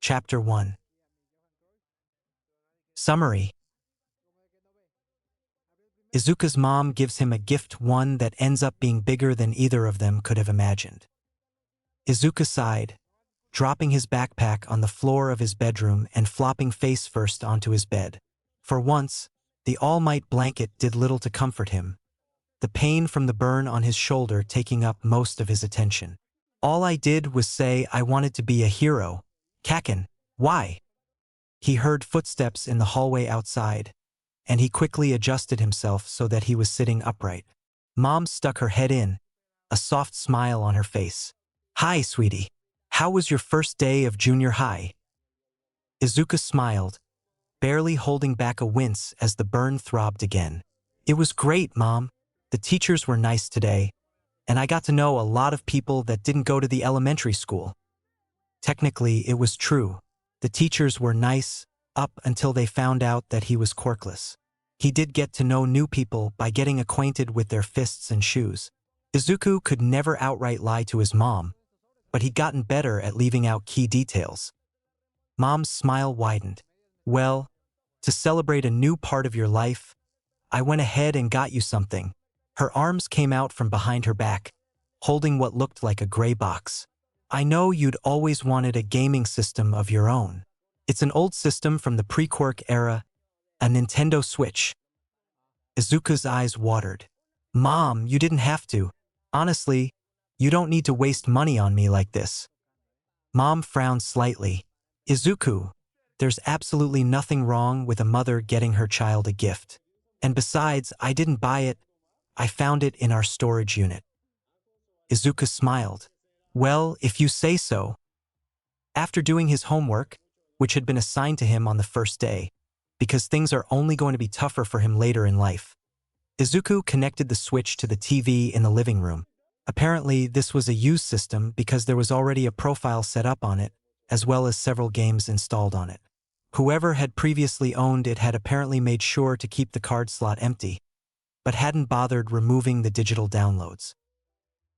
Chapter 1. Summary. Izuku's mom gives him a gift, one that ends up being bigger than either of them could have imagined. Izuku sighed, dropping his backpack on the floor of his bedroom and flopping face first onto his bed. For once, the All Might blanket did little to comfort him, the pain from the burn on his shoulder taking up most of his attention. All I did was say I wanted to be a hero. Kaken, why? He heard footsteps in the hallway outside, and he quickly adjusted himself so that he was sitting upright. Mom stuck her head in, a soft smile on her face. Hi, sweetie. How was your first day of junior high? Izuku smiled, barely holding back a wince as the burn throbbed again. It was great, Mom. The teachers were nice today, and I got to know a lot of people that didn't go to the elementary school. Technically, it was true. The teachers were nice up until they found out that he was quirkless. He did get to know new people by getting acquainted with their fists and shoes. Izuku could never outright lie to his mom, but he'd gotten better at leaving out key details. Mom's smile widened. Well, to celebrate a new part of your life, I went ahead and got you something. Her arms came out from behind her back, holding what looked like a gray box. I know you'd always wanted a gaming system of your own. It's an old system from the pre-Quirk era, a Nintendo Switch. Izuku's eyes watered. Mom, you didn't have to. Honestly, you don't need to waste money on me like this. Mom frowned slightly. Izuku, there's absolutely nothing wrong with a mother getting her child a gift. And besides, I didn't buy it. I found it in our storage unit. Izuku smiled. Well, if you say so. After doing his homework, which had been assigned to him on the first day, because things are only going to be tougher for him later in life, Izuku connected the Switch to the TV in the living room. Apparently, this was a used system because there was already a profile set up on it, as well as several games installed on it. Whoever had previously owned it had apparently made sure to keep the card slot empty, but hadn't bothered removing the digital downloads.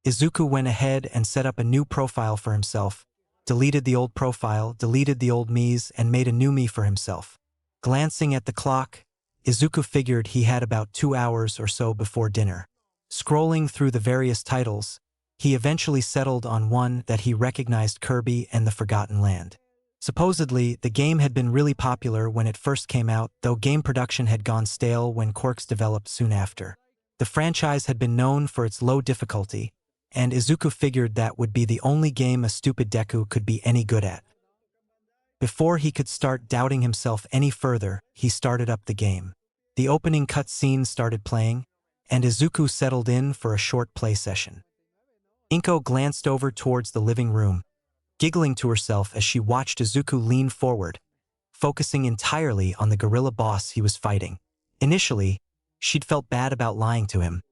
Izuku went ahead and set up a new profile for himself, deleted the old profile, deleted the old Miis, and made a new Mii for himself. Glancing at the clock, Izuku figured he had about 2 hours or so before dinner. Scrolling through the various titles, he eventually settled on one that he recognized: Kirby and the Forgotten Land. Supposedly, the game had been really popular when it first came out, though game production had gone stale when Quirks developed soon after. The franchise had been known for its low difficulty, and Izuku figured that would be the only game a stupid Deku could be any good at. Before he could start doubting himself any further, he started up the game. The opening cutscene started playing, and Izuku settled in for a short play session. Inko glanced over towards the living room, giggling to herself as she watched Izuku lean forward, focusing entirely on the gorilla boss he was fighting. Initially, she'd felt bad about lying to him,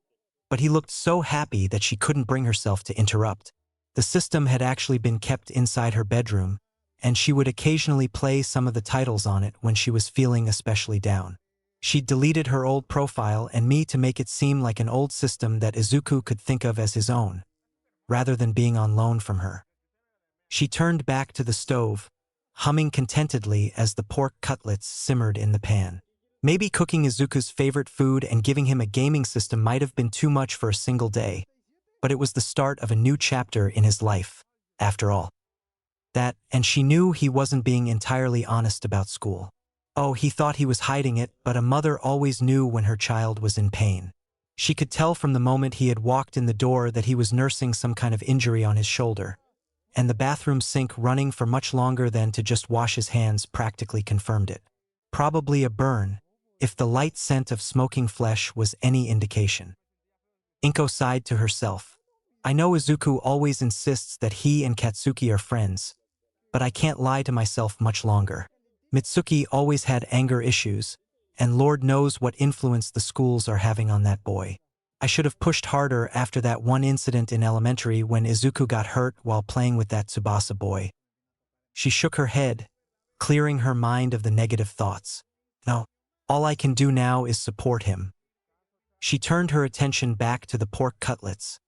but he looked so happy that she couldn't bring herself to interrupt. The system had actually been kept inside her bedroom, and she would occasionally play some of the titles on it when she was feeling especially down. She'd deleted her old profile and Mii to make it seem like an old system that Izuku could think of as his own, rather than being on loan from her. She turned back to the stove, humming contentedly as the pork cutlets simmered in the pan. Maybe cooking Izuku's favorite food and giving him a gaming system might have been too much for a single day, but it was the start of a new chapter in his life, after all. That, and she knew he wasn't being entirely honest about school. Oh, he thought he was hiding it, but a mother always knew when her child was in pain. She could tell from the moment he had walked in the door that he was nursing some kind of injury on his shoulder, and the bathroom sink running for much longer than to just wash his hands practically confirmed it. Probably a burn, if the light scent of smoking flesh was any indication. Inko sighed to herself. I know Izuku always insists that he and Katsuki are friends, but I can't lie to myself much longer. Mitsuki always had anger issues, and Lord knows what influence the schools are having on that boy. I should have pushed harder after that one incident in elementary when Izuku got hurt while playing with that Tsubasa boy. She shook her head, clearing her mind of the negative thoughts. No, all I can do now is support him. She turned her attention back to the pork cutlets,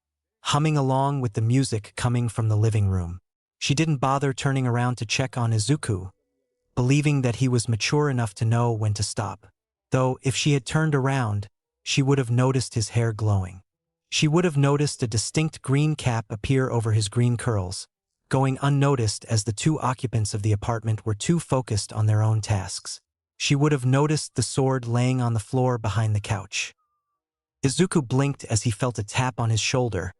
humming along with the music coming from the living room. She didn't bother turning around to check on Izuku, believing that he was mature enough to know when to stop. Though, if she had turned around, she would have noticed his hair glowing. She would have noticed a distinct green cap appear over his green curls, going unnoticed as the two occupants of the apartment were too focused on their own tasks. She would have noticed the sword laying on the floor behind the couch. Izuku blinked as he felt a tap on his shoulder,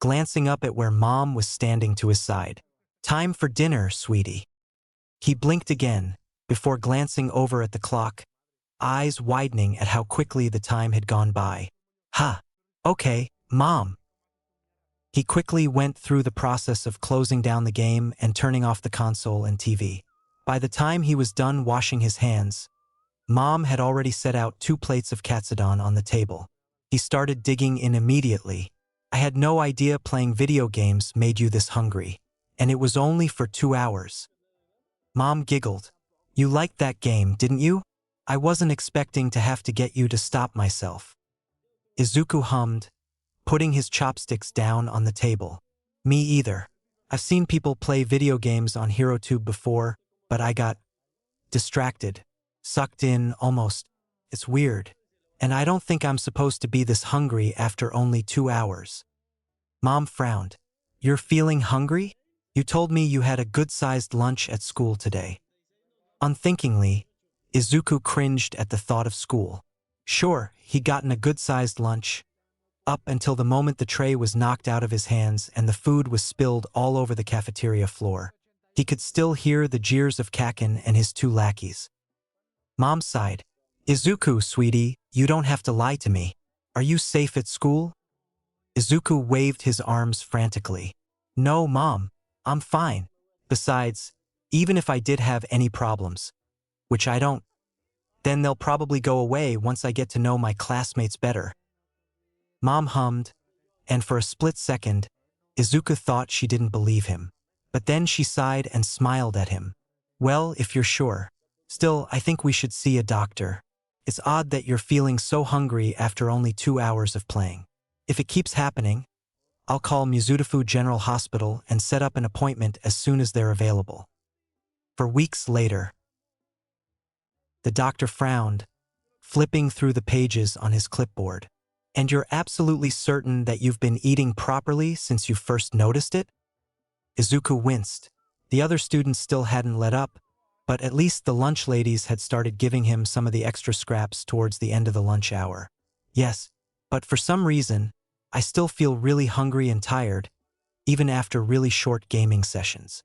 glancing up at where Mom was standing to his side. "Time for dinner, sweetie." He blinked again, before glancing over at the clock, eyes widening at how quickly the time had gone by. "Ha! Okay, Mom." He quickly went through the process of closing down the game and turning off the console and TV. By the time he was done washing his hands, Mom had already set out 2 plates of katsudon on the table. He started digging in immediately. "I had no idea playing video games made you this hungry, and it was only for 2 hours. Mom giggled. "You liked that game, didn't you? I wasn't expecting to have to get you to stop myself." Izuku hummed, putting his chopsticks down on the table. "Me either. I've seen people play video games on HeroTube before, but I got distracted, sucked in almost. It's weird, and I don't think I'm supposed to be this hungry after only 2 hours." Mom frowned. "You're feeling hungry? You told me you had a good-sized lunch at school today." Unthinkingly, Izuku cringed at the thought of school. Sure, he'd gotten a good-sized lunch, up until the moment the tray was knocked out of his hands and the food was spilled all over the cafeteria floor. He could still hear the jeers of Kaken and his 2 lackeys. Mom sighed. "Izuku, sweetie, you don't have to lie to me. Are you safe at school?" Izuku waved his arms frantically. "No, Mom, I'm fine. Besides, even if I did have any problems, which I don't, then they'll probably go away once I get to know my classmates better." Mom hummed, and for a split second, Izuku thought she didn't believe him. But then she sighed and smiled at him. "Well, if you're sure. Still, I think we should see a doctor. It's odd that you're feeling so hungry after only 2 hours of playing. If it keeps happening, I'll call Mizutofu General Hospital and set up an appointment as soon as they're available." For weeks later, the doctor frowned, flipping through the pages on his clipboard. "And you're absolutely certain that you've been eating properly since you first noticed it?" Izuku winced. The other students still hadn't let up, but at least the lunch ladies had started giving him some of the extra scraps towards the end of the lunch hour. "Yes, but for some reason, I still feel really hungry and tired, even after really short gaming sessions."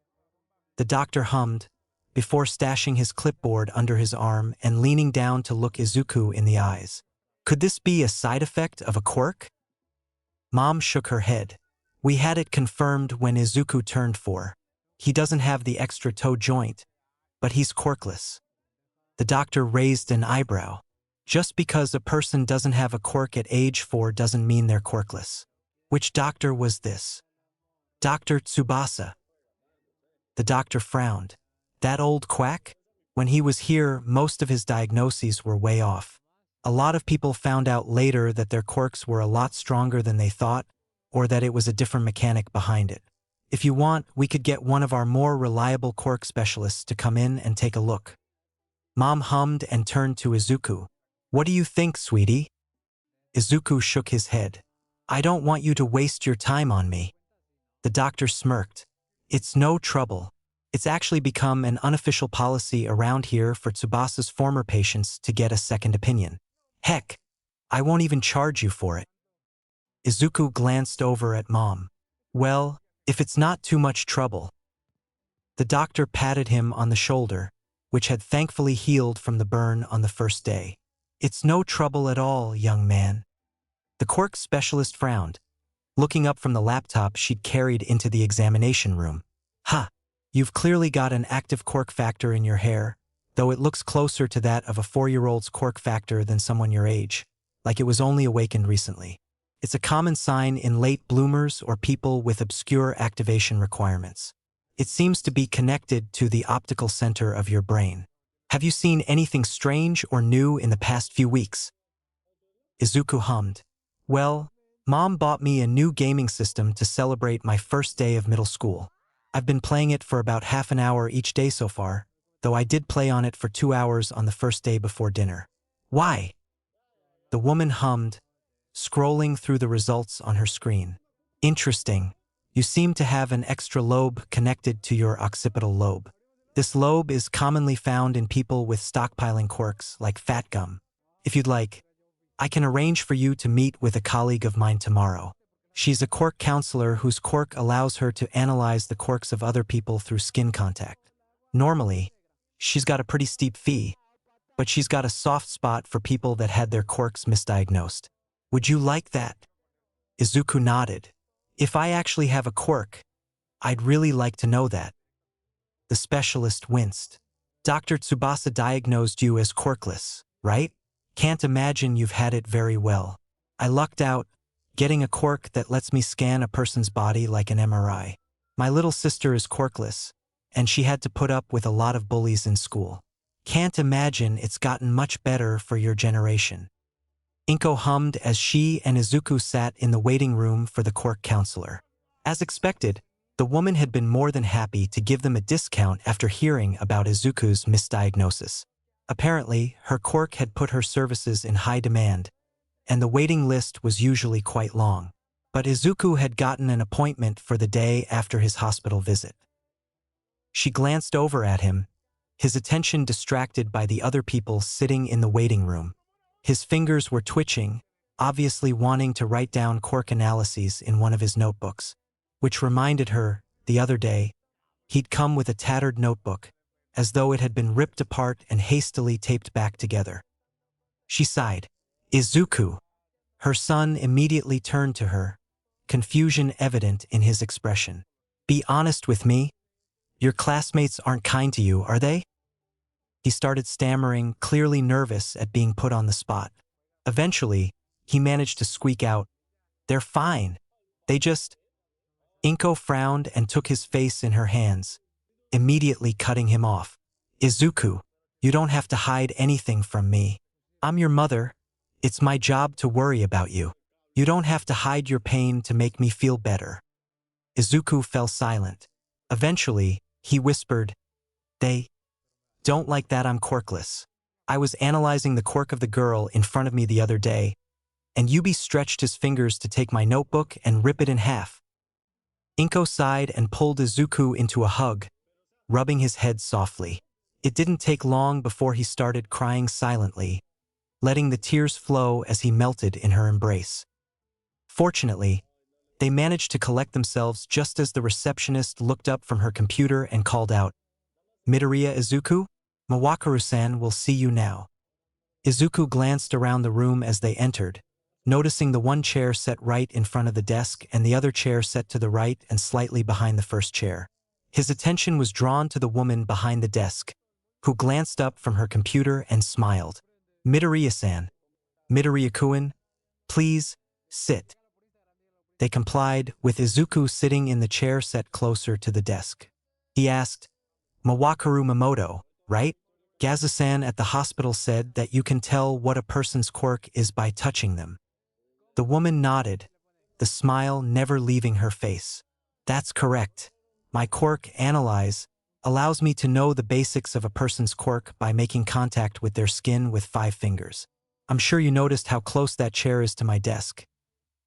The doctor hummed, before stashing his clipboard under his arm and leaning down to look Izuku in the eyes. "Could this be a side effect of a quirk?" Mom shook her head. "We had it confirmed when Izuku turned 4. He doesn't have the extra toe joint, but he's quirkless." The doctor raised an eyebrow. "Just because a person doesn't have a quirk at age 4 doesn't mean they're quirkless." Which doctor was this? Dr. Tsubasa. The doctor frowned. That old quack? When he was here, most of his diagnoses were way off. A lot of people found out later that their quirks were a lot stronger than they thought, or that it was a different mechanic behind it. If you want, we could get one of our more reliable quirk specialists to come in and take a look." Mom hummed and turned to Izuku. "What do you think, sweetie?" Izuku shook his head. "I don't want you to waste your time on me." The doctor smirked. "It's no trouble. It's actually become an unofficial policy around here for Tsubasa's former patients to get a second opinion. Heck, I won't even charge you for it." Izuku glanced over at Mom. "Well, if it's not too much trouble." The doctor patted him on the shoulder, which had thankfully healed from the burn on the first day. "It's no trouble at all, young man." The quirk specialist frowned, looking up from the laptop she'd carried into the examination room. "Ha! You've clearly got an active quirk factor in your hair, though it looks closer to that of a 4-year-old's quirk factor than someone your age, like it was only awakened recently. It's a common sign in late bloomers or people with obscure activation requirements. It seems to be connected to the optical center of your brain. Have you seen anything strange or new in the past few weeks?" Izuku hummed. "Well, Mom bought me a new gaming system to celebrate my first day of middle school. I've been playing it for about half an hour each day so far, though I did play on it for 2 hours on the first day before dinner. Why? The woman hummed, scrolling through the results on her screen. Interesting. You seem to have an extra lobe connected to your occipital lobe. This lobe is commonly found in people with stockpiling quirks like fat gum. If you'd like, I can arrange for you to meet with a colleague of mine tomorrow. She's a quirk counselor whose quirk allows her to analyze the quirks of other people through skin contact. Normally, she's got a pretty steep fee, but she's got a soft spot for people that had their quirks misdiagnosed. Would you like that? Izuku nodded. If I actually have a quirk, I'd really like to know that. The specialist winced. Dr. Tsubasa diagnosed you as quirkless, right? Can't imagine you've had it very well. I lucked out, getting a quirk that lets me scan a person's body like an MRI. My little sister is quirkless, and she had to put up with a lot of bullies in school. Can't imagine it's gotten much better for your generation. Inko hummed as she and Izuku sat in the waiting room for the quirk counselor. As expected, the woman had been more than happy to give them a discount after hearing about Izuku's misdiagnosis. Apparently, her quirk had put her services in high demand, and the waiting list was usually quite long. But Izuku had gotten an appointment for the day after his hospital visit. She glanced over at him, his attention distracted by the other people sitting in the waiting room. His fingers were twitching, obviously wanting to write down quirk analyses in one of his notebooks, which reminded her, the other day, he'd come with a tattered notebook, as though it had been ripped apart and hastily taped back together. She sighed. Izuku. Her son immediately turned to her, confusion evident in his expression. Be honest with me. Your classmates aren't kind to you, are they? He started stammering, clearly nervous at being put on the spot. Eventually, he managed to squeak out, They're fine. They just... Inko frowned and took his face in her hands, immediately cutting him off. Izuku, you don't have to hide anything from me. I'm your mother. It's my job to worry about you. You don't have to hide your pain to make me feel better. Izuku fell silent. Eventually, he whispered, They don't like that I'm quirkless. I was analyzing the quirk of the girl in front of me the other day, and Yubi stretched his fingers to take my notebook and rip it in half. Inko sighed and pulled Izuku into a hug, rubbing his head softly. It didn't take long before he started crying silently, letting the tears flow as he melted in her embrace. Fortunately, they managed to collect themselves just as the receptionist looked up from her computer and called out, Midoriya Izuku, Mawakaru-san will see you now. Izuku glanced around the room as they entered, noticing the one chair set right in front of the desk and the other chair set to the right and slightly behind the first chair. His attention was drawn to the woman behind the desk, who glanced up from her computer and smiled. Midoriya-san, Midoriya-kun, please, sit. They complied, with Izuku sitting in the chair set closer to the desk. He asked, Mawakaru Mamoto, right? Gaza-san at the hospital said that you can tell what a person's quirk is by touching them. The woman nodded, the smile never leaving her face. That's correct. My quirk, Analyze, allows me to know the basics of a person's quirk by making contact with their skin with 5 fingers. I'm sure you noticed how close that chair is to my desk.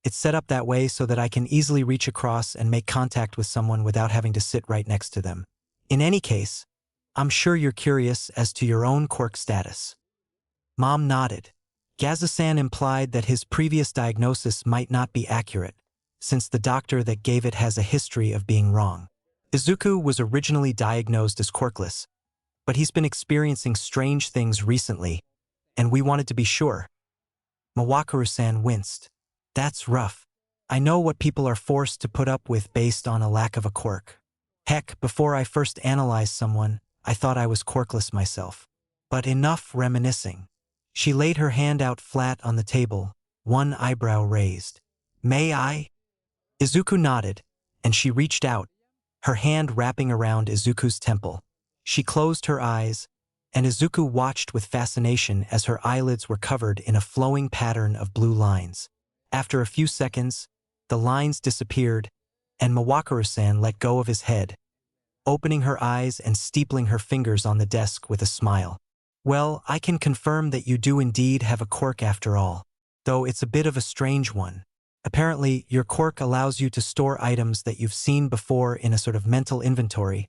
It's set up that way so that I can easily reach across and make contact with someone without having to sit right next to them. In any case, I'm sure you're curious as to your own quirk status. Mom nodded. Gaza-san implied that his previous diagnosis might not be accurate, since the doctor that gave it has a history of being wrong. Izuku was originally diagnosed as quirkless, but he's been experiencing strange things recently, and we wanted to be sure. Mawakaru-san winced. That's rough. I know what people are forced to put up with based on a lack of a quirk. Heck, before I first analyzed someone, I thought I was quirkless myself. But enough reminiscing. She laid her hand out flat on the table, one eyebrow raised. May I? Izuku nodded, and she reached out, her hand wrapping around Izuku's temple. She closed her eyes, and Izuku watched with fascination as her eyelids were covered in a flowing pattern of blue lines. After a few seconds, the lines disappeared, and Mawakaru-san let go of his head, opening her eyes and steepling her fingers on the desk with a smile. Well, I can confirm that you do indeed have a quirk after all, though it's a bit of a strange one. Apparently, your quirk allows you to store items that you've seen before in a sort of mental inventory,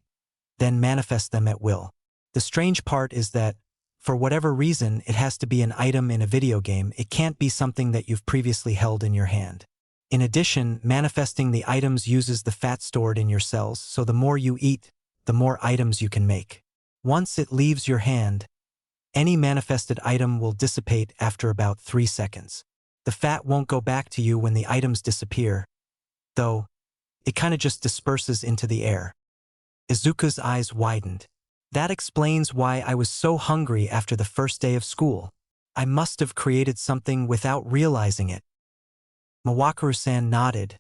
then manifest them at will. The strange part is that, for whatever reason, it has to be an item in a video game. It can't be something that you've previously held in your hand. In addition, manifesting the items uses the fat stored in your cells, so the more you eat, the more items you can make. Once it leaves your hand, any manifested item will dissipate after about 3 seconds. The fat won't go back to you when the items disappear, though it kinda just disperses into the air. Izuku's eyes widened. That explains why I was so hungry after the first day of school. I must have created something without realizing it. Mawakaru-san nodded,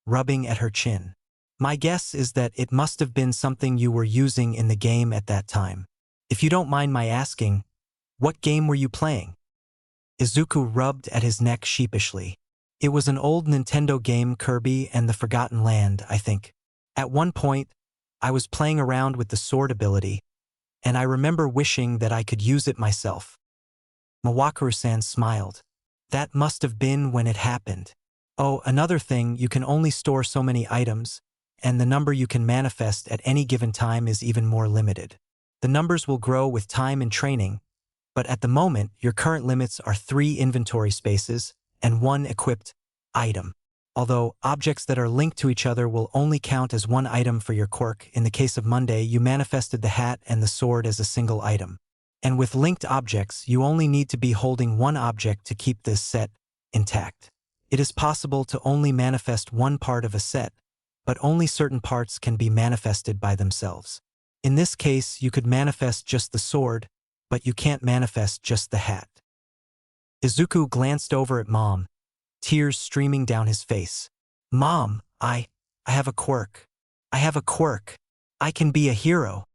rubbing at her chin. My guess is that it must have been something you were using in the game at that time. If you don't mind my asking, what game were you playing? Izuku rubbed at his neck sheepishly. It was an old Nintendo game, Kirby and the Forgotten Land, I think. At one point, I was playing around with the sword ability, and I remember wishing that I could use it myself. Mawakaru-san smiled. That must have been when it happened. Oh, another thing, you can only store so many items, and the number you can manifest at any given time is even more limited. The numbers will grow with time and training, but at the moment, your current limits are 3 inventory spaces and 1 equipped item. Although objects that are linked to each other will only count as 1 item for your quirk. In the case of Monday, you manifested the hat and the sword as a single item. And with linked objects, you only need to be holding 1 object to keep this set intact. It is possible to only manifest 1 part of a set, but only certain parts can be manifested by themselves. In this case, you could manifest just the sword, but you can't manifest just the hat. Izuku glanced over at Mom, tears streaming down his face. Mom, I have a quirk. I have a quirk. I can be a hero.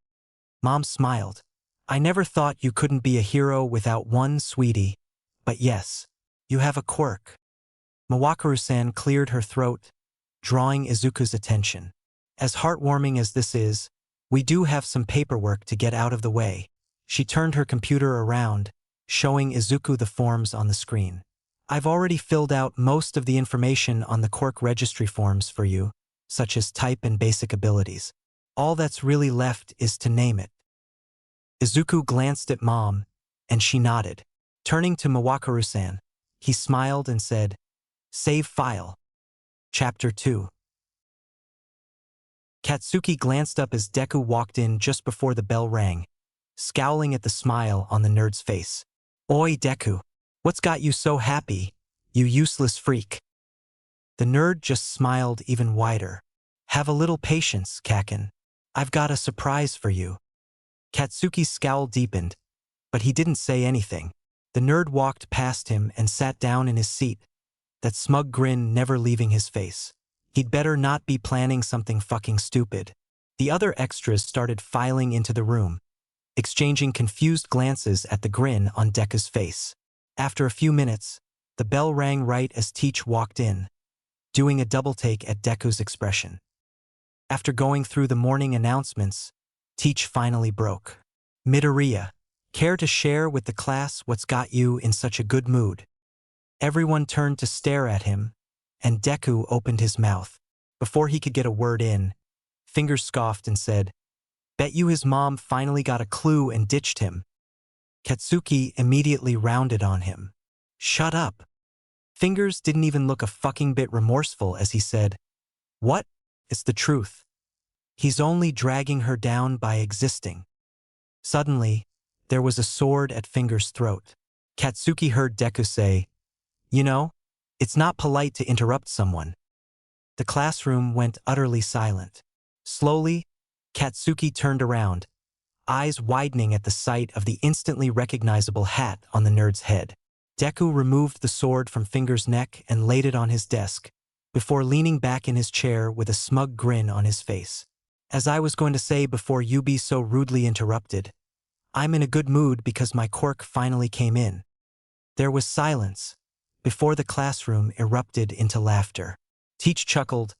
Mom smiled. I never thought you couldn't be a hero without one, sweetie. But yes, you have a quirk. Mawakaru-san cleared her throat, drawing Izuku's attention. As heartwarming as this is, we do have some paperwork to get out of the way. She turned her computer around, showing Izuku the forms on the screen. I've already filled out most of the information on the quirk registry forms for you, such as type and basic abilities. All that's really left is to name it. Izuku glanced at Mom, and she nodded. Turning to Mawakaru-san, he smiled and said, Save file. Chapter 2. Katsuki glanced up as Deku walked in just before the bell rang, scowling at the smile on the nerd's face. Oi, Deku. What's got you so happy, you useless freak? The nerd just smiled even wider. Have a little patience, Kaken. I've got a surprise for you. Katsuki's scowl deepened, but he didn't say anything. The nerd walked past him and sat down in his seat, that smug grin never leaving his face. He'd better not be planning something fucking stupid. The other extras started filing into the room, exchanging confused glances at the grin on Deku's face. After a few minutes, the bell rang right as Teach walked in, doing a double take at Deku's expression. After going through the morning announcements, Teach finally broke. Midoriya, care to share with the class what's got you in such a good mood? Everyone turned to stare at him, and Deku opened his mouth. Before he could get a word in, Fingers scoffed and said, Bet you his mom finally got a clue and ditched him. Katsuki immediately rounded on him. Shut up. Fingers didn't even look a fucking bit remorseful as he said, What? It's the truth. He's only dragging her down by existing. Suddenly, there was a sword at Fingers' throat. Katsuki heard Deku say, You know, it's not polite to interrupt someone. The classroom went utterly silent. Slowly, Katsuki turned around, eyes widening at the sight of the instantly recognizable hat on the nerd's head. Deku removed the sword from Fingers' neck and laid it on his desk, before leaning back in his chair with a smug grin on his face. As I was going to say before you be so rudely interrupted, I'm in a good mood because my quirk finally came in. There was silence, before the classroom erupted into laughter. Teach chuckled,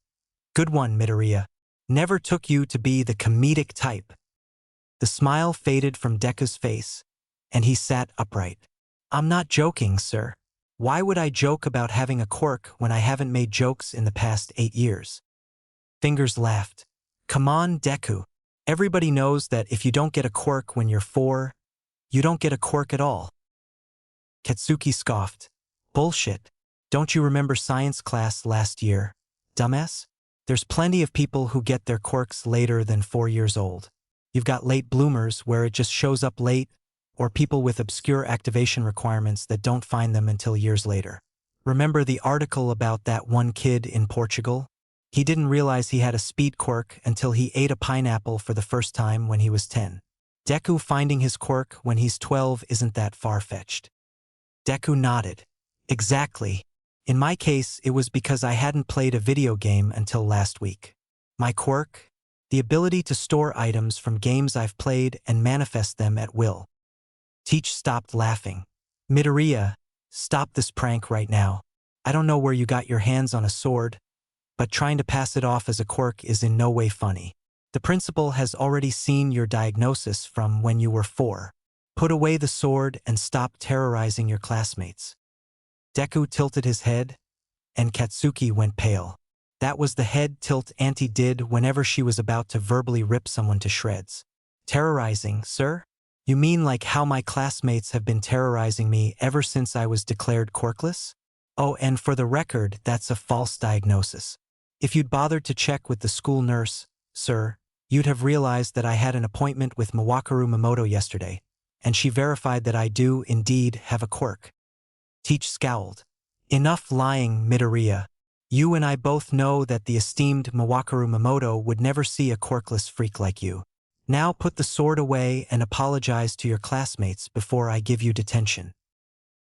Good one, Midoriya. Never took you to be the comedic type. The smile faded from Deku's face, and he sat upright. I'm not joking, sir. Why would I joke about having a quirk when I haven't made jokes in the past 8 years? Fingers laughed. Come on, Deku. Everybody knows that if you don't get a quirk when you're 4, you don't get a quirk at all. Katsuki scoffed. Bullshit. Don't you remember science class last year, dumbass? There's plenty of people who get their quirks later than 4 years old. You've got late bloomers where it just shows up late, or people with obscure activation requirements that don't find them until years later. Remember the article about that one kid in Portugal? He didn't realize he had a speed quirk until he ate a pineapple for the first time when he was 10. Deku finding his quirk when he's 12 isn't that far-fetched. Deku nodded. Exactly. In my case, it was because I hadn't played a video game until last week. My quirk? The ability to store items from games I've played and manifest them at will. Teach stopped laughing. Midoriya, stop this prank right now. I don't know where you got your hands on a sword, but trying to pass it off as a quirk is in no way funny. The principal has already seen your diagnosis from when you were 4. Put away the sword and stop terrorizing your classmates. Deku tilted his head, and Katsuki went pale. That was the head tilt Auntie did whenever she was about to verbally rip someone to shreds. Terrorizing, sir? You mean like how my classmates have been terrorizing me ever since I was declared quirkless? Oh, and for the record, that's a false diagnosis. If you'd bothered to check with the school nurse, sir, you'd have realized that I had an appointment with Miwakaru Momoto yesterday, and she verified that I do indeed have a quirk. Teach scowled. Enough lying, Midoriya. You and I both know that the esteemed Miwakaru Momoto would never see a quirkless freak like you. Now put the sword away and apologize to your classmates before I give you detention.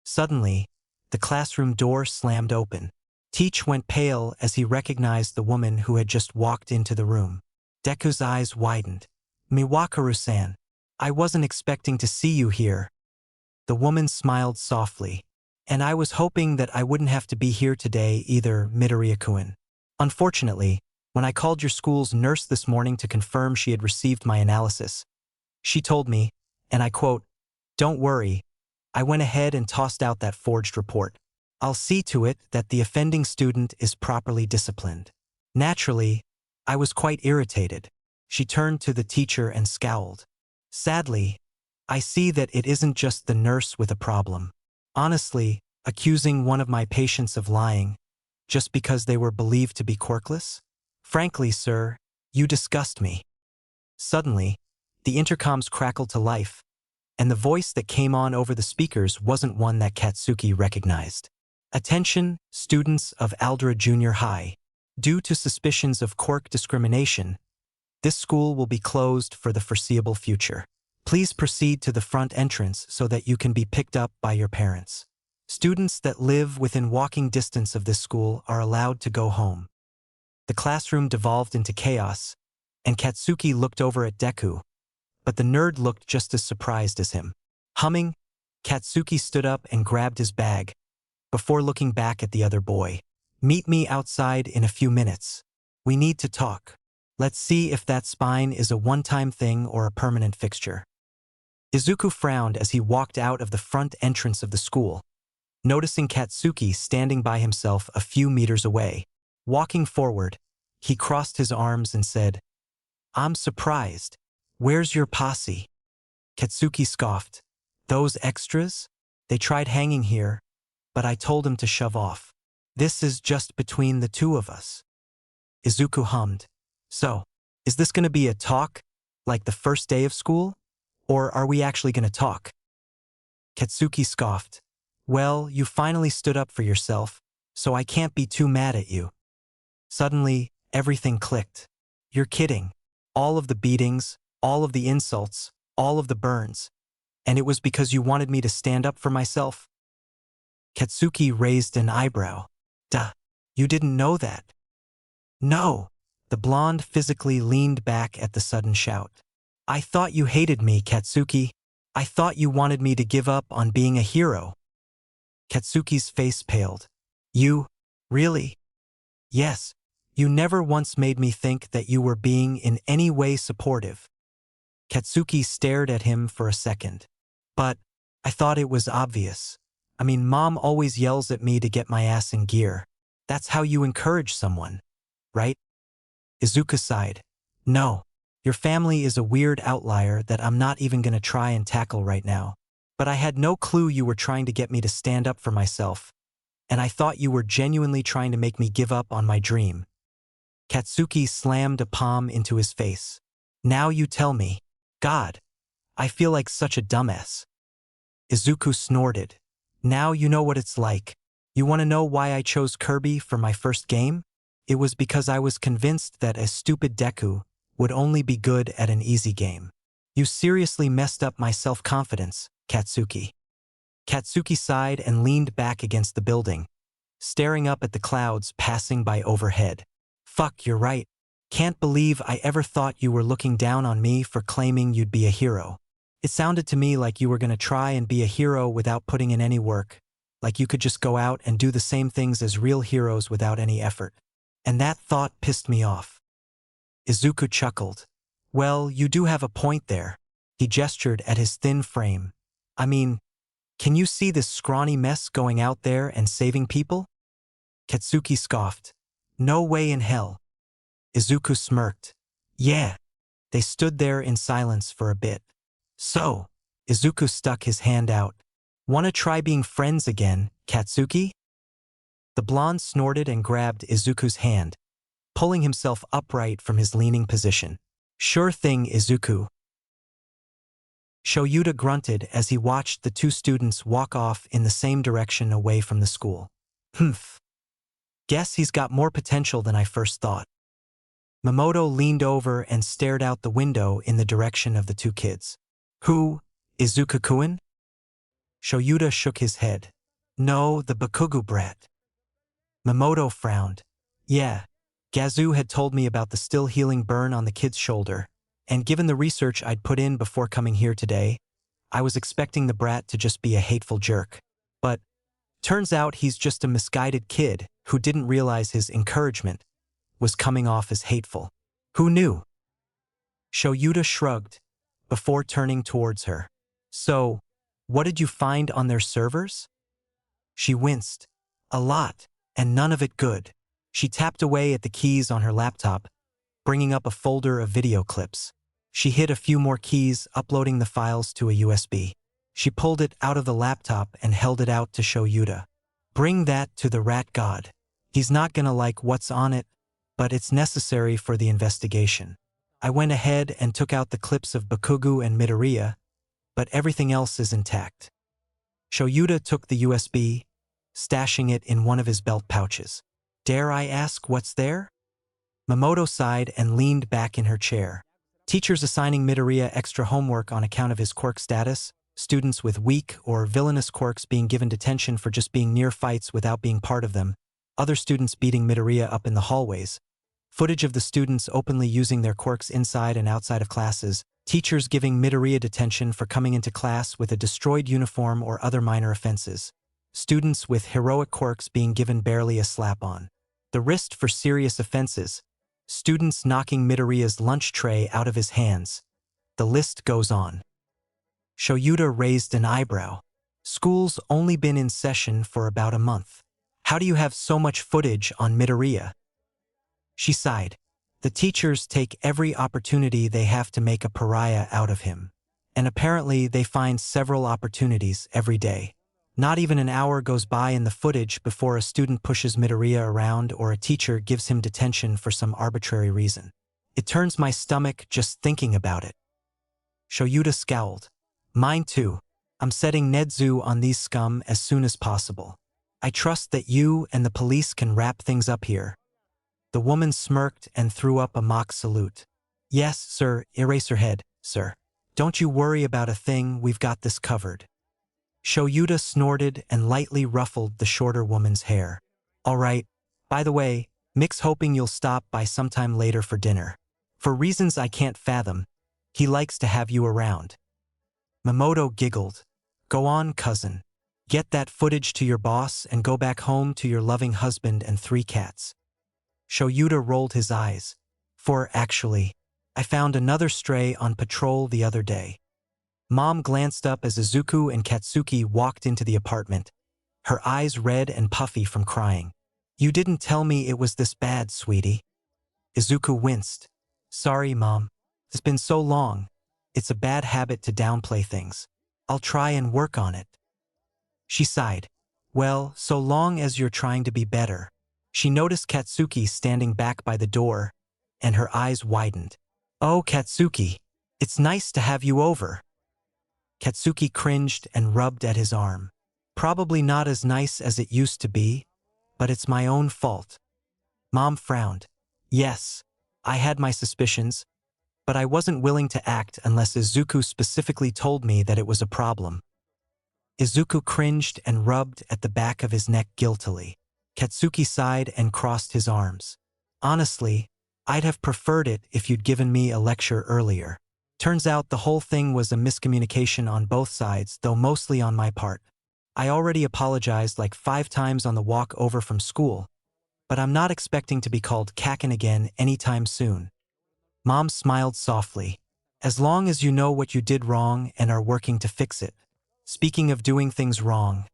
Suddenly, the classroom door slammed open. Teach went pale as he recognized the woman who had just walked into the room. Deku's eyes widened. Miwakaru-san, I wasn't expecting to see you here. The woman smiled softly. And I was hoping that I wouldn't have to be here today either, Midoriya-kun. Unfortunately, when I called your school's nurse this morning to confirm she had received my analysis, she told me, and I quote, "Don't worry, I went ahead and tossed out that forged report. I'll see to it that the offending student is properly disciplined." Naturally, I was quite irritated. She turned to the teacher and scowled. Sadly, I see that it isn't just the nurse with a problem. Honestly, accusing one of my patients of lying, just because they were believed to be quirkless? Frankly, sir, you disgust me. Suddenly, the intercoms crackled to life, and the voice that came on over the speakers wasn't one that Katsuki recognized. Attention, students of Aldera Junior High. Due to suspicions of quirk discrimination, this school will be closed for the foreseeable future. Please proceed to the front entrance so that you can be picked up by your parents. Students that live within walking distance of this school are allowed to go home. The classroom devolved into chaos, and Katsuki looked over at Deku, but the nerd looked just as surprised as him. Humming, Katsuki stood up and grabbed his bag, before looking back at the other boy. Meet me outside in a few minutes. We need to talk. Let's see if that spine is a one-time thing or a permanent fixture. Izuku frowned as he walked out of the front entrance of the school, noticing Katsuki standing by himself a few meters away. Walking forward, he crossed his arms and said, "I'm surprised. Where's your posse?" Katsuki scoffed. "Those extras? They tried hanging here, but I told them to shove off. This is just between the two of us." Izuku hummed. So, is this going to be a talk, like the first day of school? Or are we actually going to talk? Katsuki scoffed. Well, you finally stood up for yourself, so I can't be too mad at you. Suddenly, everything clicked. You're kidding. All of the beatings, all of the insults, all of the burns. And it was because you wanted me to stand up for myself? Katsuki raised an eyebrow. Duh, you didn't know that. No. The blonde physically leaned back at the sudden shout. I thought you hated me, Katsuki. I thought you wanted me to give up on being a hero. Katsuki's face paled. You? Really? Yes. You never once made me think that you were being in any way supportive. Katsuki stared at him for a second. But I thought it was obvious. I mean, Mom always yells at me to get my ass in gear. That's how you encourage someone, right? Izuku sighed. No, your family is a weird outlier that I'm not even gonna try and tackle right now. But I had no clue you were trying to get me to stand up for myself, and I thought you were genuinely trying to make me give up on my dream. Katsuki slammed a palm into his face. Now you tell me. God, I feel like such a dumbass. Izuku snorted. Now you know what it's like. You want to know why I chose Kirby for my first game? It was because I was convinced that a stupid Deku would only be good at an easy game. You seriously messed up my self-confidence, Katsuki. Katsuki sighed and leaned back against the building, staring up at the clouds passing by overhead. Fuck, you're right. Can't believe I ever thought you were looking down on me for claiming you'd be a hero. It sounded to me like you were gonna try and be a hero without putting in any work, like you could just go out and do the same things as real heroes without any effort. And that thought pissed me off. Izuku chuckled. Well, you do have a point there. He gestured at his thin frame. I mean, can you see this scrawny mess going out there and saving people? Katsuki scoffed. No way in hell. Izuku smirked. Yeah. They stood there in silence for a bit. So, Izuku stuck his hand out. Wanna try being friends again, Katsuki? The blonde snorted and grabbed Izuku's hand, pulling himself upright from his leaning position. Sure thing, Izuku. Shoyuta grunted as he watched the two students walk off in the same direction away from the school. Humph. Guess he's got more potential than I first thought. Mamoto leaned over and stared out the window in the direction of the two kids. Who, Izuku-kun? Shoyuta shook his head. No, the Bakugu brat. Mamoto frowned. Yeah, Gazu had told me about the still healing burn on the kid's shoulder, and given the research I'd put in before coming here today, I was expecting the brat to just be a hateful jerk. But turns out he's just a misguided kid who didn't realize his encouragement was coming off as hateful. Who knew? Shoyuta shrugged before turning towards her. So, what did you find on their servers? She winced. A lot, and none of it good. She tapped away at the keys on her laptop, bringing up a folder of video clips. She hit a few more keys, uploading the files to a USB. She pulled it out of the laptop and held it out to Shoyuta. Bring that to the rat god. He's not gonna like what's on it, but it's necessary for the investigation. I went ahead and took out the clips of Bakugu and Midoriya, but everything else is intact. Shoyuta took the USB, stashing it in one of his belt pouches. Dare I ask what's there? Mamoto sighed and leaned back in her chair. Teachers assigning Midoriya extra homework on account of his quirk status, students with weak or villainous quirks being given detention for just being near fights without being part of them, other students beating Midoriya up in the hallways, footage of the students openly using their quirks inside and outside of classes, teachers giving Midoriya detention for coming into class with a destroyed uniform or other minor offenses, students with heroic quirks being given barely a slap on. The wrist for serious offenses, students knocking Midoriya's lunch tray out of his hands. The list goes on. Shoyuta raised an eyebrow. School's only been in session for about a month. How do you have so much footage on Midoriya? She sighed. The teachers take every opportunity they have to make a pariah out of him. And apparently they find several opportunities every day. Not even an hour goes by in the footage before a student pushes Midoriya around or a teacher gives him detention for some arbitrary reason. It turns my stomach just thinking about it. Shoyuta scowled. Mine too. I'm setting Nedzu on these scum as soon as possible. I trust that you and the police can wrap things up here. The woman smirked and threw up a mock salute. Yes, sir, Eraserhead, sir. Don't you worry about a thing, we've got this covered. Shoyuta snorted and lightly ruffled the shorter woman's hair. All right, by the way, Mick's hoping you'll stop by sometime later for dinner. For reasons I can't fathom, he likes to have you around. Mamoto giggled. Go on, cousin. Get that footage to your boss and go back home to your loving husband and 3 cats. Shoyuta rolled his eyes. Actually, I found another stray on patrol the other day. Mom glanced up as Izuku and Katsuki walked into the apartment, her eyes red and puffy from crying. You didn't tell me it was this bad, sweetie. Izuku winced. Sorry, Mom. It's been so long. It's a bad habit to downplay things. I'll try and work on it. She sighed. Well, so long as you're trying to be better. She noticed Katsuki standing back by the door, and her eyes widened. Oh, Katsuki, it's nice to have you over. Katsuki cringed and rubbed at his arm. Probably not as nice as it used to be, but it's my own fault. Mom frowned. Yes, I had my suspicions, but I wasn't willing to act unless Izuku specifically told me that it was a problem. Izuku cringed and rubbed at the back of his neck guiltily. Katsuki sighed and crossed his arms. Honestly, I'd have preferred it if you'd given me a lecture earlier. Turns out the whole thing was a miscommunication on both sides, though mostly on my part. I already apologized like 5 times on the walk over from school, but I'm not expecting to be called Kakin again anytime soon. Mom smiled softly. As long as you know what you did wrong and are working to fix it. Speaking of doing things wrong,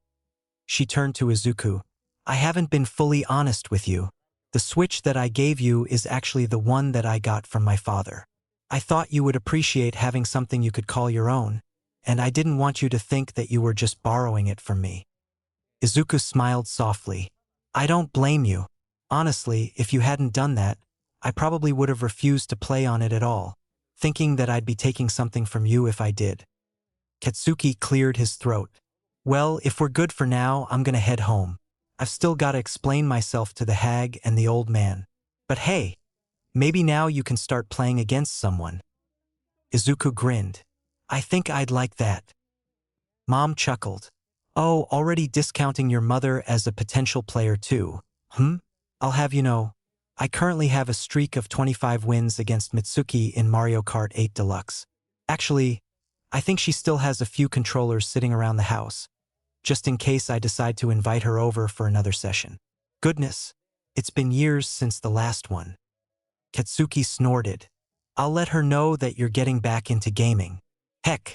she turned to Izuku. I haven't been fully honest with you. The switch that I gave you is actually the one that I got from my father. I thought you would appreciate having something you could call your own, and I didn't want you to think that you were just borrowing it from me. Izuku smiled softly. I don't blame you. Honestly, if you hadn't done that, I probably would have refused to play on it at all, thinking that I'd be taking something from you if I did. Katsuki cleared his throat. Well, if we're good for now, I'm gonna head home. I've still gotta explain myself to the hag and the old man. But hey, maybe now you can start playing against someone. Izuku grinned. I think I'd like that. Mom chuckled. Oh, already discounting your mother as a potential player too. I'll have you know, I currently have a streak of 25 wins against Mitsuki in Mario Kart 8 Deluxe. Actually, I think she still has a few controllers sitting around the house, just in case I decide to invite her over for another session. Goodness, it's been years since the last one. Katsuki snorted. I'll let her know that you're getting back into gaming. Heck,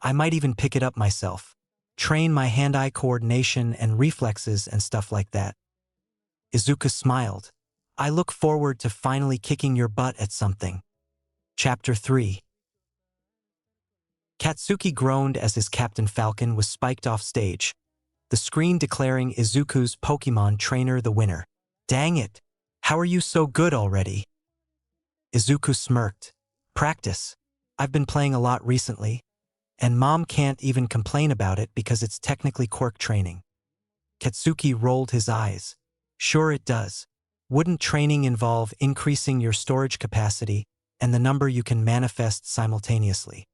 I might even pick it up myself. Train my hand-eye coordination and reflexes and stuff like that. Izuku smiled. I look forward to finally kicking your butt at something. Chapter 3. Katsuki groaned as his Captain Falcon was spiked off stage, the screen declaring Izuku's Pokemon trainer the winner. Dang it! How are you so good already? Izuku smirked. Practice. I've been playing a lot recently, and Mom can't even complain about it because it's technically Quirk training. Katsuki rolled his eyes. Sure it does. Wouldn't training involve increasing your storage capacity and the number you can manifest simultaneously?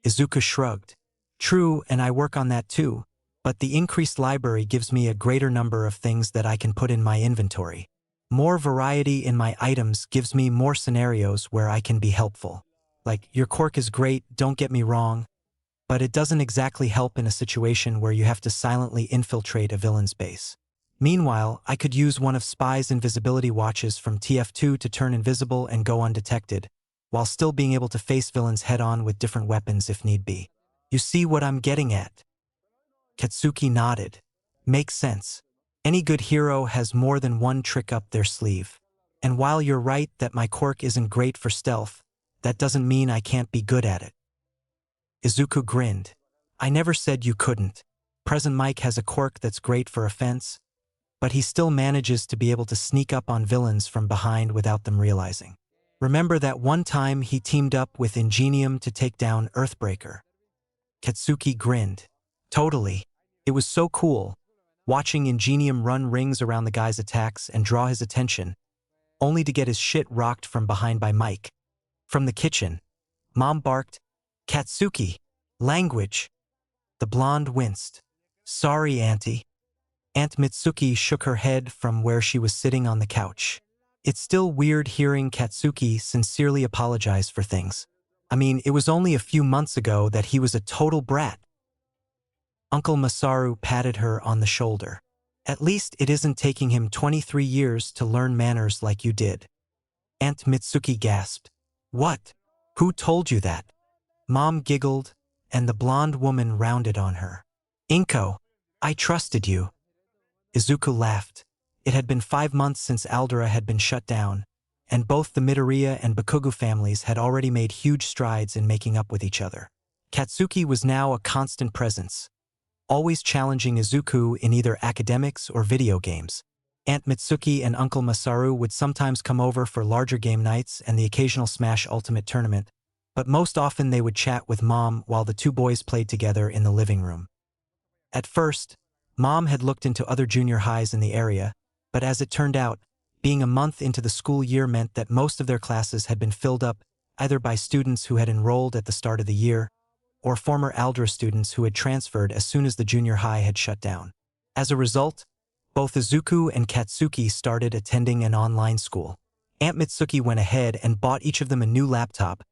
Izuku shrugged. True, and I work on that too, but the increased library gives me a greater number of things that I can put in my inventory. More variety in my items gives me more scenarios where I can be helpful. Like, your Quirk is great, don't get me wrong, but it doesn't exactly help in a situation where you have to silently infiltrate a villain's base. Meanwhile, I could use one of Spy's invisibility watches from TF2 to turn invisible and go undetected, while still being able to face villains head-on with different weapons if need be. You see what I'm getting at? Katsuki nodded. Makes sense. Any good hero has more than one trick up their sleeve. And while you're right that my Quirk isn't great for stealth, that doesn't mean I can't be good at it. Izuku grinned. I never said you couldn't. Present Mike has a Quirk that's great for offense, but he still manages to be able to sneak up on villains from behind without them realizing. Remember that one time he teamed up with Ingenium to take down Earthbreaker? Katsuki grinned. Totally. It was so cool, watching Ingenium run rings around the guy's attacks and draw his attention, only to get his shit rocked from behind by Mike. From the kitchen, Mom barked, Katsuki, language. The blonde winced. Sorry, Auntie. Aunt Mitsuki shook her head from where she was sitting on the couch. It's still weird hearing Katsuki sincerely apologize for things. I mean, it was only a few months ago that he was a total brat. Uncle Masaru patted her on the shoulder. At least it isn't taking him 23 years to learn manners like you did. Aunt Mitsuki gasped. What? Who told you that? Mom giggled, and the blonde woman rounded on her. Inko, I trusted you. Izuku laughed. It had been 5 months since Aldera had been shut down, and both the Midoriya and Bakugo families had already made huge strides in making up with each other. Katsuki was now a constant presence, always challenging Izuku in either academics or video games. Aunt Mitsuki and Uncle Masaru would sometimes come over for larger game nights and the occasional Smash Ultimate tournament, but most often they would chat with Mom while the two boys played together in the living room. At first, Mom had looked into other junior highs in the area, but as it turned out, being a month into the school year meant that most of their classes had been filled up either by students who had enrolled at the start of the year or former Aldera students who had transferred as soon as the junior high had shut down. As a result, both Izuku and Katsuki started attending an online school. Aunt Mitsuki went ahead and bought each of them a new laptop,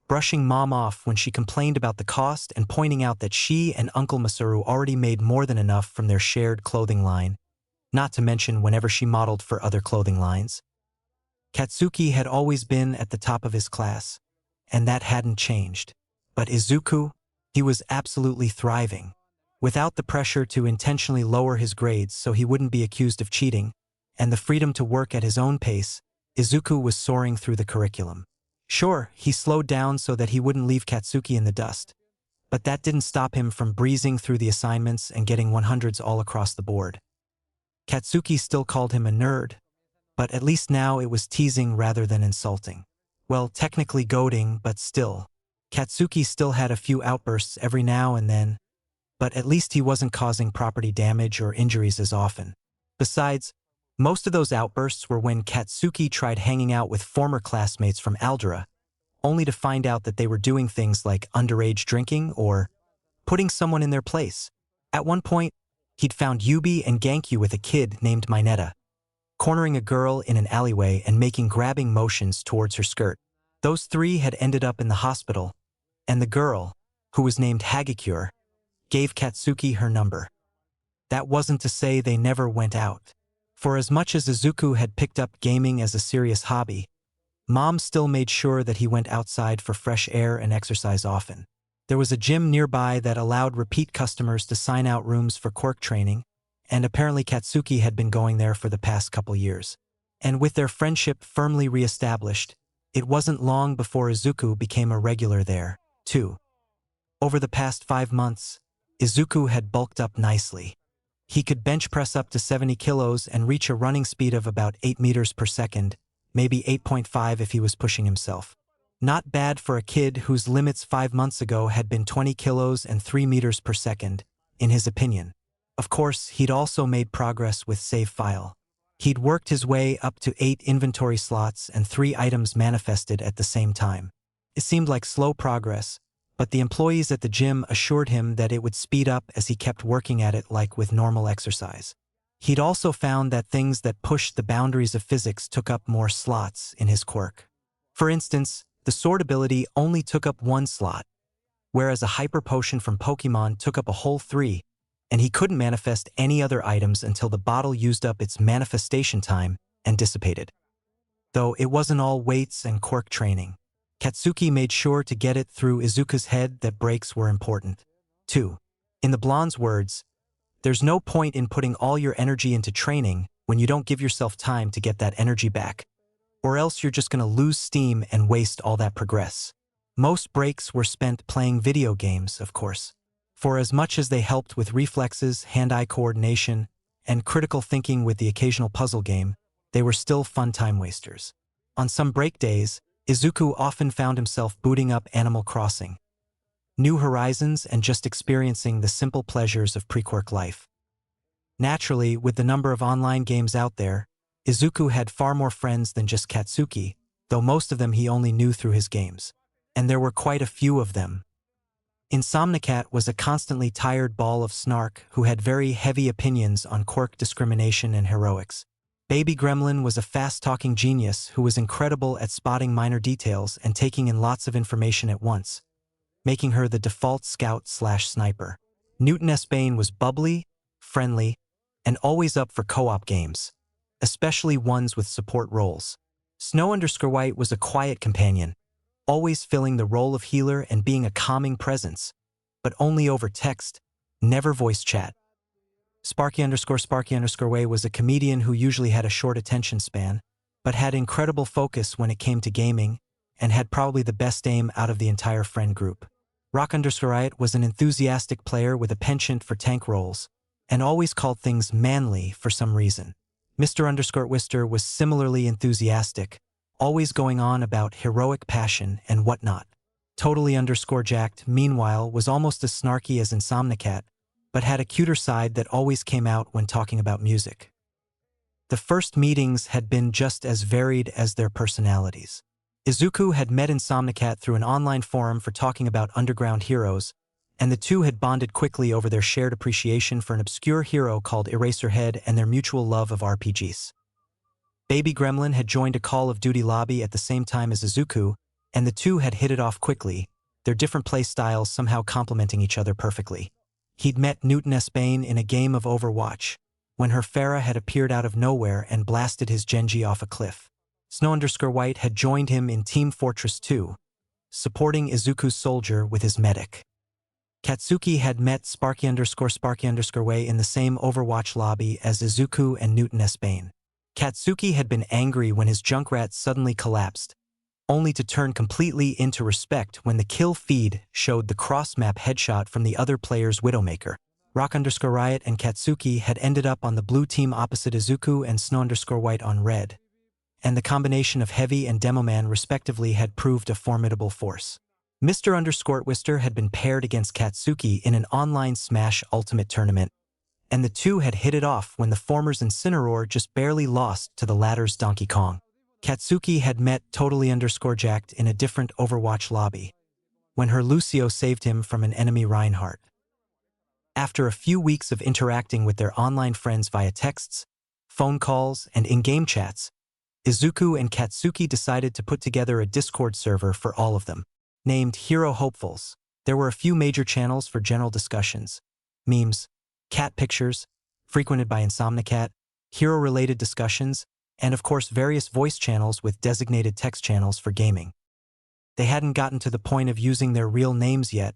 brushing Mom off when she complained about the cost and pointing out that she and Uncle Masaru already made more than enough from their shared clothing line, not to mention whenever she modeled for other clothing lines. Katsuki had always been at the top of his class, and that hadn't changed. But Izuku, he was absolutely thriving. Without the pressure to intentionally lower his grades so he wouldn't be accused of cheating, and the freedom to work at his own pace, Izuku was soaring through the curriculum. Sure, he slowed down so that he wouldn't leave Katsuki in the dust, but that didn't stop him from breezing through the assignments and getting 100s all across the board. Katsuki still called him a nerd, but at least now it was teasing rather than insulting. Well, technically goading, but still. Katsuki still had a few outbursts every now and then, but at least he wasn't causing property damage or injuries as often. Besides, most of those outbursts were when Katsuki tried hanging out with former classmates from Aldera, only to find out that they were doing things like underage drinking or putting someone in their place. At one point, he'd found Yubi and Gankyu with a kid named Mineta, cornering a girl in an alleyway and making grabbing motions towards her skirt. Those three had ended up in the hospital, and the girl, who was named Hagakure, gave Katsuki her number. That wasn't to say they never went out. For as much as Izuku had picked up gaming as a serious hobby, Mom still made sure that he went outside for fresh air and exercise often. There was a gym nearby that allowed repeat customers to sign out rooms for Quirk training, and apparently Katsuki had been going there for the past couple years. And with their friendship firmly re-established, it wasn't long before Izuku became a regular there, too. Over the past 5 months, Izuku had bulked up nicely. He could bench press up to 70 kilos and reach a running speed of about 8 meters per second, maybe 8.5 if he was pushing himself. Not bad for a kid whose limits 5 months ago had been 20 kilos and 3 meters per second, in his opinion. Of course, he'd also made progress with save file. He'd worked his way up to 8 inventory slots and 3 items manifested at the same time. It seemed like slow progress, but the employees at the gym assured him that it would speed up as he kept working at it like with normal exercise. He'd also found that things that pushed the boundaries of physics took up more slots in his quirk. For instance, the sword ability only took up 1 slot, whereas a hyper potion from Pokemon took up a whole 3, and he couldn't manifest any other items until the bottle used up its manifestation time and dissipated. Though it wasn't all weights and quirk training, Katsuki made sure to get it through Izuku's head that breaks were important. 2. In the blonde's words, there's no point in putting all your energy into training when you don't give yourself time to get that energy back, or else you're just going to lose steam and waste all that progress. Most breaks were spent playing video games, of course. For as much as they helped with reflexes, hand-eye coordination, and critical thinking with the occasional puzzle game, they were still fun time wasters. On some break days, Izuku often found himself booting up Animal Crossing, New Horizons, and just experiencing the simple pleasures of pre-Quirk life. Naturally, with the number of online games out there, Izuku had far more friends than just Katsuki, though most of them he only knew through his games. And there were quite a few of them. Insomnicat was a constantly tired ball of snark who had very heavy opinions on quirk discrimination and heroics. Baby Gremlin was a fast-talking genius who was incredible at spotting minor details and taking in lots of information at once, making her the default scout/sniper. Newton S. Bane was bubbly, friendly, and always up for co-op games, especially ones with support roles. Snow_White was a quiet companion, always filling the role of healer and being a calming presence, but only over text, never voice chat. Sparky_Way was a comedian who usually had a short attention span, but had incredible focus when it came to gaming, and had probably the best aim out of the entire friend group. Rock_Riot was an enthusiastic player with a penchant for tank roles, and always called things manly for some reason. Mr_Wister was similarly enthusiastic, always going on about heroic passion and whatnot. Totally_Jacked, meanwhile, was almost as snarky as Insomnicat, but had a cuter side that always came out when talking about music. The first meetings had been just as varied as their personalities. Izuku had met Insomnicat through an online forum for talking about underground heroes, and the two had bonded quickly over their shared appreciation for an obscure hero called Eraserhead and their mutual love of RPGs. Baby Gremlin had joined a Call of Duty lobby at the same time as Izuku, and the two had hit it off quickly, their different play styles somehow complementing each other perfectly. He'd met Newton Bane in a game of Overwatch, when her Pharah had appeared out of nowhere and blasted his Genji off a cliff. Snow_White had joined him in Team Fortress 2, supporting Izuku's soldier with his medic. Katsuki had met Sparky_Way in the same Overwatch lobby as Izuku and Newton Bane. Katsuki had been angry when his Junkrat suddenly collapsed, only to turn completely into respect when the kill feed showed the cross-map headshot from the other player's Widowmaker. Rock_Riot and Katsuki had ended up on the blue team opposite Izuku and Snow_White on red, and the combination of Heavy and Demoman respectively had proved a formidable force. Mr_Wister had been paired against Katsuki in an online Smash Ultimate tournament, and the two had hit it off when the former's Incineroar just barely lost to the latter's Donkey Kong. Katsuki had met Totally_Jacked in a different Overwatch lobby, when her Lucio saved him from an enemy Reinhardt. After a few weeks of interacting with their online friends via texts, phone calls, and in-game chats, Izuku and Katsuki decided to put together a Discord server for all of them. Named Hero Hopefuls, there were a few major channels for general discussions, memes, cat pictures, frequented by Insomnicat, hero-related discussions, and of course various voice channels with designated text channels for gaming. They hadn't gotten to the point of using their real names yet,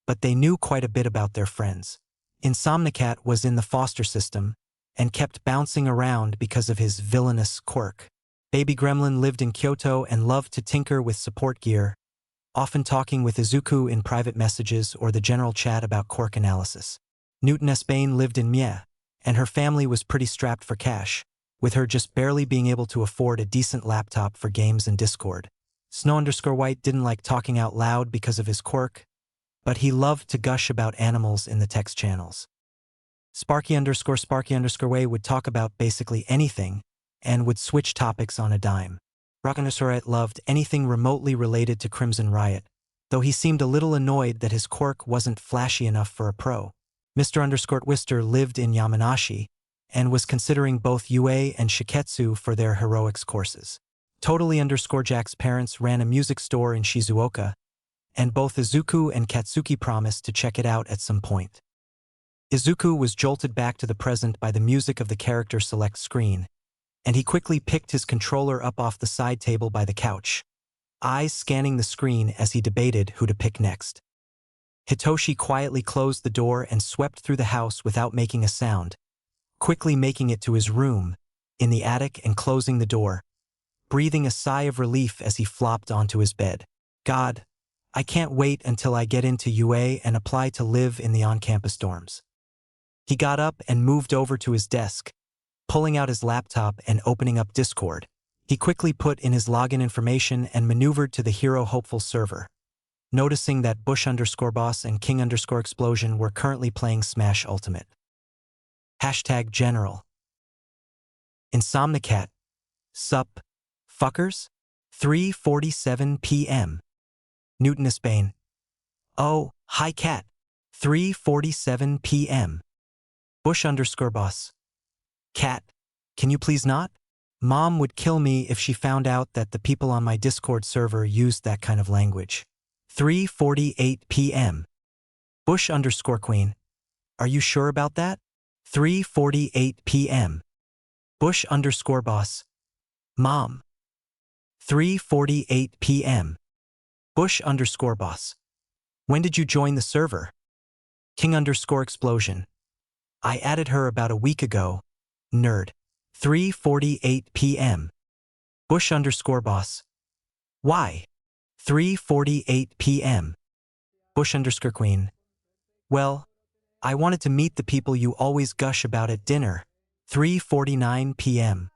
but they knew quite a bit about their friends. Insomnicat was in the foster system and kept bouncing around because of his villainous Quirk. Baby Gremlin lived in Kyoto and loved to tinker with support gear, often talking with Izuku in private messages or the general chat about Quirk analysis. Newton Bane lived in Mie, and her family was pretty strapped for cash, with her just barely being able to afford a decent laptop for games and Discord. Snow_White didn't like talking out loud because of his Quirk, but he loved to gush about animals in the text channels. Sparky_Way would talk about basically anything, and would switch topics on a dime. Rock_Riot loved anything remotely related to Crimson Riot, though he seemed a little annoyed that his Quirk wasn't flashy enough for a pro. Mr_Wister lived in Yamanashi, and was considering both UA and Shiketsu for their heroics courses. Totally_Jack's parents ran a music store in Shizuoka, and both Izuku and Katsuki promised to check it out at some point. Izuku was jolted back to the present by the music of the character select screen, and he quickly picked his controller up off the side table by the couch, eyes scanning the screen as he debated who to pick next. Hitoshi quietly closed the door and swept through the house without making a sound, quickly making it to his room, in the attic and closing the door, breathing a sigh of relief as he flopped onto his bed. God, I can't wait until I get into UA and apply to live in the on-campus dorms. He got up and moved over to his desk, pulling out his laptop and opening up Discord. He quickly put in his login information and maneuvered to the Hero Hopeful server, noticing that Bush_Boss and King_Explosion were currently playing Smash Ultimate. #General. Insomnicat. Sup, fuckers? 3:47 p.m. Newton Bane. Oh, hi cat. 3:47 p.m. Bush_Boss. Cat, can you please not? Mom would kill me if she found out that the people on my Discord server used that kind of language. 3:48 p.m. Bush_Queen. Are you sure about that? 3:48 p.m. Bush_boss. Mom. 3:48 p.m. Bush_boss. When did you join the server? King_explosion. I added her about a week ago. Nerd. 3:48 p.m. Bush_boss. Why? 3:48 p.m. Bush_queen. Well, I wanted to meet the people you always gush about at dinner. 3:49 p.m.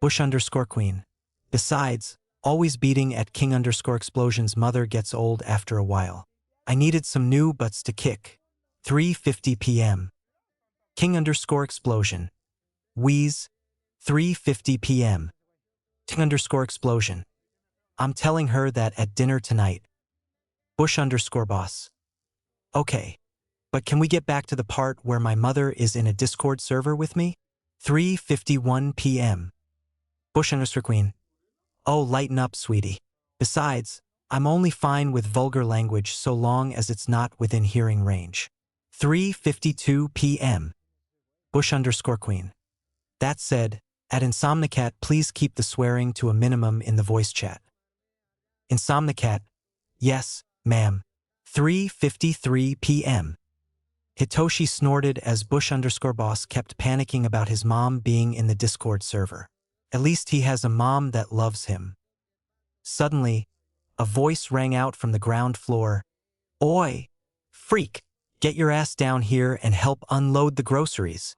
Bush_queen. Besides, always beating at King_explosion's mother gets old after a while. I needed some new butts to kick. 3:50 p.m. King_explosion. Wheeze. 3:50 p.m. King_explosion. I'm telling her that at dinner tonight. Bush_boss. Okay. But can we get back to the part where my mother is in a Discord server with me? 3:51 p.m. Bush_queen. Oh, lighten up, sweetie. Besides, I'm only fine with vulgar language so long as it's not within hearing range. 3:52 p.m. Bush_queen. That said, at Insomnicat, please keep the swearing to a minimum in the voice chat. Insomnicat. Yes, ma'am. 3:53 p.m. Hitoshi snorted as Bush_boss kept panicking about his mom being in the Discord server. At least he has a mom that loves him. Suddenly, a voice rang out from the ground floor. Oi! Freak! Get your ass down here and help unload the groceries.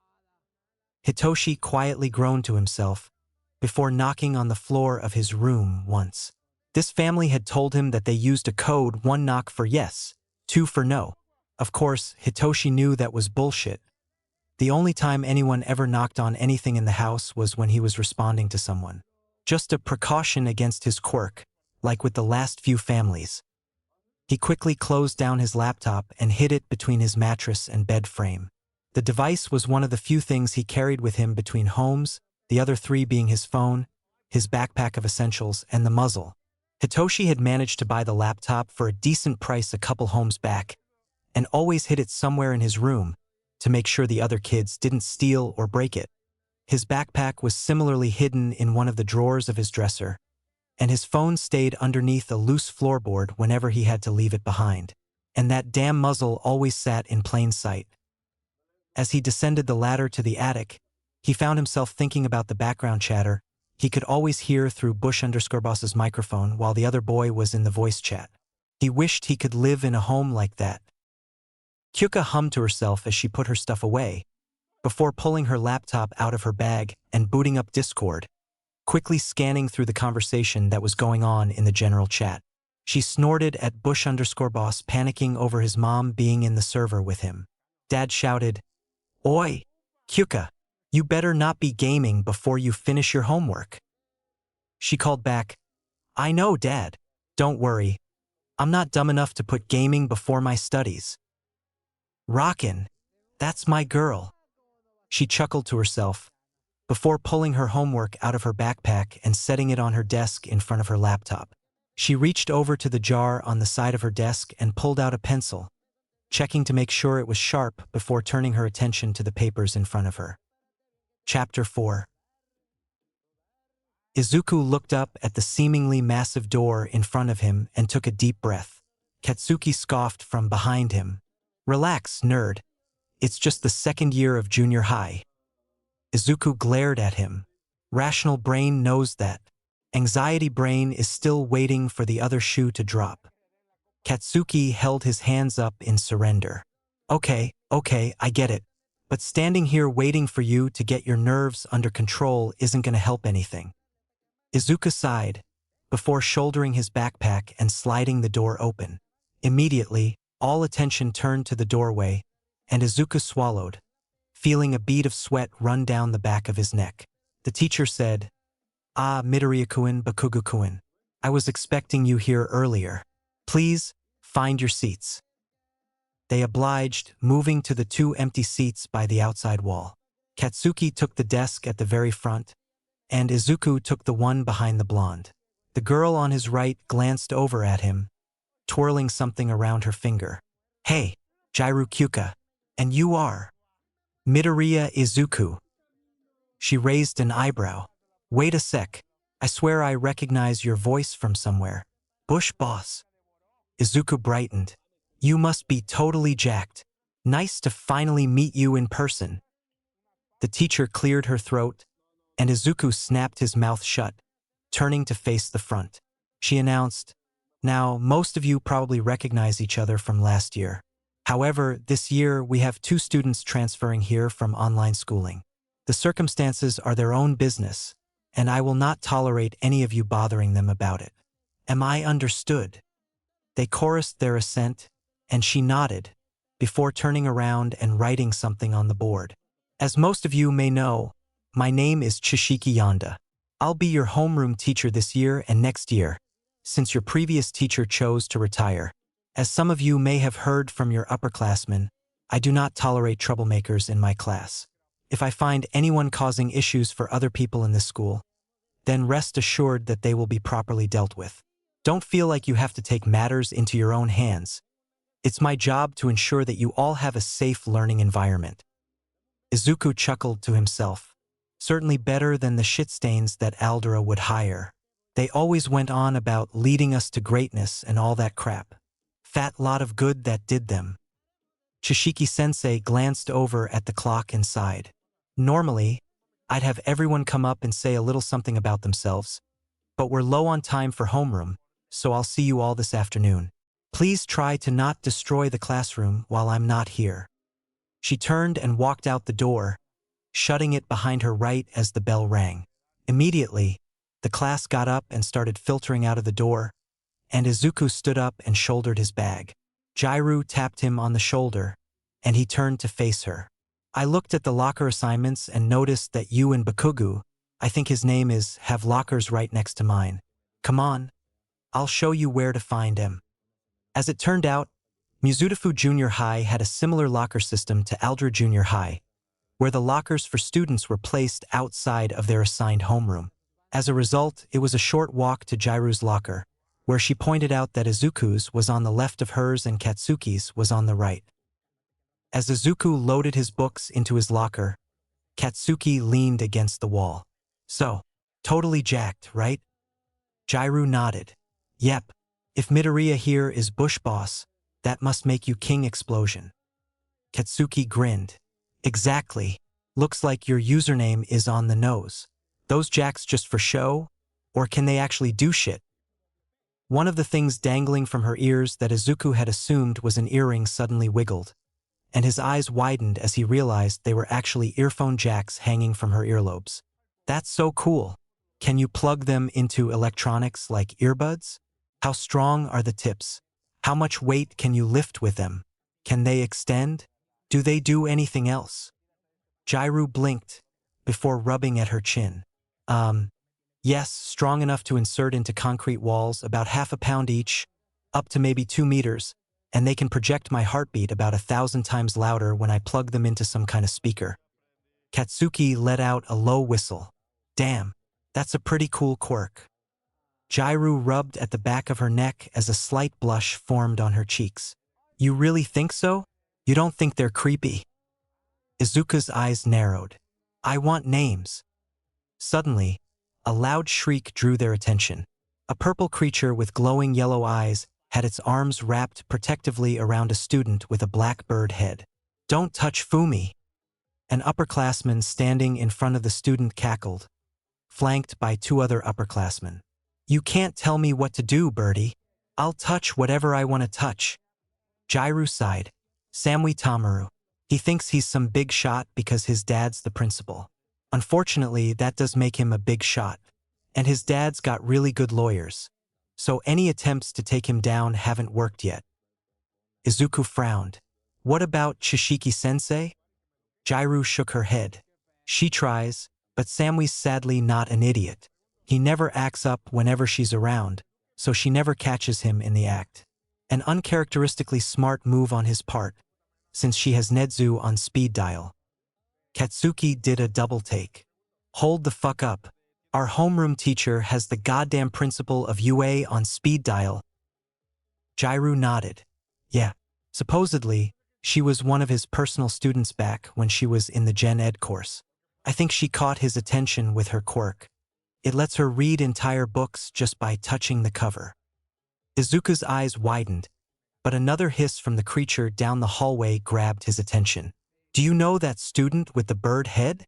Hitoshi quietly groaned to himself before knocking on the floor of his room once. This family had told him that they used a code: 1 knock for yes, 2 for no. Of course, Hitoshi knew that was bullshit. The only time anyone ever knocked on anything in the house was when he was responding to someone. Just a precaution against his quirk, like with the last few families. He quickly closed down his laptop and hid it between his mattress and bed frame. The device was one of the few things he carried with him between homes, the other 3 being his phone, his backpack of essentials, and the muzzle. Hitoshi had managed to buy the laptop for a decent price a couple homes back, and always hid it somewhere in his room to make sure the other kids didn't steal or break it. His backpack was similarly hidden in one of the drawers of his dresser, and his phone stayed underneath a loose floorboard whenever he had to leave it behind. And that damn muzzle always sat in plain sight. As he descended the ladder to the attic, he found himself thinking about the background chatter he could always hear through Bush_boss's microphone while the other boy was in the voice chat. He wished he could live in a home like that. Kyuka hummed to herself as she put her stuff away, before pulling her laptop out of her bag and booting up Discord, quickly scanning through the conversation that was going on in the general chat. She snorted at Bush_boss, panicking over his mom being in the server with him. Dad shouted, Oi, Kyuka, you better not be gaming before you finish your homework. She called back, I know, Dad. Don't worry. I'm not dumb enough to put gaming before my studies. Rockin', that's my girl. She chuckled to herself, before pulling her homework out of her backpack and setting it on her desk in front of her laptop. She reached over to the jar on the side of her desk and pulled out a pencil, checking to make sure it was sharp before turning her attention to the papers in front of her. Chapter 4. Izuku looked up at the seemingly massive door in front of him and took a deep breath. Katsuki scoffed from behind him. Relax, nerd. It's just the second year of junior high. Izuku glared at him. Rational brain knows that. Anxiety brain is still waiting for the other shoe to drop. Katsuki held his hands up in surrender. Okay, I get it. But standing here waiting for you to get your nerves under control isn't going to help anything. Izuku sighed, before shouldering his backpack and sliding the door open. Immediately, all attention turned to the doorway, and Izuku swallowed, feeling a bead of sweat run down the back of his neck. The teacher said, Midoriya-kun, Bakugo-kun. I was expecting you here earlier. Please, find your seats. They obliged, moving to the 2 empty seats by the outside wall. Katsuki took the desk at the very front, and Izuku took the one behind the blonde. The girl on his right glanced over at him, twirling something around her finger. Hey, Jiru Kyuka. And you are? Midoriya Izuku. She raised an eyebrow. Wait a sec. I swear I recognize your voice from somewhere. Bush boss. Izuku brightened. You must be totally jacked. Nice to finally meet you in person. The teacher cleared her throat, and Izuku snapped his mouth shut, turning to face the front. She announced, Now, most of you probably recognize each other from last year. However, this year we have 2 students transferring here from online schooling. The circumstances are their own business, and I will not tolerate any of you bothering them about it. Am I understood? They chorused their assent, and she nodded, before turning around and writing something on the board. As most of you may know, my name is Chishiki Yonda. I'll be your homeroom teacher this year and next year, since your previous teacher chose to retire. As some of you may have heard from your upperclassmen, I do not tolerate troublemakers in my class. If I find anyone causing issues for other people in this school, then rest assured that they will be properly dealt with. Don't feel like you have to take matters into your own hands. It's my job to ensure that you all have a safe learning environment. Izuku chuckled to himself. Certainly better than the shitstains that Aldera would hire. They always went on about leading us to greatness and all that crap. Fat lot of good that did them. Chishiki-sensei glanced over at the clock and sighed. Normally, I'd have everyone come up and say a little something about themselves, but we're low on time for homeroom, so I'll see you all this afternoon. Please try to not destroy the classroom while I'm not here. She turned and walked out the door, shutting it behind her right as the bell rang. Immediately, the class got up and started filtering out of the door, and Izuku stood up and shouldered his bag. Jairu tapped him on the shoulder, and he turned to face her. I looked at the locker assignments and noticed that you and Bakugu, I think his name is, have lockers right next to mine. Come on, I'll show you where to find him. As it turned out, Mizudafu Junior High had a similar locker system to Aldera Junior High, where the lockers for students were placed outside of their assigned homeroom. As a result, it was a short walk to Jairu's locker, where she pointed out that Izuku's was on the left of hers and Katsuki's was on the right. As Izuku loaded his books into his locker, Katsuki leaned against the wall. So, totally jacked, right? Jairu nodded. Yep. If Midoriya here is Bush Boss, that must make you King Explosion. Katsuki grinned. Exactly. Looks like your username is on the nose. Those jacks just for show? Or can they actually do shit? One of the things dangling from her ears that Izuku had assumed was an earring suddenly wiggled, and his eyes widened as he realized they were actually earphone jacks hanging from her earlobes. That's so cool. Can you plug them into electronics like earbuds? How strong are the tips? How much weight can you lift with them? Can they extend? Do they do anything else? Jairu blinked before rubbing at her chin. Yes, strong enough to insert into concrete walls, about half a pound each, up to maybe 2 meters, and they can project my heartbeat about 1,000 times louder when I plug them into some kind of speaker. Katsuki let out a low whistle. Damn, that's a pretty cool quirk. Jairu rubbed at the back of her neck as a slight blush formed on her cheeks. You really think so? You don't think they're creepy? Izuku's eyes narrowed. I want names. Suddenly, a loud shriek drew their attention. A purple creature with glowing yellow eyes had its arms wrapped protectively around a student with a black bird head. Don't touch Fumi! An upperclassman standing in front of the student cackled, flanked by 2 other upperclassmen. You can't tell me what to do, Birdie. I'll touch whatever I want to touch. Jairu sighed. Samui Tamaru. He thinks he's some big shot because his dad's the principal. Unfortunately, that does make him a big shot. And his dad's got really good lawyers. So any attempts to take him down haven't worked yet. Izuku frowned. What about Chishiki-sensei? Jairu shook her head. She tries, but Samui's sadly not an idiot. He never acts up whenever she's around, so she never catches him in the act. An uncharacteristically smart move on his part, since she has Nedzu on speed dial. Katsuki did a double take. Hold the fuck up. Our homeroom teacher has the goddamn principal of UA on speed dial. Jairu nodded. Yeah, supposedly, She was one of his personal students back when she was in the Gen Ed course. I think she caught his attention with her quirk. It lets her read entire books just by touching the cover. Izuku's eyes widened, but another hiss from the creature down the hallway grabbed his attention. Do you know that student with the bird head?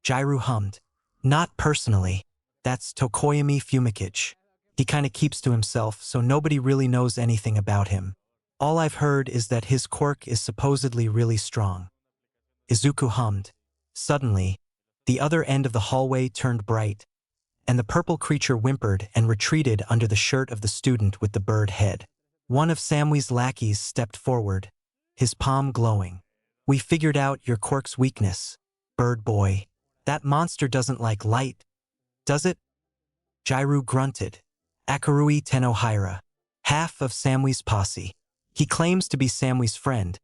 Jairu hummed. Not personally. That's Tokoyami Fumikage. He kinda keeps to himself, so nobody really knows anything about him. All I've heard is that his quirk is supposedly really strong. Izuku hummed. Suddenly, the other end of the hallway turned bright, and the purple creature whimpered and retreated under the shirt of the student with the bird head. One of Samwee's lackeys stepped forward, his palm glowing. We figured out your quirk's weakness, bird boy. That monster doesn't like light, does it? Jairu grunted. Akarui Tenohira, half of Samwee's posse. He claims to be Samwee's friend,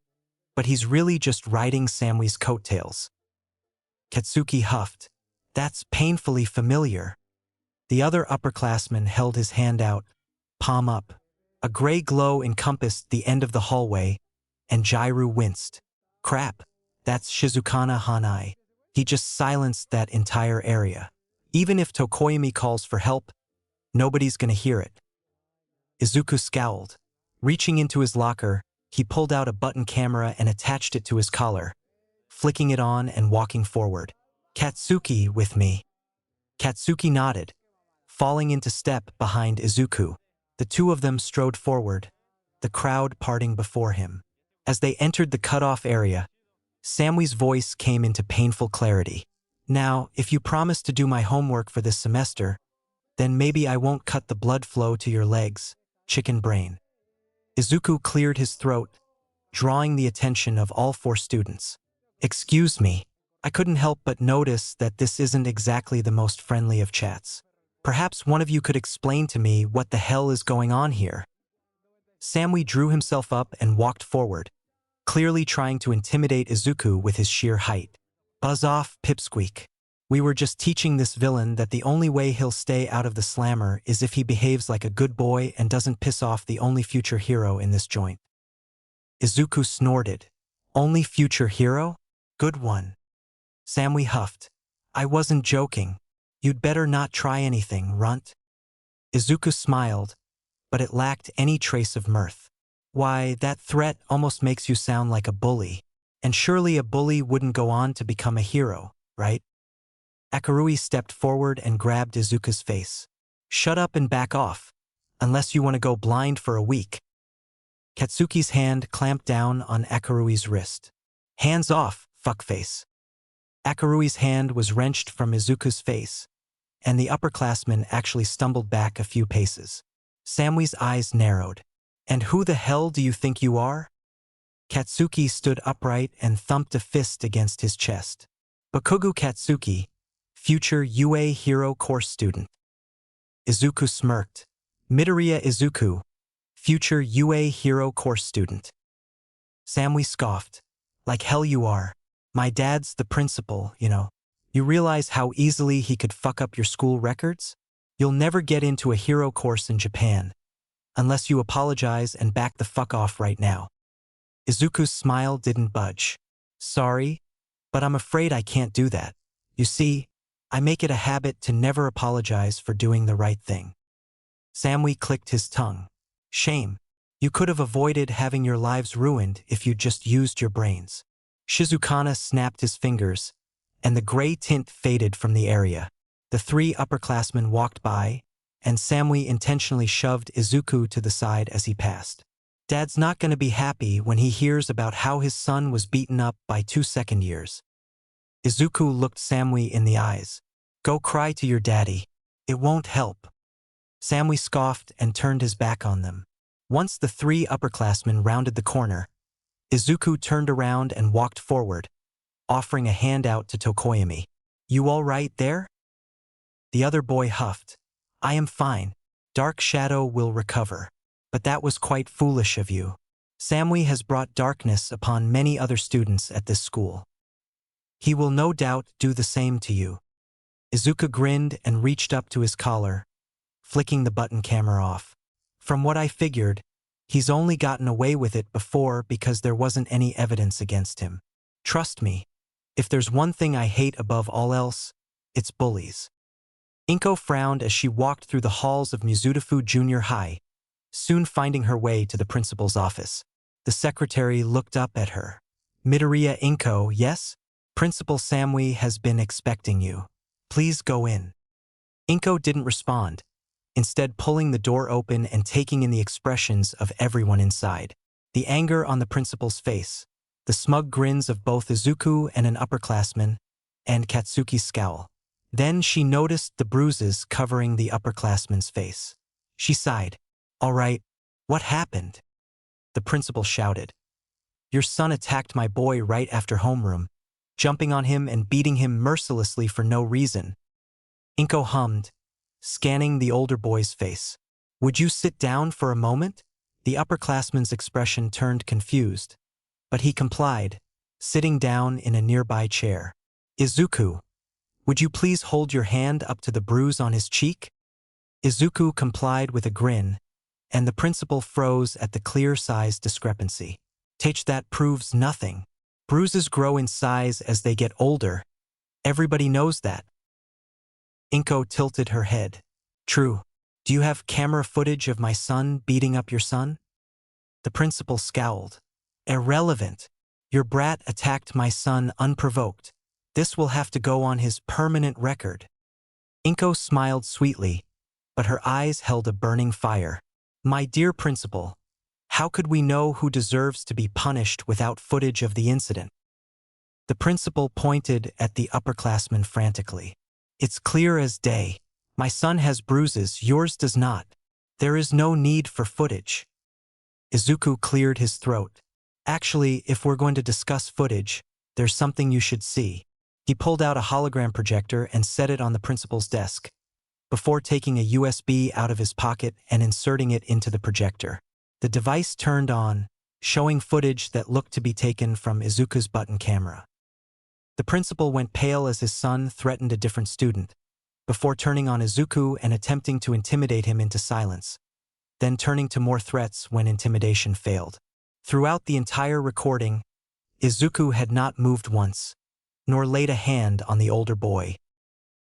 but he's really just riding Samwee's coattails. Katsuki huffed. That's painfully familiar. The other upperclassman held his hand out, palm up. A gray glow encompassed the end of the hallway, and Jairu winced. Crap, that's Shizukana Hanai. He just silenced that entire area. Even if Tokoyami calls for help, nobody's gonna hear it. Izuku scowled. Reaching into his locker, he pulled out a button camera and attached it to his collar, flicking it on and walking forward. Katsuki, with me. Katsuki nodded, falling into step behind Izuku. The two of them strode forward, the crowd parting before him. As they entered the cutoff area, Samwee's voice came into painful clarity. Now, if you promise to do my homework for this semester, then maybe I won't cut the blood flow to your legs, chicken brain. Izuku cleared his throat, drawing the attention of all four students. Excuse me, I couldn't help but notice that this isn't exactly the most friendly of chats. Perhaps one of you could explain to me what the hell is going on here. Samwee drew himself up and walked forward, clearly trying to intimidate Izuku with his sheer height. Buzz off, pipsqueak. We were just teaching this villain that the only way he'll stay out of the slammer is if he behaves like a good boy and doesn't piss off the only future hero in this joint. Izuku snorted. Only future hero? Good one. Samwee huffed. I wasn't joking. You'd better not try anything, runt. Izuku smiled, but it lacked any trace of mirth. Why, that threat almost makes you sound like a bully. And surely a bully wouldn't go on to become a hero, right? Akarui stepped forward and grabbed Izuku's face. Shut up and back off, unless you want to go blind for a week. Katsuki's hand clamped down on Akarui's wrist. Hands off, fuckface. Akarui's hand was wrenched from Izuku's face, and the upperclassman actually stumbled back a few paces. Samwee's eyes narrowed. And who the hell do you think you are? Katsuki stood upright and thumped a fist against his chest. Bakugu Katsuki, future UA Hero Course student. Izuku smirked. Midoriya Izuku, future UA Hero Course student. Samwee scoffed. Like hell you are. My dad's the principal, you know. You realize how easily he could fuck up your school records? You'll never get into a hero course in Japan, unless you apologize and back the fuck off right now. Izuku's smile didn't budge. Sorry, but I'm afraid I can't do that. You see, I make it a habit to never apologize for doing the right thing. Samwee clicked his tongue. Shame. You could have avoided having your lives ruined if you'd just used your brains. Shizukana snapped his fingers, and the gray tint faded from the area. The three upperclassmen walked by, and Samwee intentionally shoved Izuku to the side as he passed. Dad's not going to be happy when he hears about how his son was beaten up by 2 second-years. Izuku looked Samwee in the eyes. Go cry to your daddy. It won't help. Samwee scoffed and turned his back on them. Once the three upperclassmen rounded the corner, Izuku turned around and walked forward, offering a hand out to Tokoyami. You all right there? The other boy huffed. I am fine. Dark Shadow will recover. But that was quite foolish of you. Samwee has brought darkness upon many other students at this school. He will no doubt do the same to you. Izuku grinned and reached up to his collar, flicking the button camera off. From what I figured, He's only gotten away with it before because there wasn't any evidence against him. Trust me, if there's one thing I hate above all else, it's bullies. Inko frowned as she walked through the halls of Mizutofu Junior High, soon finding her way to the principal's office. The secretary looked up at her. Midoriya Inko, yes? Principal Samui has been expecting you. Please go in. Inko didn't respond, instead pulling the door open and taking in the expressions of everyone inside. The anger on the principal's face, the smug grins of both Izuku and an upperclassman, and Katsuki's scowl. Then she noticed the bruises covering the upperclassman's face. She sighed. All right, what happened? The principal shouted. Your son attacked my boy right after homeroom, jumping on him and beating him mercilessly for no reason. Inko hummed, scanning the older boy's face. Would you sit down for a moment? The upperclassman's expression turned confused, but he complied, sitting down in a nearby chair. Izuku, would you please hold your hand up to the bruise on his cheek? Izuku complied with a grin, and the principal froze at the clear size discrepancy. That proves nothing. Bruises grow in size as they get older. Everybody knows that. Inko tilted her head. True. Do you have camera footage of my son beating up your son? The principal scowled. Irrelevant. Your brat attacked my son unprovoked. This will have to go on his permanent record. Inko smiled sweetly, but her eyes held a burning fire. My dear principal, how could we know who deserves to be punished without footage of the incident? The principal pointed at the upperclassman frantically. It's clear as day. My son has bruises, yours does not. There is no need for footage. Izuku cleared his throat. Actually, if we're going to discuss footage, there's something you should see. He pulled out a hologram projector and set it on the principal's desk, before taking a USB out of his pocket and inserting it into the projector. The device turned on, showing footage that looked to be taken from Izuku's button camera. The principal went pale as his son threatened a different student, before turning on Izuku and attempting to intimidate him into silence, then turning to more threats when intimidation failed. Throughout the entire recording, Izuku had not moved once, nor laid a hand on the older boy.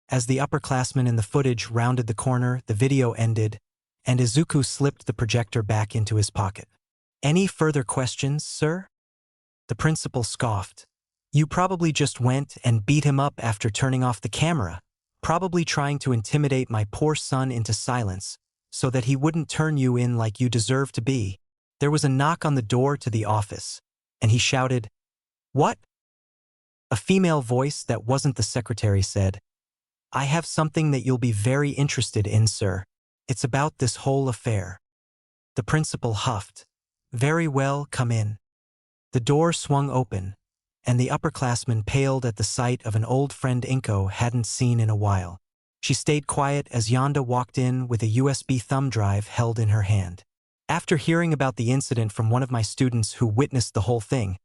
As the upperclassman in the footage rounded the corner, the video ended, and Izuku slipped the projector back into his pocket. Any further questions, sir? The principal scoffed. You probably just went and beat him up after turning off the camera, probably trying to intimidate my poor son into silence, so that he wouldn't turn you in like you deserve to be. There was a knock on the door to the office, and he shouted, What? A female voice that wasn't the secretary said, I have something that you'll be very interested in, sir. It's about this whole affair. The principal huffed. Very well, come in. The door swung open, and the upperclassman paled at the sight of an old friend Inko hadn't seen in a while. She stayed quiet as Yonda walked in with a USB thumb drive held in her hand. After hearing about the incident from one of my students who witnessed the whole thing,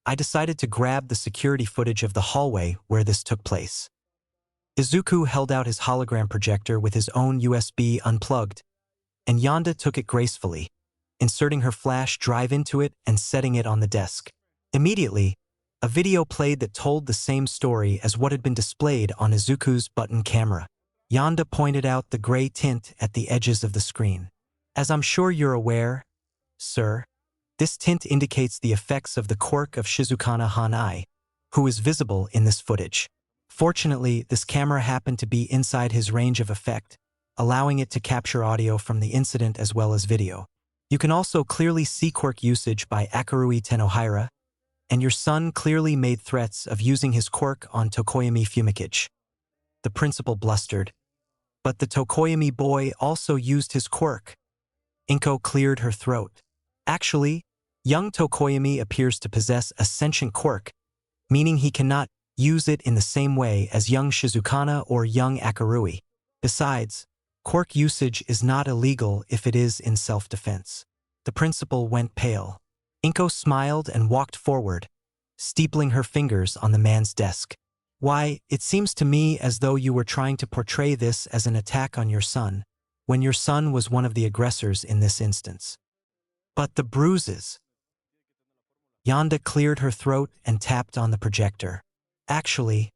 I decided to grab the security footage of the hallway where this took place. Izuku held out his hologram projector with his own USB unplugged, and Yonda took it gracefully, inserting her flash drive into it and setting it on the desk. Immediately, a video played that told the same story as what had been displayed on Izuku's button camera. Yonda pointed out the gray tint at the edges of the screen. As I'm sure you're aware, sir, this tint indicates the effects of the quirk of Shizukana Hanai, who is visible in this footage. Fortunately, this camera happened to be inside his range of effect, allowing it to capture audio from the incident as well as video. You can also clearly see quirk usage by Akarui Tenohira, and your son clearly made threats of using his quirk on Tokoyami Fumikage. The principal blustered. But the Tokoyami boy also used his quirk. Inko cleared her throat. Actually, young Tokoyami appears to possess a sentient quirk, meaning he cannot use it in the same way as young Shizukana or young Akarui. Besides, quirk usage is not illegal if it is in self-defense. The principal went pale. Inko smiled and walked forward, steepling her fingers on the man's desk. Why, it seems to me as though you were trying to portray this as an attack on your son, when your son was one of the aggressors in this instance. But the bruises. Yonda cleared her throat and tapped on the projector. Actually,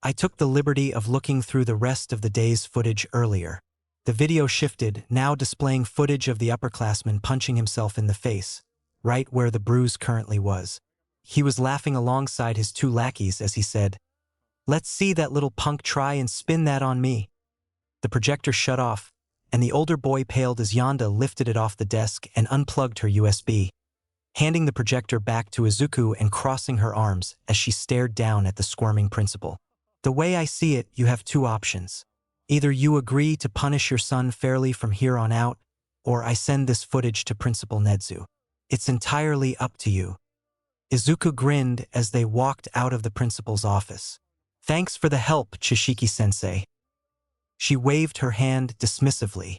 I took the liberty of looking through the rest of the day's footage earlier. The video shifted, now displaying footage of the upperclassman punching himself in the face, right where the bruise currently was. He was laughing alongside his two lackeys as he said, "Let's see that little punk try and spin that on me." The projector shut off, and the older boy paled as Yonda lifted it off the desk and unplugged her USB, handing the projector back to Izuku and crossing her arms as she stared down at the squirming principal. "The way I see it, you have two options. Either you agree to punish your son fairly from here on out, or I send this footage to Principal Nedzu. It's entirely up to you." Izuku grinned as they walked out of the principal's office. "Thanks for the help, Chishiki-sensei." She waved her hand dismissively.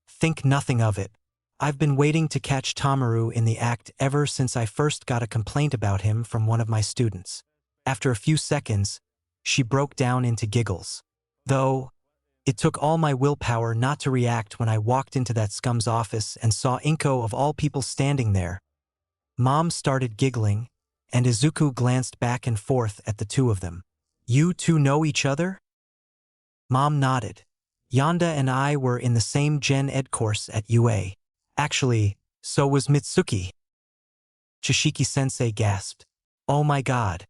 Think nothing of it. I've been waiting to catch Tamaru in the act ever since I first got a complaint about him from one of my students." After a few seconds, she broke down into giggles. "Though, it took all my willpower not to react when I walked into that scum's office and saw Inko of all people standing there." Mom started giggling, and Izuku glanced back and forth at the two of them. "You two know each other?" Mom nodded. "Yonda and I were in the same Gen Ed course at UA. Actually, so was Mitsuki." Chishiki-sensei gasped. "Oh my god.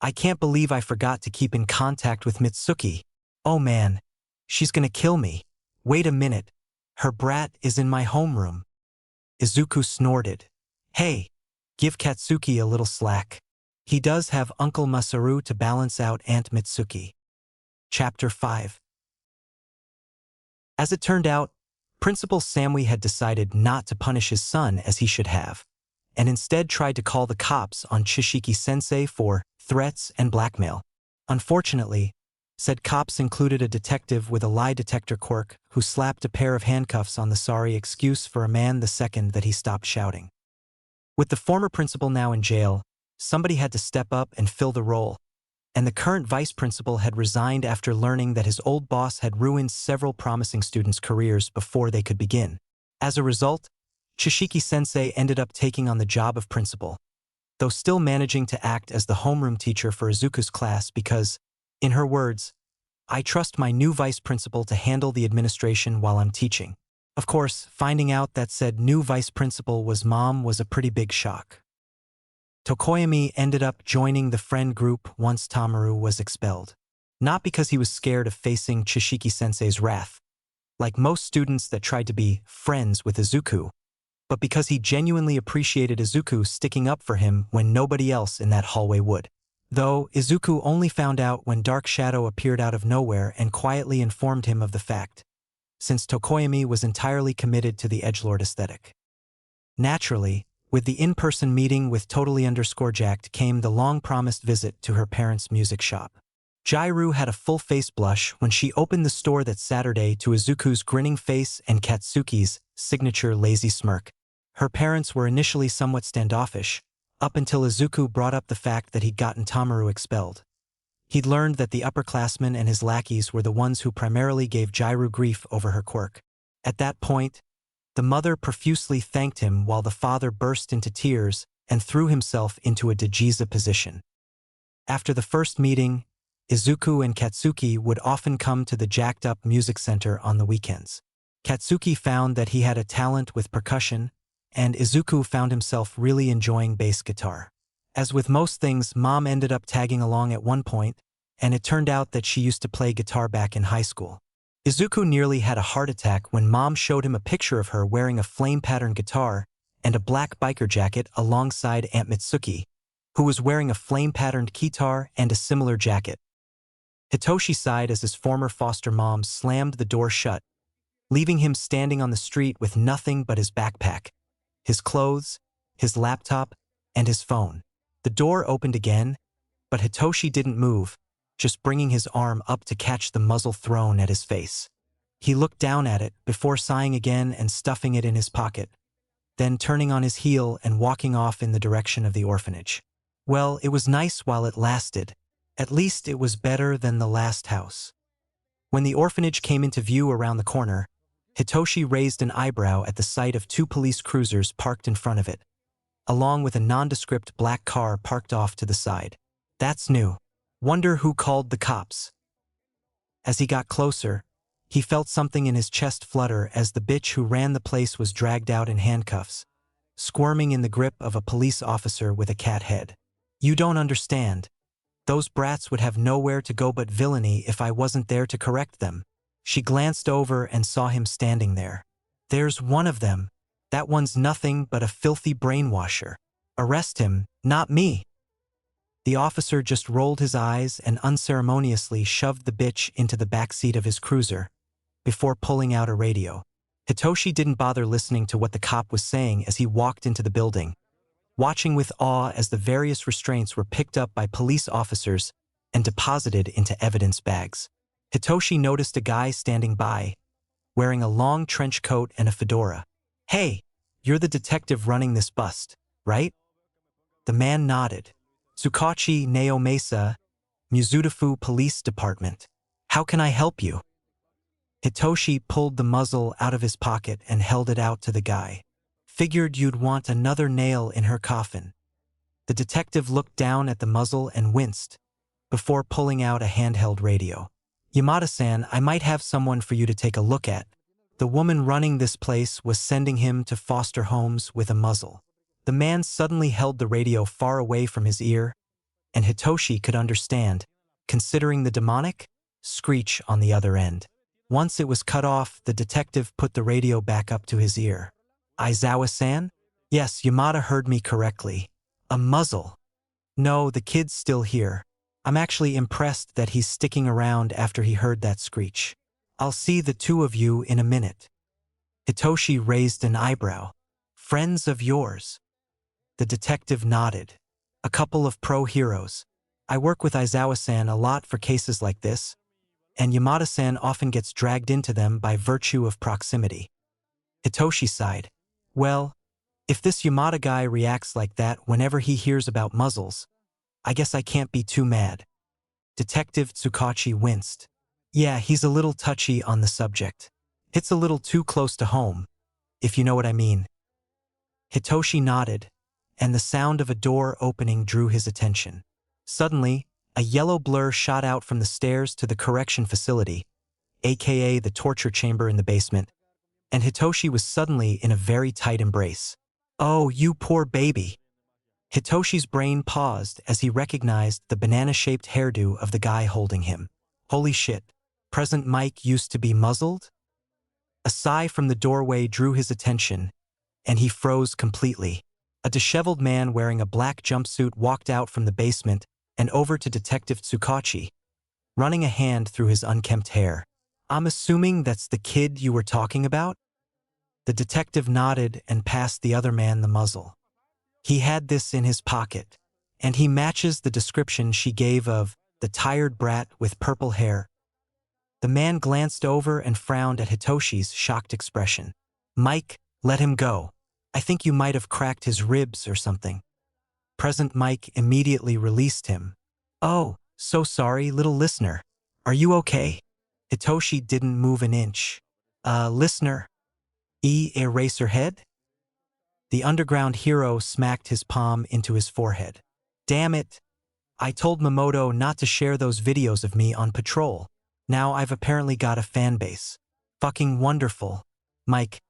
I can't believe I forgot to keep in contact with Mitsuki. Oh man, she's gonna kill me. Wait a minute. Her brat is in my homeroom." Izuku snorted. "Hey, give Katsuki a little slack. He does have Uncle Masaru to balance out Aunt Mitsuki." Chapter 5. As it turned out, Principal Samui had decided not to punish his son as he should have, and instead tried to call the cops on Chishiki-sensei for threats and blackmail. Unfortunately, said cops included a detective with a lie detector quirk who slapped a pair of handcuffs on the sorry excuse for a man the second that he stopped shouting. With the former principal now in jail, somebody had to step up and fill the role, and the current vice principal had resigned after learning that his old boss had ruined several promising students' careers before they could begin. As a result, Chishiki-sensei ended up taking on the job of principal, though still managing to act as the homeroom teacher for Izuku's class because, in her words, "I trust my new vice principal to handle the administration while I'm teaching." Of course, finding out that said new vice principal was Mom was a pretty big shock. Tokoyami ended up joining the friend group once Tamaru was expelled. Not because he was scared of facing Chishiki-sensei's wrath, like most students that tried to be friends with Izuku, but because he genuinely appreciated Izuku sticking up for him when nobody else in that hallway would. Though Izuku only found out when Dark Shadow appeared out of nowhere and quietly informed him of the fact, since Tokoyami was entirely committed to the edgelord aesthetic. Naturally, with the in-person meeting with Totally_Jacked came the long-promised visit to her parents' music shop. Jairu had a full face blush when she opened the store that Saturday to Izuku's grinning face and Katsuki's signature lazy smirk. Her parents were initially somewhat standoffish, up until Izuku brought up the fact that he'd gotten Tamaru expelled. He'd learned that the upperclassmen and his lackeys were the ones who primarily gave Jairu grief over her quirk. At that point, the mother profusely thanked him while the father burst into tears and threw himself into a Dajiza position. After the first meeting, Izuku and Katsuki would often come to the jacked-up music center on the weekends. Katsuki found that he had a talent with percussion, and Izuku found himself really enjoying bass guitar. As with most things, Mom ended up tagging along at one point, and it turned out that she used to play guitar back in high school. Izuku nearly had a heart attack when Mom showed him a picture of her wearing a flame-patterned guitar and a black biker jacket alongside Aunt Mitsuki, who was wearing a flame-patterned guitar and a similar jacket. Hitoshi sighed as his former foster mom slammed the door shut, leaving him standing on the street with nothing but his backpack, his clothes, his laptop, and his phone. The door opened again, but Hitoshi didn't move, just bringing his arm up to catch the muzzle thrown at his face. He looked down at it before sighing again and stuffing it in his pocket, then turning on his heel and walking off in the direction of the orphanage. Well, it was nice while it lasted. At least it was better than the last house. When the orphanage came into view around the corner, Hitoshi raised an eyebrow at the sight of two police cruisers parked in front of it, along with a nondescript black car parked off to the side. That's new. Wonder who called the cops. As he got closer, he felt something in his chest flutter as the bitch who ran the place was dragged out in handcuffs, squirming in the grip of a police officer with a cat head. You don't understand. Those brats would have nowhere to go but villainy if I wasn't there to correct them. She glanced over and saw him standing there. There's one of them. That one's nothing but a filthy brainwasher. Arrest him, not me. The officer just rolled his eyes and unceremoniously shoved the bitch into the backseat of his cruiser, before pulling out a radio. Hitoshi didn't bother listening to what the cop was saying as he walked into the building, watching with awe as the various restraints were picked up by police officers and deposited into evidence bags. Hitoshi noticed a guy standing by, wearing a long trench coat and a fedora. Hey, you're the detective running this bust, right? The man nodded. Tsukachi Naomesa, Mizudafu Police Department. How can I help you? Hitoshi pulled the muzzle out of his pocket and held it out to the guy. Figured you'd want another nail in her coffin. The detective looked down at the muzzle and winced, before pulling out a handheld radio. Yamada-san, I might have someone for you to take a look at. The woman running this place was sending him to foster homes with a muzzle. The man suddenly held the radio far away from his ear, and Hitoshi could understand, considering the demonic screech on the other end. Once it was cut off, the detective put the radio back up to his ear. Aizawa-san? Yes, Yamada heard me correctly. A muzzle. No, the kid's still here. I'm actually impressed that he's sticking around after he heard that screech. I'll see the two of you in a minute. Hitoshi raised an eyebrow. Friends of yours? The detective nodded. A couple of pro-heroes. I work with Aizawa-san a lot for cases like this, and Yamada-san often gets dragged into them by virtue of proximity. Hitoshi sighed. Well, if this Yamada guy reacts like that whenever he hears about muzzles, I guess I can't be too mad. Detective Tsukachi winced. Yeah, he's a little touchy on the subject. Hits a little too close to home, if you know what I mean. Hitoshi nodded, and the sound of a door opening drew his attention. Suddenly, a yellow blur shot out from the stairs to the correction facility, aka the torture chamber in the basement, and Hitoshi was suddenly in a very tight embrace. Oh, you poor baby. Hitoshi's brain paused as he recognized the banana-shaped hairdo of the guy holding him. Holy shit, Present Mike used to be muzzled? A sigh from the doorway drew his attention, and he froze completely. A disheveled man wearing a black jumpsuit walked out from the basement and over to Detective Tsukachi, running a hand through his unkempt hair. I'm assuming that's the kid you were talking about? The detective nodded and passed the other man the muzzle. He had this in his pocket, and he matches the description she gave of the tired brat with purple hair. The man glanced over and frowned at Hitoshi's shocked expression. Mike, let him go. I think you might have cracked his ribs or something. Present Mike immediately released him. Oh, so sorry, little listener. Are you okay? Hitoshi didn't move an inch. Listener? Eraserhead? The underground hero smacked his palm into his forehead. Damn it. I told Momoto not to share those videos of me on patrol. Now I've apparently got a fan base. Fucking wonderful. Mike,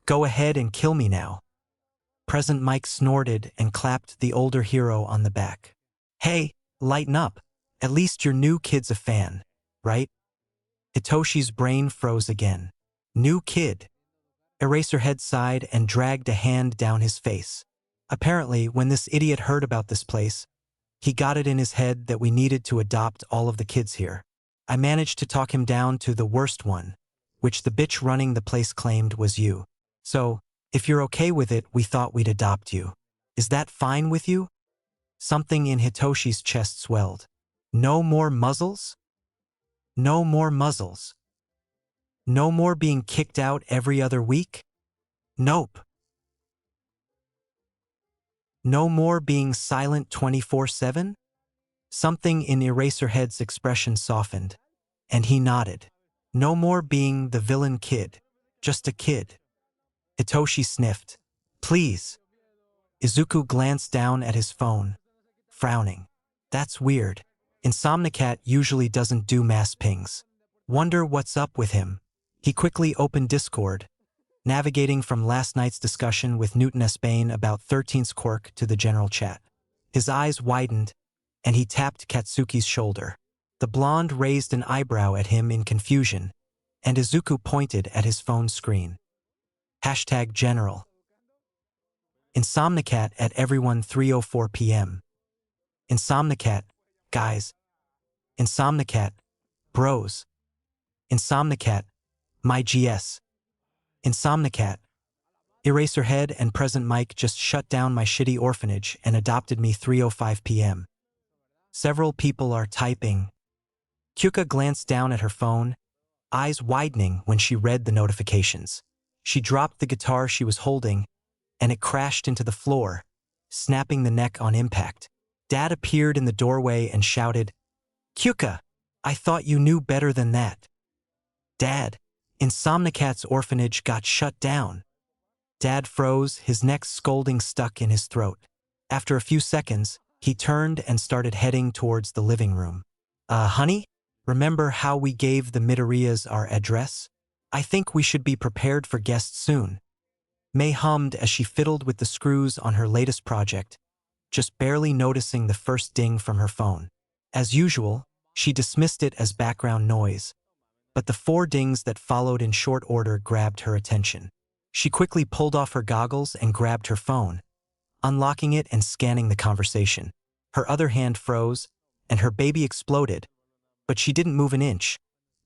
go ahead and kill me now. Present Mike snorted and clapped the older hero on the back. Hey, lighten up. At least your new kid's a fan, right? Hitoshi's brain froze again. New kid. Eraserhead sighed and dragged a hand down his face. Apparently, when this idiot heard about this place, he got it in his head that we needed to adopt all of the kids here. I managed to talk him down to the worst one, which the bitch running the place claimed was you. So, if you're okay with it, we thought we'd adopt you. Is that fine with you? Something in Hitoshi's chest swelled. No more muzzles? No more muzzles. No more being kicked out every other week? Nope. No more being silent 24/7? Something in Eraserhead's expression softened, and he nodded. No more being the villain kid. Just a kid. Hitoshi sniffed. Please. Izuku glanced down at his phone, frowning. That's weird. Insomnicat usually doesn't do mass pings. Wonder what's up with him. He quickly opened Discord, navigating from last night's discussion with Newton S. Bain about 13's Quirk to the general chat. His eyes widened, and he tapped Katsuki's shoulder. The blonde raised an eyebrow at him in confusion, and Izuku pointed at his phone screen. Hashtag General. Insomnicat at everyone 3:04 p.m. Insomnicat, guys. Insomnicat, bros. Insomnicat, my GS. Insomnicat. Eraserhead and Present Mike just shut down my shitty orphanage and adopted me 3:05 p.m. Several people are typing. Kyuka glanced down at her phone, eyes widening when she read the notifications. She dropped the guitar she was holding, and it crashed into the floor, snapping the neck on impact. Dad appeared in the doorway and shouted, "Kyuka, I thought you knew better than that." "Dad, Insomnicat's orphanage got shut down." Dad froze, his neck scolding stuck in his throat. After a few seconds, he turned and started heading towards the living room. Honey? Remember how we gave the Midoriyas our address? I think we should be prepared for guests soon." May hummed as she fiddled with the screws on her latest project, just barely noticing the first ding from her phone. As usual, she dismissed it as background noise, but the 4 dings that followed in short order grabbed her attention. She quickly pulled off her goggles and grabbed her phone, unlocking it and scanning the conversation. Her other hand froze, and her baby exploded, but she didn't move an inch,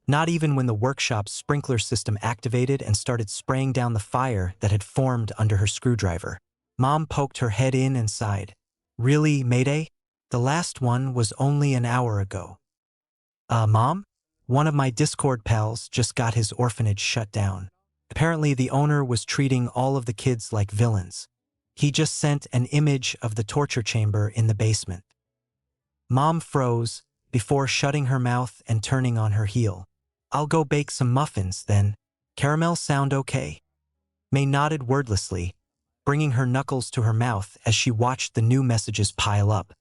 not even when the workshop's sprinkler system activated and started spraying down the fire that had formed under her screwdriver. Mom poked her head in and sighed. "Really, Mayday? The last one was only an hour ago." Mom? One of my Discord pals just got his orphanage shut down. Apparently the owner was treating all of the kids like villains. He just sent an image of the torture chamber in the basement. Mom froze before shutting her mouth and turning on her heel. "I'll go bake some muffins, then. Caramel sound okay?" May nodded wordlessly, bringing her knuckles to her mouth as she watched the new messages pile up.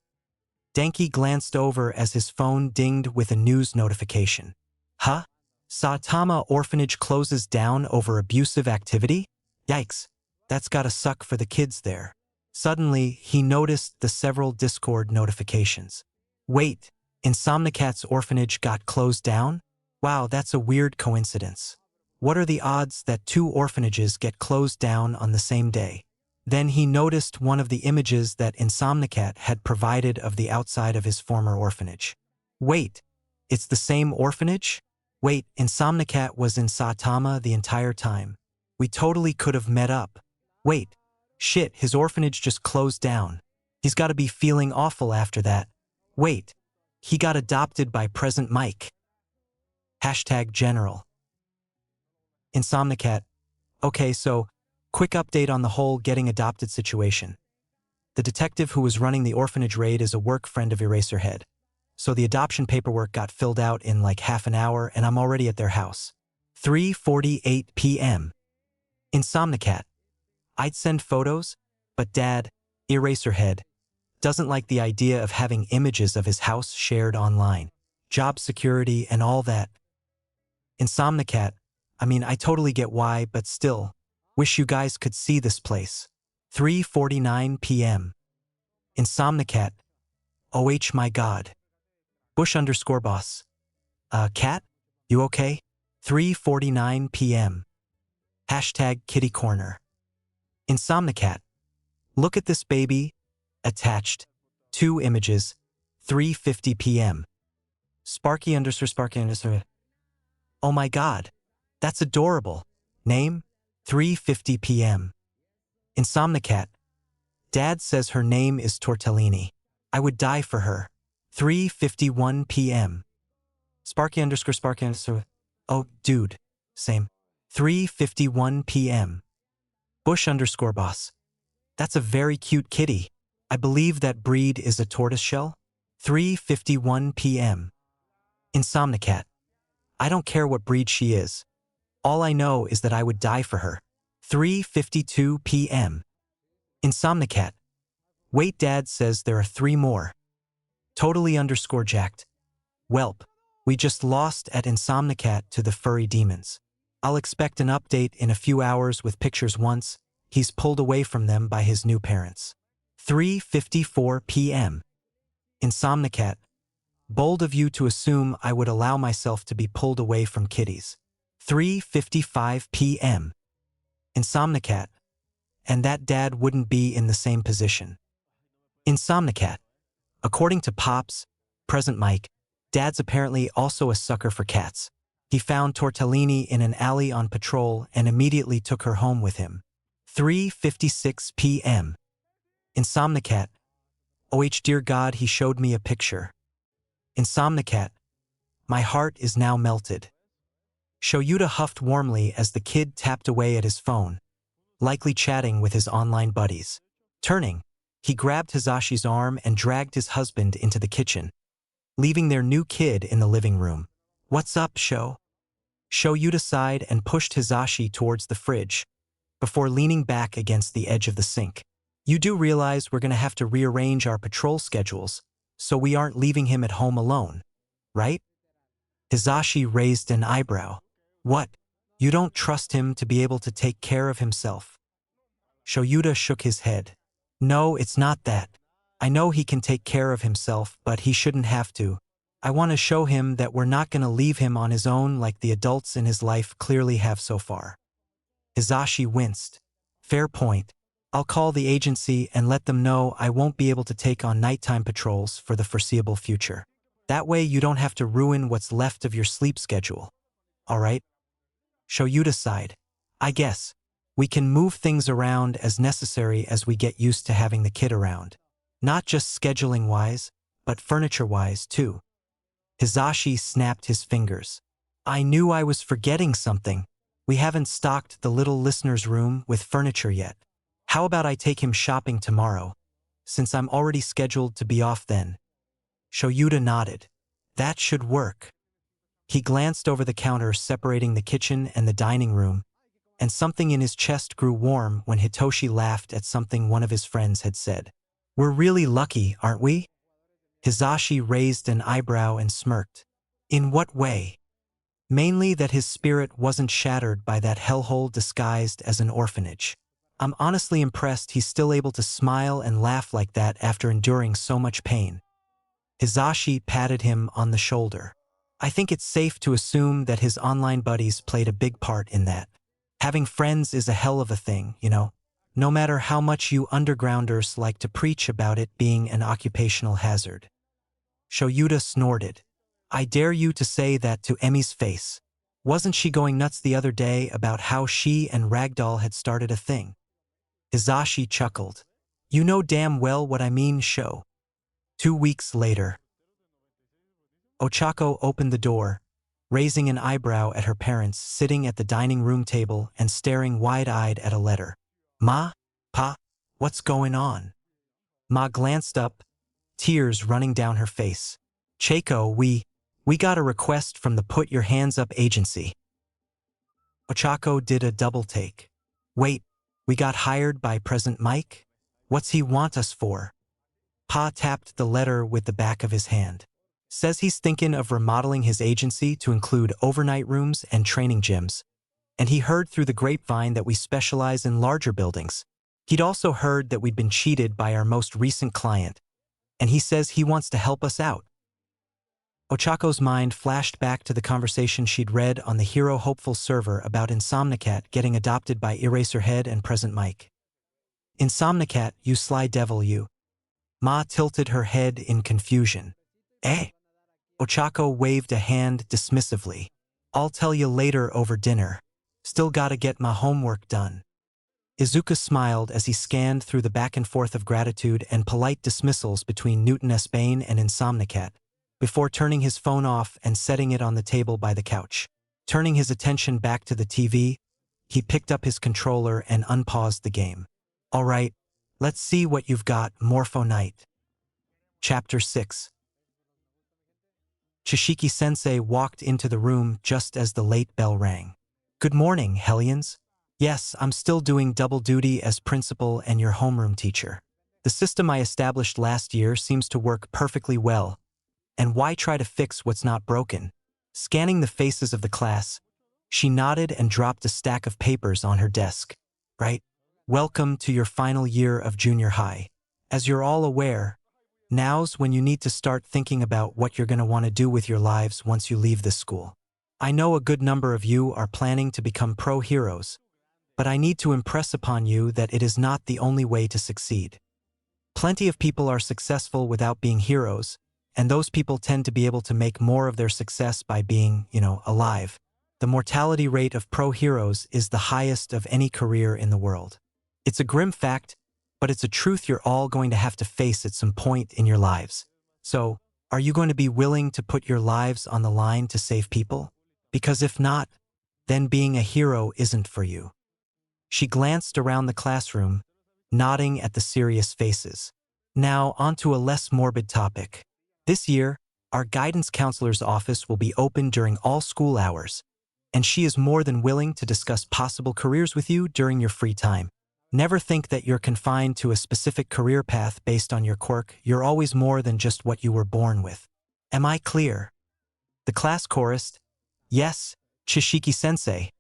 Denki glanced over as his phone dinged with a news notification. "Huh? Saitama Orphanage closes down over abusive activity? Yikes, that's gotta suck for the kids there." Suddenly, he noticed the several Discord notifications. "Wait, Insomnicat's orphanage got closed down? Wow, that's a weird coincidence. What are the odds that 2 orphanages get closed down on the same day?" Then he noticed one of the images that Insomnicat had provided of the outside of his former orphanage. Wait, it's the same orphanage? Wait, Insomnicat was in Saitama the entire time. We totally could have met up. Wait, shit, his orphanage just closed down. He's gotta be feeling awful after that. Wait, he got adopted by Present Mike. Hashtag General. Insomnicat. Okay, so, quick update on the whole getting adopted situation. The detective who was running the orphanage raid is a work friend of Eraserhead. So the adoption paperwork got filled out in like half an hour and I'm already at their house. 3:48 p.m. Insomnicat. I'd send photos, but Dad, Eraserhead, doesn't like the idea of having images of his house shared online. Job security and all that. Insomnicat. I mean, I totally get why, but still. Wish you guys could see this place. 3:49 p.m. Insomnicat. OH my god. Bush_boss. Cat? You okay? 3:49 p.m. Hashtag kitty corner. Insomnicat. Look at this baby. Attached. 2 images. 3:50 p.m. Sparky_Sparky_. Oh my god. That's adorable. Name? 3:50 p.m. Insomnicat. Dad says her name is Tortellini. I would die for her. 3:51 p.m. Sparky_Sparky_. Oh, dude. Same. 3:51 p.m. Bush_boss. That's a very cute kitty. I believe that breed is a tortoiseshell. 3:51 p.m. Insomnicat. I don't care what breed she is. All I know is that I would die for her. 3:52 p.m. Insomnicat. Wait, Dad says there are 3 more. Totally underscore jacked. Welp. We just lost at Insomnicat to the furry demons. I'll expect an update in a few hours with pictures once he's pulled away from them by his new parents. 3:54 p.m. Insomnicat. Bold of you to assume I would allow myself to be pulled away from kitties. 3:55 p.m. Insomnicat. And that Dad wouldn't be in the same position. Insomnicat. According to Pops, present Mike, Dad's apparently also a sucker for cats. He found Tortellini in an alley on patrol and immediately took her home with him. 3:56 p.m. Insomnicat. Oh dear God, he showed me a picture. Insomnicat. My heart is now melted. Shoyuta huffed warmly as the kid tapped away at his phone, likely chatting with his online buddies. Turning, he grabbed Hisashi's arm and dragged his husband into the kitchen, leaving their new kid in the living room. What's up, Sho? Shoyuta sighed and pushed Hisashi towards the fridge, before leaning back against the edge of the sink. You do realize we're going to have to rearrange our patrol schedules, so we aren't leaving him at home alone, right? Hisashi raised an eyebrow. What? You don't trust him to be able to take care of himself? Shoyuta shook his head. No, it's not that. I know he can take care of himself, but he shouldn't have to. I want to show him that we're not going to leave him on his own like the adults in his life clearly have so far. Hisashi winced. Fair point. I'll call the agency and let them know I won't be able to take on nighttime patrols for the foreseeable future. That way you don't have to ruin what's left of your sleep schedule. All right? Shoyuta sighed. I guess. We can move things around as necessary as we get used to having the kid around. Not just scheduling-wise, but furniture-wise too. Hisashi snapped his fingers. I knew I was forgetting something. We haven't stocked the little listener's room with furniture yet. How about I take him shopping tomorrow, since I'm already scheduled to be off then? Shoyuta nodded. That should work. He glanced over the counter separating the kitchen and the dining room, and something in his chest grew warm when Hitoshi laughed at something one of his friends had said. We're really lucky, aren't we? Hisashi raised an eyebrow and smirked. In what way? Mainly that his spirit wasn't shattered by that hellhole disguised as an orphanage. I'm honestly impressed he's still able to smile and laugh like that after enduring so much pain. Hisashi patted him on the shoulder. I think it's safe to assume that his online buddies played a big part in that. Having friends is a hell of a thing, you know, no matter how much you undergrounders like to preach about it being an occupational hazard. Shoyuta snorted. I dare you to say that to Emi's face. Wasn't she going nuts the other day about how she and Ragdoll had started a thing? Hisashi chuckled. You know damn well what I mean, Sho. 2 weeks later. Ochako opened the door, raising an eyebrow at her parents sitting at the dining room table and staring wide-eyed at a letter. Ma? Pa? What's going on? Ma glanced up, tears running down her face. Chaco, we got a request from the Put Your Hands Up agency. Ochako did a double take. Wait, we got hired by President Mike? What's he want us for? Pa tapped the letter with the back of his hand. Says he's thinking of remodeling his agency to include overnight rooms and training gyms. And he heard through the grapevine that we specialize in larger buildings. He'd also heard that we'd been cheated by our most recent client. And he says he wants to help us out. Ochako's mind flashed back to the conversation she'd read on the Hero Hopeful server about Insomnicat getting adopted by Eraserhead and Present Mike. Insomnicat, you sly devil, you. Ma tilted her head in confusion. Eh? Ochako waved a hand dismissively. I'll tell you later over dinner. Still gotta get my homework done. Izuka smiled as he scanned through the back and forth of gratitude and polite dismissals between Newton S. Bain and Insomnicat, before turning his phone off and setting it on the table by the couch. Turning his attention back to the TV, he picked up his controller and unpaused the game. All right, let's see what you've got, Morpho Knight. Chapter 6. Chishiki-sensei walked into the room just as the late bell rang. Good morning, Hellions. Yes, I'm still doing double duty as principal and your homeroom teacher. The system I established last year seems to work perfectly well, and why try to fix what's not broken? Scanning the faces of the class, she nodded and dropped a stack of papers on her desk. Right? Welcome to your final year of junior high. As you're all aware, now's when you need to start thinking about what you're going to want to do with your lives once you leave this school. I know a good number of you are planning to become pro heroes, but I need to impress upon you that it is not the only way to succeed. Plenty of people are successful without being heroes, and those people tend to be able to make more of their success by being, alive. The mortality rate of pro heroes is the highest of any career in the world. It's a grim fact, but it's a truth you're all going to have to face at some point in your lives. So, are you going to be willing to put your lives on the line to save people? Because if not, then being a hero isn't for you. She glanced around the classroom, nodding at the serious faces. Now, onto a less morbid topic. This year, our guidance counselor's office will be open during all school hours, and she is more than willing to discuss possible careers with you during your free time. Never think that you're confined to a specific career path based on your quirk. You're always more than just what you were born with. Am I clear? The class chorused, "Yes, Chishiki-sensei."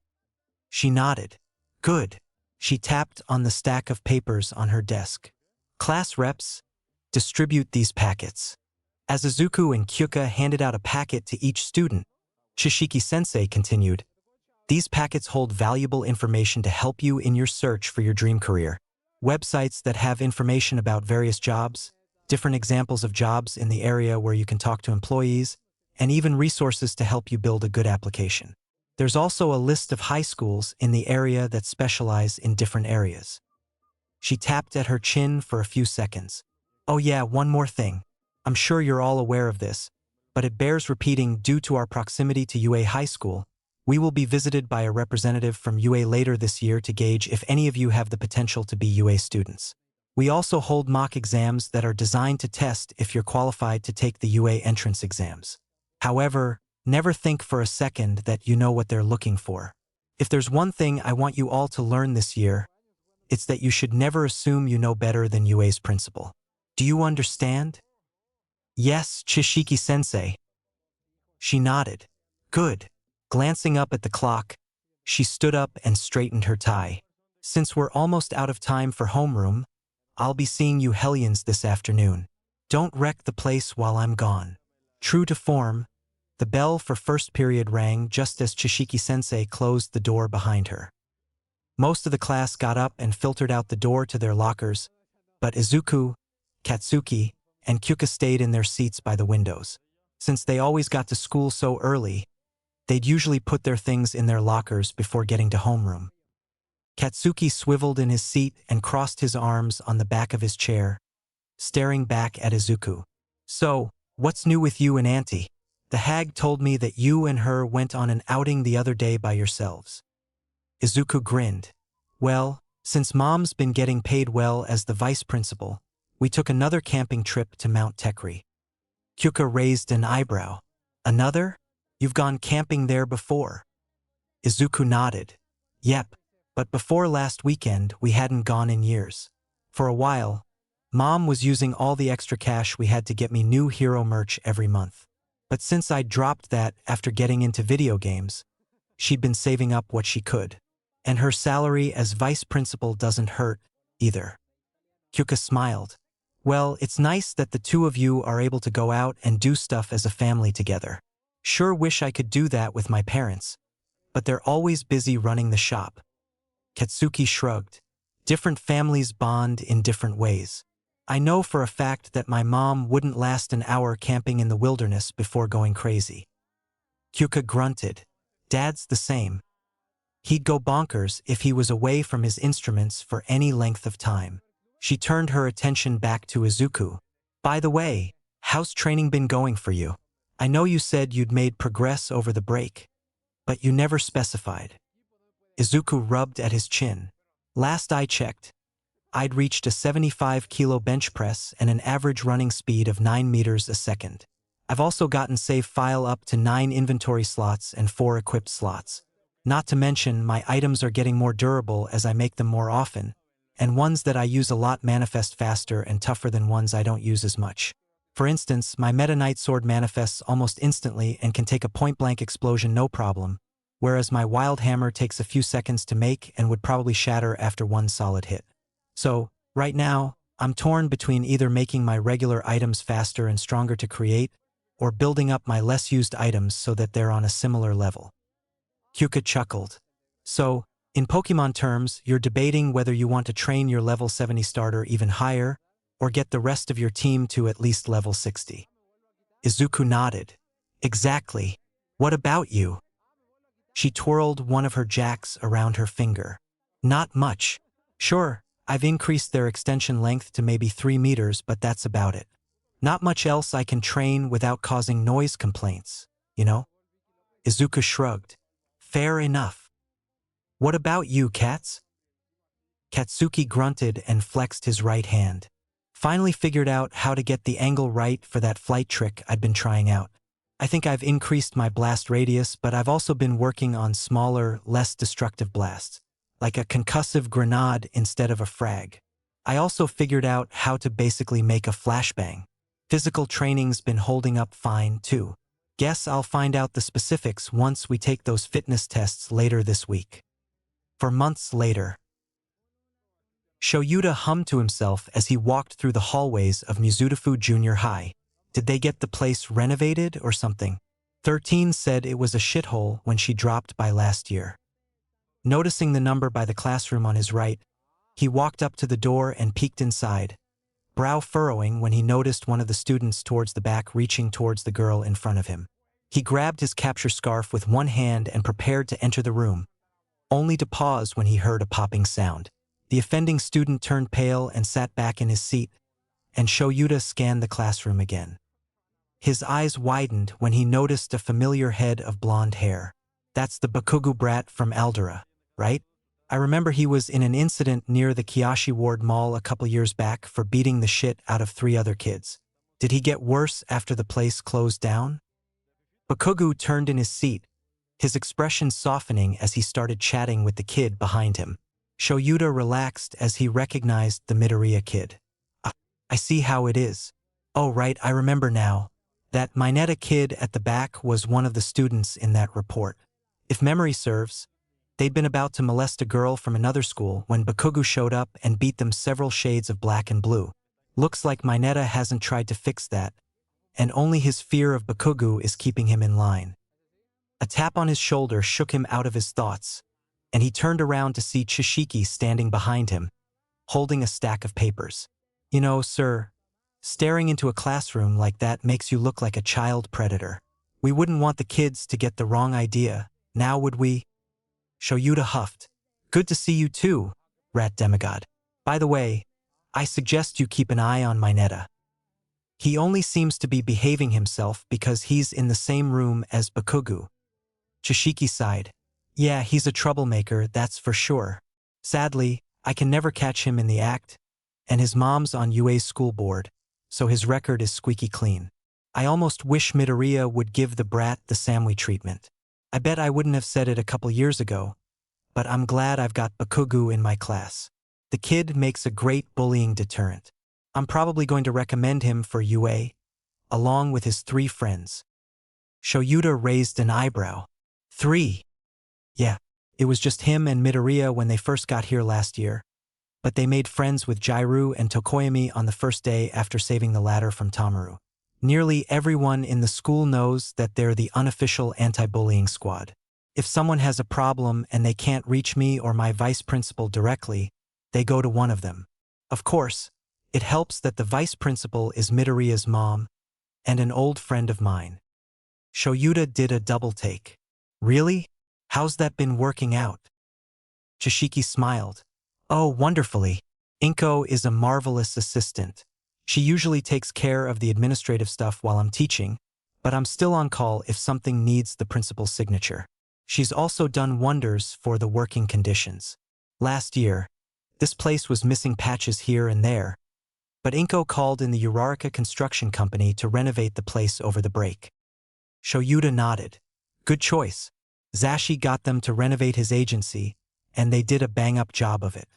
She nodded. Good. She tapped on the stack of papers on her desk. Class reps, distribute these packets. As Izuku and Kyuka handed out a packet to each student, Chishiki-sensei continued, "These packets hold valuable information to help you in your search for your dream career. Websites that have information about various jobs, different examples of jobs in the area where you can talk to employees, and even resources to help you build a good application. There's also a list of high schools in the area that specialize in different areas." She tapped at her chin for a few seconds. "Oh yeah, one more thing. I'm sure you're all aware of this, but it bears repeating due to our proximity to UA High School. We will be visited by a representative from UA later this year to gauge if any of you have the potential to be UA students. We also hold mock exams that are designed to test if you're qualified to take the UA entrance exams. However, never think for a second that you know what they're looking for. If there's one thing I want you all to learn this year, it's that you should never assume you know better than UA's principal. Do you understand?" "Yes, Chishiki-sensei." She nodded. Good. Glancing up at the clock, she stood up and straightened her tie. "Since we're almost out of time for homeroom, I'll be seeing you Hellions this afternoon. Don't wreck the place while I'm gone." True to form, the bell for first period rang just as Chishiki-sensei closed the door behind her. Most of the class got up and filtered out the door to their lockers, but Izuku, Katsuki, and Kyuka stayed in their seats by the windows. Since they always got to school so early, they'd usually put their things in their lockers before getting to homeroom. Katsuki swiveled in his seat and crossed his arms on the back of his chair, staring back at Izuku. "So, what's new with you and Auntie? The hag told me that you and her went on an outing the other day by yourselves." Izuku grinned. "Well, since Mom's been getting paid well as the vice principal, we took another camping trip to Mount Tekri." Kyuka raised an eyebrow. "Another? You've gone camping there before?" Izuku nodded. "Yep, but before last weekend we hadn't gone in years. For a while, Mom was using all the extra cash we had to get me new hero merch every month. But since I dropped that after getting into video games, she'd been saving up what she could. And her salary as vice principal doesn't hurt, either." Kyuka smiled. "Well, it's nice that the two of you are able to go out and do stuff as a family together. Sure wish I could do that with my parents, but they're always busy running the shop." Katsuki shrugged. "Different families bond in different ways. I know for a fact that my mom wouldn't last an hour camping in the wilderness before going crazy." Kyuka grunted. "Dad's the same. He'd go bonkers if he was away from his instruments for any length of time." She turned her attention back to Izuku. "By the way, how's training been going for you? I know you said you'd made progress over the break, but you never specified." Izuku rubbed at his chin. "Last I checked, I'd reached a 75-kilo bench press and an average running speed of 9 meters a second. I've also gotten save file up to 9 inventory slots and 4 equipped slots. Not to mention, my items are getting more durable as I make them more often, and ones that I use a lot manifest faster and tougher than ones I don't use as much. For instance, my Meta Knight sword manifests almost instantly and can take a point-blank explosion no problem, whereas my Wild Hammer takes a few seconds to make and would probably shatter after one solid hit. So, right now, I'm torn between either making my regular items faster and stronger to create, or building up my less used items so that they're on a similar level. Hyuka chuckled. So, in Pokemon terms, you're debating whether you want to train your level 70 starter even higher, or get the rest of your team to at least level 60. Izuku nodded. Exactly. What about you? She twirled one of her jacks around her finger. Not much. Sure, I've increased their extension length to maybe 3 meters, but that's about it. Not much else I can train without causing noise complaints, you know? Izuku shrugged. Fair enough. What about you, Cats? Katsuki grunted and flexed his right hand. Finally figured out how to get the angle right for that flight trick I'd been trying out. I think I've increased my blast radius, but I've also been working on smaller, less destructive blasts, like a concussive grenade instead of a frag. I also figured out how to basically make a flashbang. Physical training's been holding up fine, too. Guess I'll find out the specifics once we take those fitness tests later this week. For months later, Shoyuta hummed to himself as he walked through the hallways of Mizutofu Junior High. Did they get the place renovated or something? 13 said it was a shithole when she dropped by last year. Noticing the number by the classroom on his right, he walked up to the door and peeked inside, brow furrowing when he noticed one of the students towards the back reaching towards the girl in front of him. He grabbed his capture scarf with one hand and prepared to enter the room, only to pause when he heard a popping sound. The offending student turned pale and sat back in his seat, and Shoyuta scanned the classroom again. His eyes widened when he noticed a familiar head of blonde hair. That's the Bakugu brat from Aldera, right? I remember he was in an incident near the Kiyoshi Ward Mall a couple years back for beating the shit out of 3 other kids. Did he get worse after the place closed down? Bakugu turned in his seat, his expression softening as he started chatting with the kid behind him. Shoyuta relaxed as he recognized the Midoriya kid. I see how it is. Oh right, I remember now. That Mineta kid at the back was one of the students in that report. If memory serves, they'd been about to molest a girl from another school when Bakugu showed up and beat them several shades of black and blue. Looks like Mineta hasn't tried to fix that, and only his fear of Bakugu is keeping him in line. A tap on his shoulder shook him out of his thoughts, and he turned around to see Chishiki standing behind him, holding a stack of papers. You know, sir, staring into a classroom like that makes you look like a child predator. We wouldn't want the kids to get the wrong idea, now would we? Shoyuta huffed. Good to see you too, Rat Demigod. By the way, I suggest you keep an eye on Mineta. He only seems to be behaving himself because he's in the same room as Bakugu. Chishiki sighed. Yeah, he's a troublemaker, that's for sure. Sadly, I can never catch him in the act, and his mom's on UA's school board, so his record is squeaky clean. I almost wish Midoriya would give the brat the Samui treatment. I bet I wouldn't have said it a couple years ago, but I'm glad I've got Bakugu in my class. The kid makes a great bullying deterrent. I'm probably going to recommend him for UA, along with his 3 friends. Shoyuta raised an eyebrow. 3? Yeah, it was just him and Midoriya when they first got here last year, but they made friends with Jairu and Tokoyami on the first day after saving the latter from Tamaru. Nearly everyone in the school knows that they're the unofficial anti-bullying squad. If someone has a problem and they can't reach me or my vice principal directly, they go to one of them. Of course, it helps that the vice principal is Midoriya's mom and an old friend of mine. Shoyuta did a double take. Really? How's that been working out? Chishiki smiled. Oh, wonderfully. Inko is a marvelous assistant. She usually takes care of the administrative stuff while I'm teaching, but I'm still on call if something needs the principal's signature. She's also done wonders for the working conditions. Last year, this place was missing patches here and there, but Inko called in the Uraraka Construction Company to renovate the place over the break. Shoyuta nodded. Good choice. Zashi got them to renovate his agency, and they did a bang-up job of it.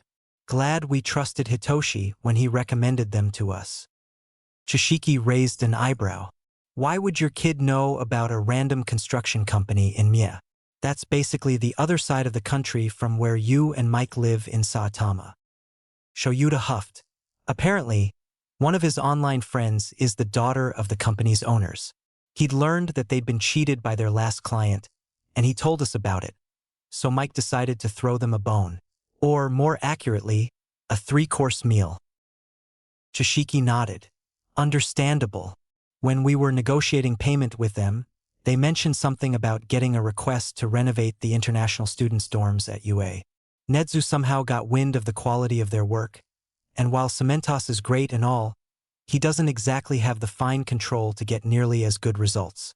Glad we trusted Hitoshi when he recommended them to us. Chishiki raised an eyebrow. Why would your kid know about a random construction company in Mie? That's basically the other side of the country from where you and Mike live in Saitama. Shoyuta huffed. Apparently, one of his online friends is the daughter of the company's owners. He'd learned that they'd been cheated by their last client, and he told us about it. So Mike decided to throw them a bone. Or, more accurately, a 3-course meal. Chishiki nodded. Understandable. When we were negotiating payment with them, they mentioned something about getting a request to renovate the international students' dorms at UA. Nedzu somehow got wind of the quality of their work, and while Cementos is great and all, he doesn't exactly have the fine control to get nearly as good results.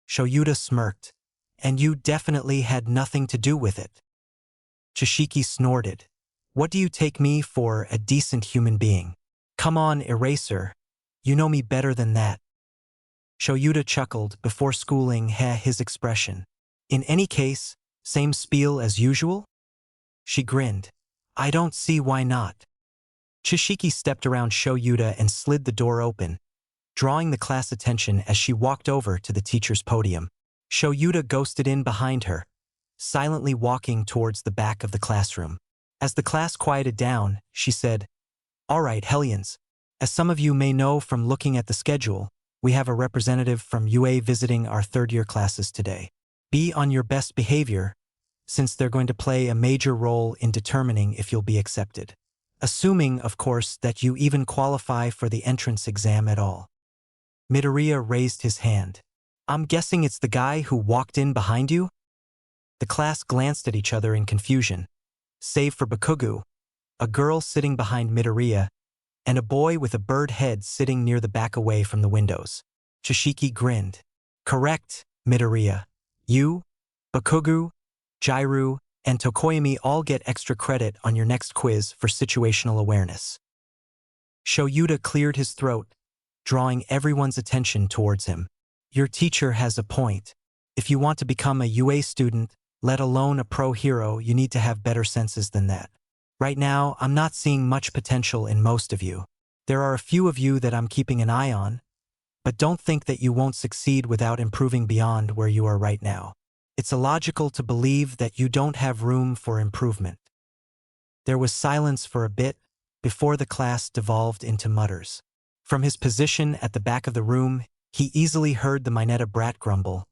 Shoyuta smirked. And you definitely had nothing to do with it. Chishiki snorted. What do you take me for, a decent human being? Come on, Eraser. You know me better than that. Shoyuta chuckled before schooling his expression. In any case, same spiel as usual? She grinned. I don't see why not. Chishiki stepped around Shoyuta and slid the door open, drawing the class attention as she walked over to the teacher's podium. Shoyuta ghosted in behind her, silently walking towards the back of the classroom. As the class quieted down, she said, All right, Hellions. As some of you may know from looking at the schedule, we have a representative from UA visiting our third-year classes today. Be on your best behavior, since they're going to play a major role in determining if you'll be accepted. Assuming, of course, that you even qualify for the entrance exam at all. Midoriya raised his hand. I'm guessing it's the guy who walked in behind you? The class glanced at each other in confusion, save for Bakugu, a girl sitting behind Midoriya, and a boy with a bird head sitting near the back away from the windows. Chishiki grinned. Correct, Midoriya. You, Bakugu, Jairu, and Tokoyami all get extra credit on your next quiz for situational awareness. Shoyuta cleared his throat, drawing everyone's attention towards him. Your teacher has a point. If you want to become a UA student, let alone a pro hero, you need to have better senses than that. Right now, I'm not seeing much potential in most of you. There are a few of you that I'm keeping an eye on, but don't think that you won't succeed without improving beyond where you are right now. It's illogical to believe that you don't have room for improvement. There was silence for a bit before the class devolved into mutters. From his position at the back of the room, he easily heard the Mineta brat grumble.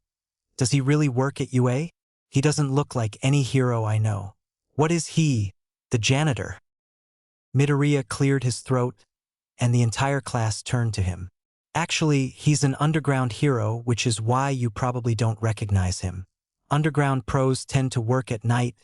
Does he really work at UA? He doesn't look like any hero I know. What is he? The janitor? Midoriya cleared his throat, and the entire class turned to him. Actually, he's an underground hero, which is why you probably don't recognize him. Underground pros tend to work at night,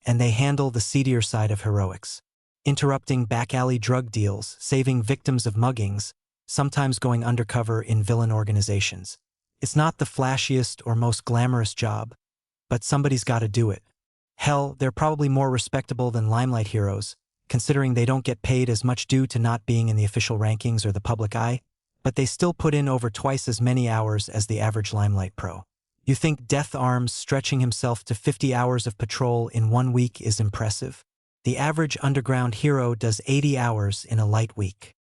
and they handle the seedier side of heroics. Interrupting back-alley drug deals, saving victims of muggings, sometimes going undercover in villain organizations. It's not the flashiest or most glamorous job, but somebody's got to do it. Hell, they're probably more respectable than limelight heroes, considering they don't get paid as much due to not being in the official rankings or the public eye, but they still put in over twice as many hours as the average limelight pro. You think Death Arms stretching himself to 50 hours of patrol in 1 week is impressive? The average underground hero does 80 hours in a light week.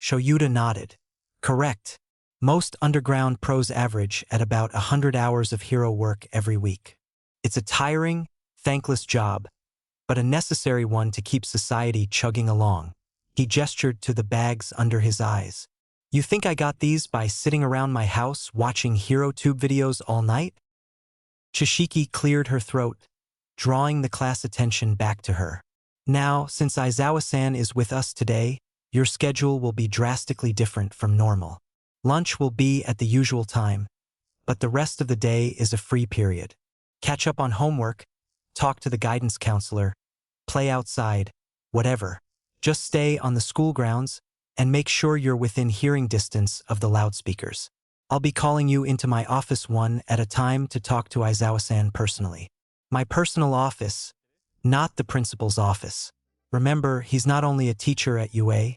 Shoyuta nodded. Correct. Most underground pros average at about 100 hours of hero work every week. It's a tiring, thankless job, but a necessary one to keep society chugging along. He gestured to the bags under his eyes. You think I got these by sitting around my house watching HeroTube videos all night? Chishiki cleared her throat, drawing the class attention back to her. Now, since Aizawa-san is with us today, your schedule will be drastically different from normal. Lunch will be at the usual time, but the rest of the day is a free period. Catch up on homework, talk to the guidance counselor, play outside, whatever. Just stay on the school grounds and make sure you're within hearing distance of the loudspeakers. I'll be calling you into my office one at a time to talk to Aizawa-san personally. My personal office, not the principal's office. Remember, he's not only a teacher at UA,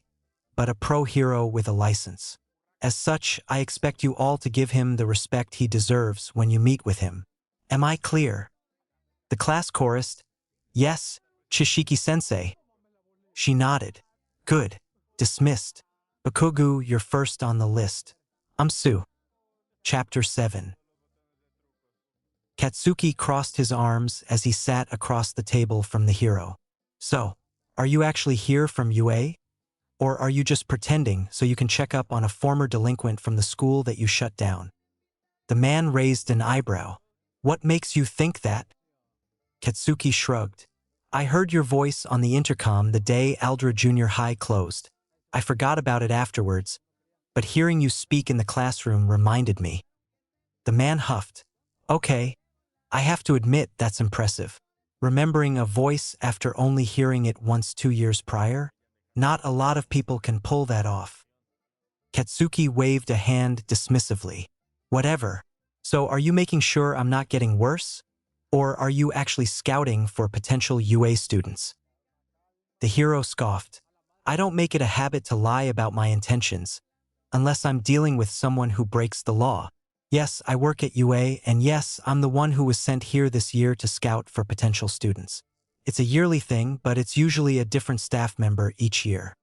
but a pro hero with a license. As such, I expect you all to give him the respect he deserves when you meet with him. Am I clear? The class chorused, Yes, Chishiki-sensei. She nodded. Good. Dismissed. Bakugu, you're first on the list. Sue. Chapter 7. Katsuki crossed his arms as he sat across the table from the hero. So, are you actually here from UA? Or are you just pretending so you can check up on a former delinquent from the school that you shut down? The man raised an eyebrow. What makes you think that? Katsuki shrugged. I heard your voice on the intercom the day Aldra Junior High closed. I forgot about it afterwards, but hearing you speak in the classroom reminded me. The man huffed. Okay, I have to admit that's impressive. Remembering a voice after only hearing it once 2 years prior? Not a lot of people can pull that off. Katsuki waved a hand dismissively. Whatever. So are you making sure I'm not getting worse? Or are you actually scouting for potential UA students? The hero scoffed. I don't make it a habit to lie about my intentions, unless I'm dealing with someone who breaks the law. Yes, I work at UA, and yes, I'm the one who was sent here this year to scout for potential students. It's a yearly thing, but it's usually a different staff member each year.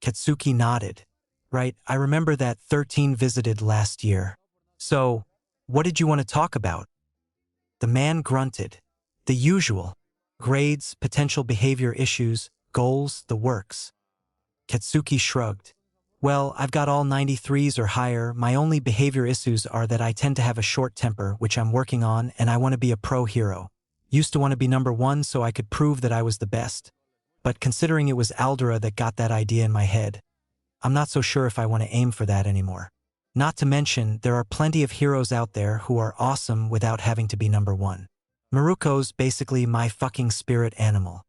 Katsuki nodded. Right, I remember that 13 visited last year. So, what did you want to talk about? The man grunted. The usual. Grades, potential behavior issues, goals, the works. Katsuki shrugged. Well, I've got all 93s or higher. My only behavior issues are that I tend to have a short temper, which I'm working on, and I want to be a pro hero. Used to want to be number 1 so I could prove that I was the best. But considering it was Aldera that got that idea in my head, I'm not so sure if I want to aim for that anymore. Not to mention, there are plenty of heroes out there who are awesome without having to be number 1. Maruko's basically my fucking spirit animal.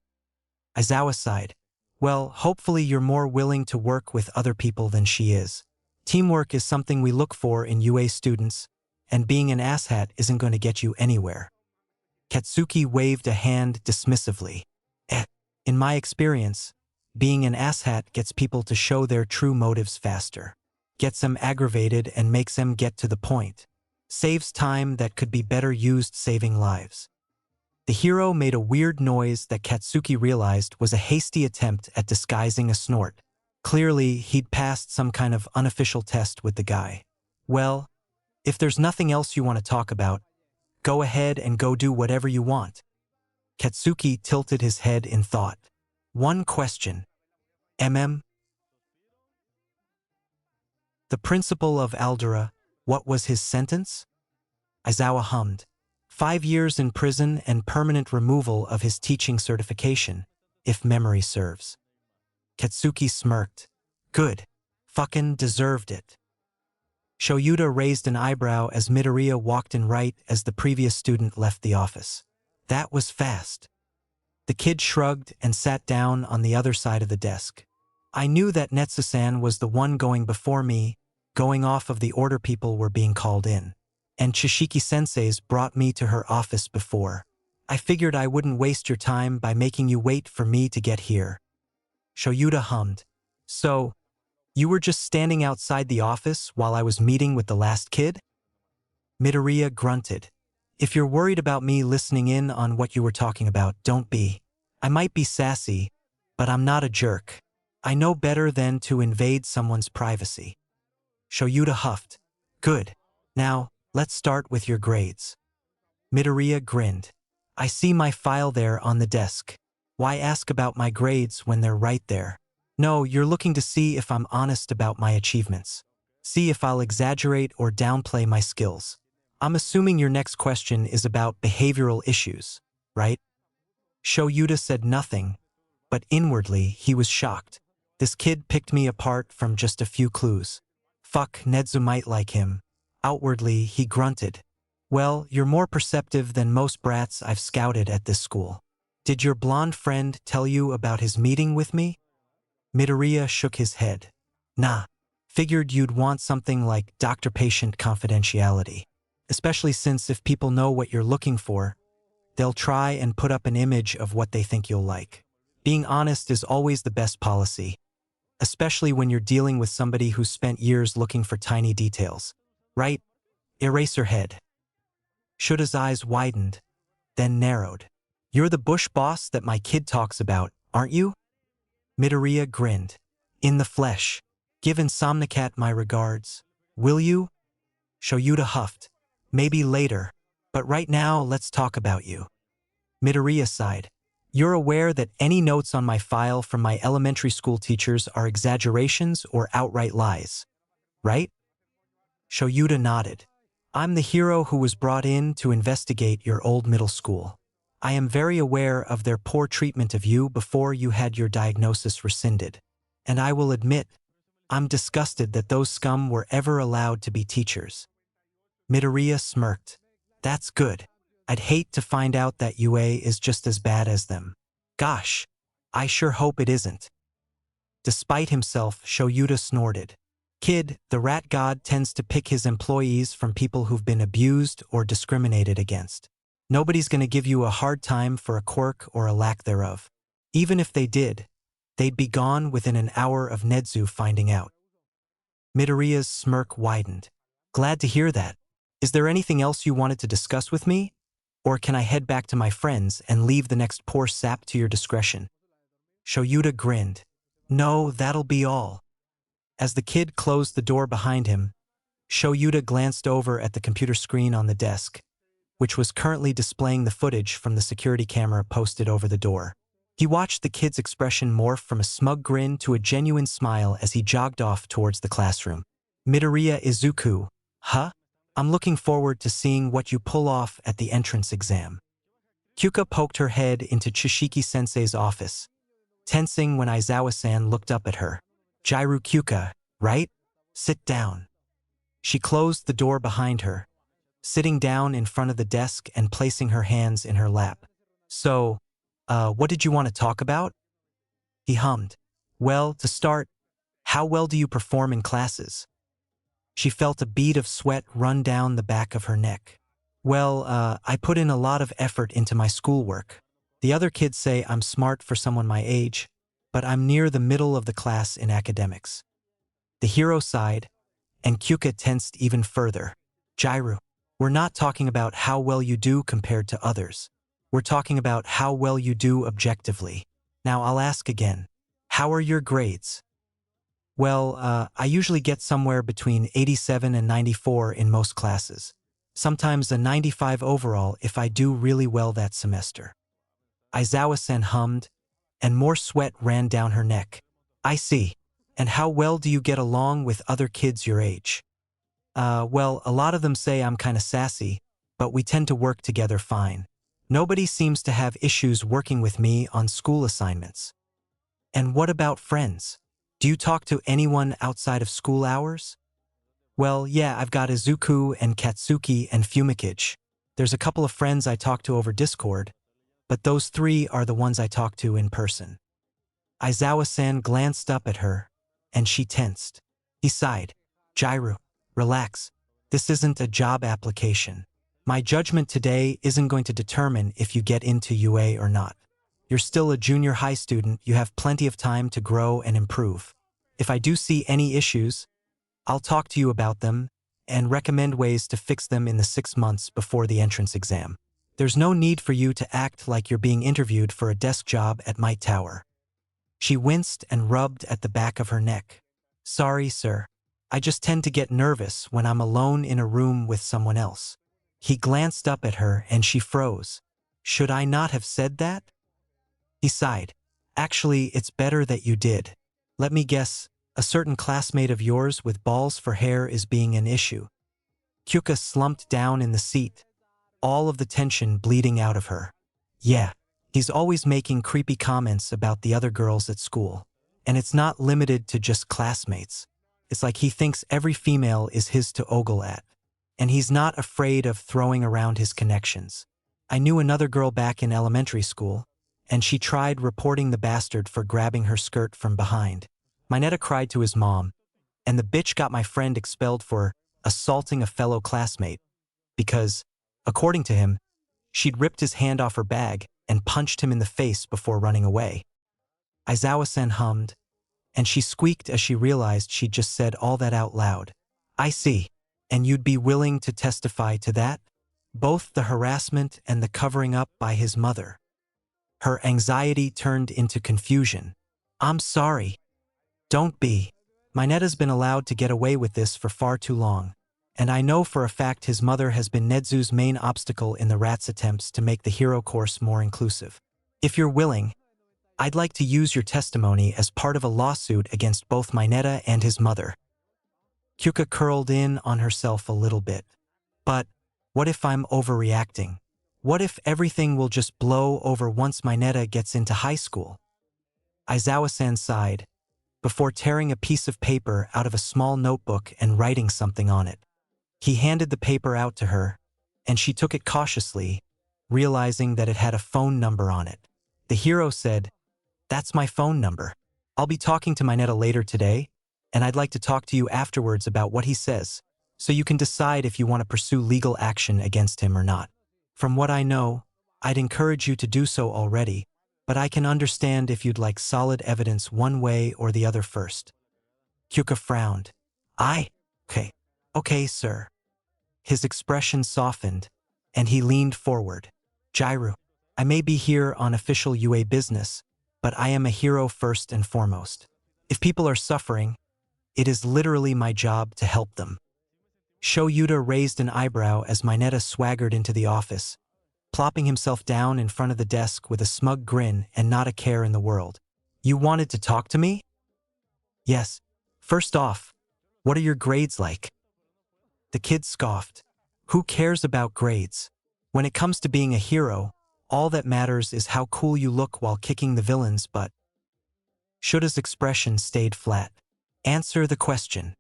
Aizawa sighed. Well, hopefully you're more willing to work with other people than she is. Teamwork is something we look for in UA students, and being an asshat isn't going to get you anywhere. Katsuki waved a hand dismissively. In my experience, being an asshat gets people to show their true motives faster. Gets them aggravated and makes them get to the point. Saves time that could be better used saving lives. The hero made a weird noise that Katsuki realized was a hasty attempt at disguising a snort. Clearly, he'd passed some kind of unofficial test with the guy. Well, if there's nothing else you want to talk about, go ahead and go do whatever you want. Katsuki tilted his head in thought. One question. The principal of Aldera, what was his sentence? Aizawa hummed. 5 years in prison and permanent removal of his teaching certification, if memory serves. Katsuki smirked. Good. Fucking deserved it. Shoyuta raised an eyebrow as Midoriya walked in right as the previous student left the office. That was fast. The kid shrugged and sat down on the other side of the desk. I knew that Netsu-san was the one going before me, going off of the order people were being called in. And Chishiki-sensei's brought me to her office before. I figured I wouldn't waste your time by making you wait for me to get here. Shoyuta hummed. So, you were just standing outside the office while I was meeting with the last kid? Midoriya grunted. If you're worried about me listening in on what you were talking about, don't be. I might be sassy, but I'm not a jerk. I know better than to invade someone's privacy. Shoyuta huffed. Good. Now, let's start with your grades. Midoriya grinned. I see my file there on the desk. Why ask about my grades when they're right there? No, you're looking to see if I'm honest about my achievements. See if I'll exaggerate or downplay my skills. I'm assuming your next question is about behavioral issues, right? Shoyuta said nothing, but inwardly he was shocked. This kid picked me apart from just a few clues. Fuck, Nedzu might like him. Outwardly, he grunted. Well, you're more perceptive than most brats I've scouted at this school. Did your blonde friend tell you about his meeting with me? Midoriya shook his head. Nah. Figured you'd want something like doctor-patient confidentiality. Especially since if people know what you're looking for, they'll try and put up an image of what they think you'll like. Being honest is always the best policy. Especially when you're dealing with somebody who's spent years looking for tiny details. Right? Eraserhead. Shuta's eyes widened, then narrowed. You're the bush boss that my kid talks about, aren't you? Midoriya grinned. In the flesh. Give Insomnicat my regards. Will you? Shoyuta huffed. Maybe later, but right now let's talk about you. Midoriya sighed. You're aware that any notes on my file from my elementary school teachers are exaggerations or outright lies, right? Shoyuta nodded. I'm the hero who was brought in to investigate your old middle school. I am very aware of their poor treatment of you before you had your diagnosis rescinded. And I will admit, I'm disgusted that those scum were ever allowed to be teachers. Midoriya smirked. That's good. I'd hate to find out that UA is just as bad as them. Gosh, I sure hope it isn't. Despite himself, Shoyuta snorted. Kid, the rat god tends to pick his employees from people who've been abused or discriminated against. Nobody's gonna give you a hard time for a quirk or a lack thereof. Even if they did, they'd be gone within an hour of Nedzu finding out. Midoriya's smirk widened. Glad to hear that. Is there anything else you wanted to discuss with me? Or can I head back to my friends and leave the next poor sap to your discretion? Shoyuta grinned. No, that'll be all. As the kid closed the door behind him, Shoyuta glanced over at the computer screen on the desk, which was currently displaying the footage from the security camera posted over the door. He watched the kid's expression morph from a smug grin to a genuine smile as he jogged off towards the classroom. Midoriya Izuku, huh? I'm looking forward to seeing what you pull off at the entrance exam. Kyuka poked her head into Chishiki-sensei's office, tensing when Aizawa-san looked up at her. Jiru Kyuka, right? Sit down. She closed the door behind her, sitting down in front of the desk and placing her hands in her lap. So, what did you want to talk about? He hummed. Well, to start, how well do you perform in classes? She felt a bead of sweat run down the back of her neck. Well, I put in a lot of effort into my schoolwork. The other kids say I'm smart for someone my age, but I'm near the middle of the class in academics. The hero sighed, and Kyuka tensed even further. Jiru, we're not talking about how well you do compared to others. We're talking about how well you do objectively. Now I'll ask again. How are your grades? Well, I usually get somewhere between 87 and 94 in most classes. Sometimes a 95 overall if I do really well that semester. Aizawa-san hummed, and more sweat ran down her neck. I see. And how well do you get along with other kids your age? Well, a lot of them say I'm kinda sassy, but we tend to work together fine. Nobody seems to have issues working with me on school assignments. And what about friends? Do you talk to anyone outside of school hours? Well, yeah, I've got Izuku and Katsuki and Fumikage. There's a couple of friends I talk to over Discord, but those three are the ones I talk to in person. Aizawa-san glanced up at her, and she tensed. He sighed. Jiru, relax. This isn't a job application. My judgment today isn't going to determine if you get into UA or not. You're still a junior high student, you have plenty of time to grow and improve. If I do see any issues, I'll talk to you about them and recommend ways to fix them in the 6 months before the entrance exam. There's no need for you to act like you're being interviewed for a desk job at Might Tower. She winced and rubbed at the back of her neck. Sorry, sir. I just tend to get nervous when I'm alone in a room with someone else. He glanced up at her and she froze. Should I not have said that? He sighed. Actually, it's better that you did. Let me guess, a certain classmate of yours with balls for hair is being an issue. Kyuka slumped down in the seat, all of the tension bleeding out of her. Yeah, he's always making creepy comments about the other girls at school. And it's not limited to just classmates. It's like he thinks every female is his to ogle at. And he's not afraid of throwing around his connections. I knew another girl back in elementary school, and she tried reporting the bastard for grabbing her skirt from behind. Mineta cried to his mom, and the bitch got my friend expelled for assaulting a fellow classmate because, according to him, she'd ripped his hand off her bag and punched him in the face before running away. Aizawa-san hummed, and she squeaked as she realized she'd just said all that out loud. I see. And you'd be willing to testify to that? both the harassment and the covering up by his mother. Her anxiety turned into confusion. I'm sorry. Don't be. Mineta's been allowed to get away with this for far too long, and I know for a fact his mother has been Nedzu's main obstacle in the rat's attempts to make the hero course more inclusive. If you're willing, I'd like to use your testimony as part of a lawsuit against both Mineta and his mother. Kyuka curled in on herself a little bit. But what if I'm overreacting? What if everything will just blow over once Mineta gets into high school? Aizawa-san sighed, before tearing a piece of paper out of a small notebook and writing something on it. He handed the paper out to her, and she took it cautiously, realizing that it had a phone number on it. The hero said, "That's my phone number. I'll be talking to Mineta later today, and I'd like to talk to you afterwards about what he says, so you can decide if you want to pursue legal action against him or not. From what I know, I'd encourage you to do so already, but I can understand if you'd like solid evidence one way or the other first." Kyuka frowned. Okay, sir." His expression softened, and he leaned forward. "Jairu, I may be here on official UA business, but I am a hero first and foremost. If people are suffering, it is literally my job to help them." Shoyuta raised an eyebrow as Mineta swaggered into the office, plopping himself down in front of the desk with a smug grin and not a care in the world. "You wanted to talk to me?" "Yes. First off, what are your grades like?" The kid scoffed. "Who cares about grades? When it comes to being a hero, all that matters is how cool you look while kicking the villain's butt." Shuta's expression stayed flat. "Answer the question."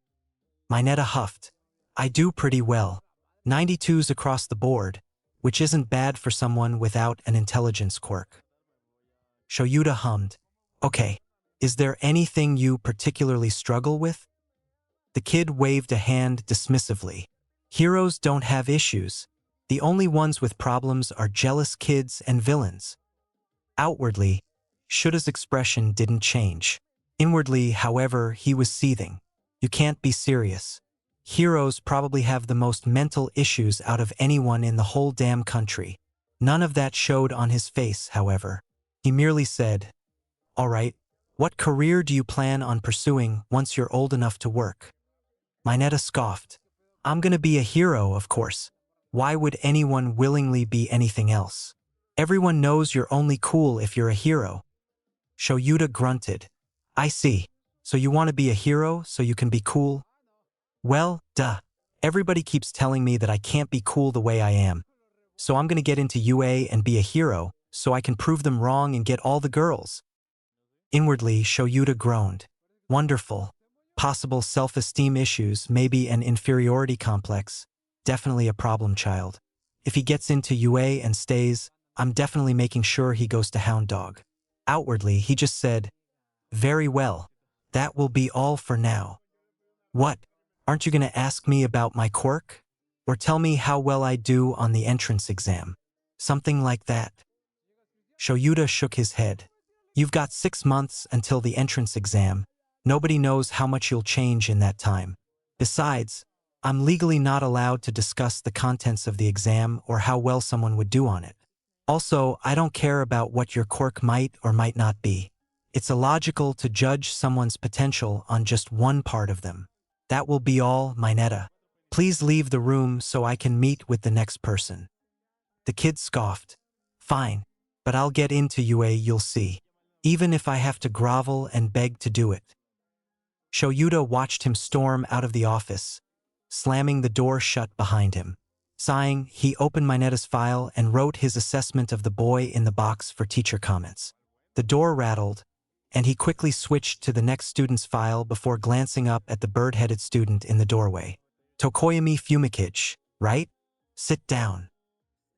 Mineta huffed. "I do pretty well. 92s across the board, which isn't bad for someone without an intelligence quirk." Shoyuta hummed. "Okay, is there anything you particularly struggle with?" The kid waved a hand dismissively. "Heroes don't have issues. The only ones with problems are jealous kids and villains." Outwardly, Shuta's expression didn't change. Inwardly, however, he was seething. "You can't be serious. Heroes probably have the most mental issues out of anyone in the whole damn country." None of that showed on his face, however. He merely said, "All right, what career do you plan on pursuing once you're old enough to work?" Mineta scoffed. "I'm gonna be a hero, of course. Why would anyone willingly be anything else? Everyone knows you're only cool if you're a hero." Shoyuta grunted. "I see. So you want to be a hero so you can be cool?" "Well, duh. Everybody keeps telling me that I can't be cool the way I am. So I'm gonna get into UA and be a hero so I can prove them wrong and get all the girls." Inwardly, Shoyuta groaned. Wonderful. Possible self-esteem issues, maybe an inferiority complex. Definitely a problem child. If he gets into UA and stays, I'm definitely making sure he goes to Hound Dog. Outwardly, he just said, "Very well. That will be all for now." "What? Aren't you going to ask me about my quirk? Or tell me how well I do on the entrance exam? Something like that?" Shoyuta shook his head. "You've got 6 months until the entrance exam. Nobody knows how much you'll change in that time. Besides, I'm legally not allowed to discuss the contents of the exam or how well someone would do on it. Also, I don't care about what your quirk might or might not be. It's illogical to judge someone's potential on just one part of them. That will be all, Mineta. Please leave the room so I can meet with the next person." The kid scoffed. "Fine, but I'll get into UA, you'll see. Even if I have to grovel and beg to do it." Shoyuta watched him storm out of the office, slamming the door shut behind him. Sighing, he opened Mineta's file and wrote his assessment of the boy in the box for teacher comments. The door rattled, and he quickly switched to the next student's file before glancing up at the bird-headed student in the doorway. "Tokoyami Fumikage, right? Sit down."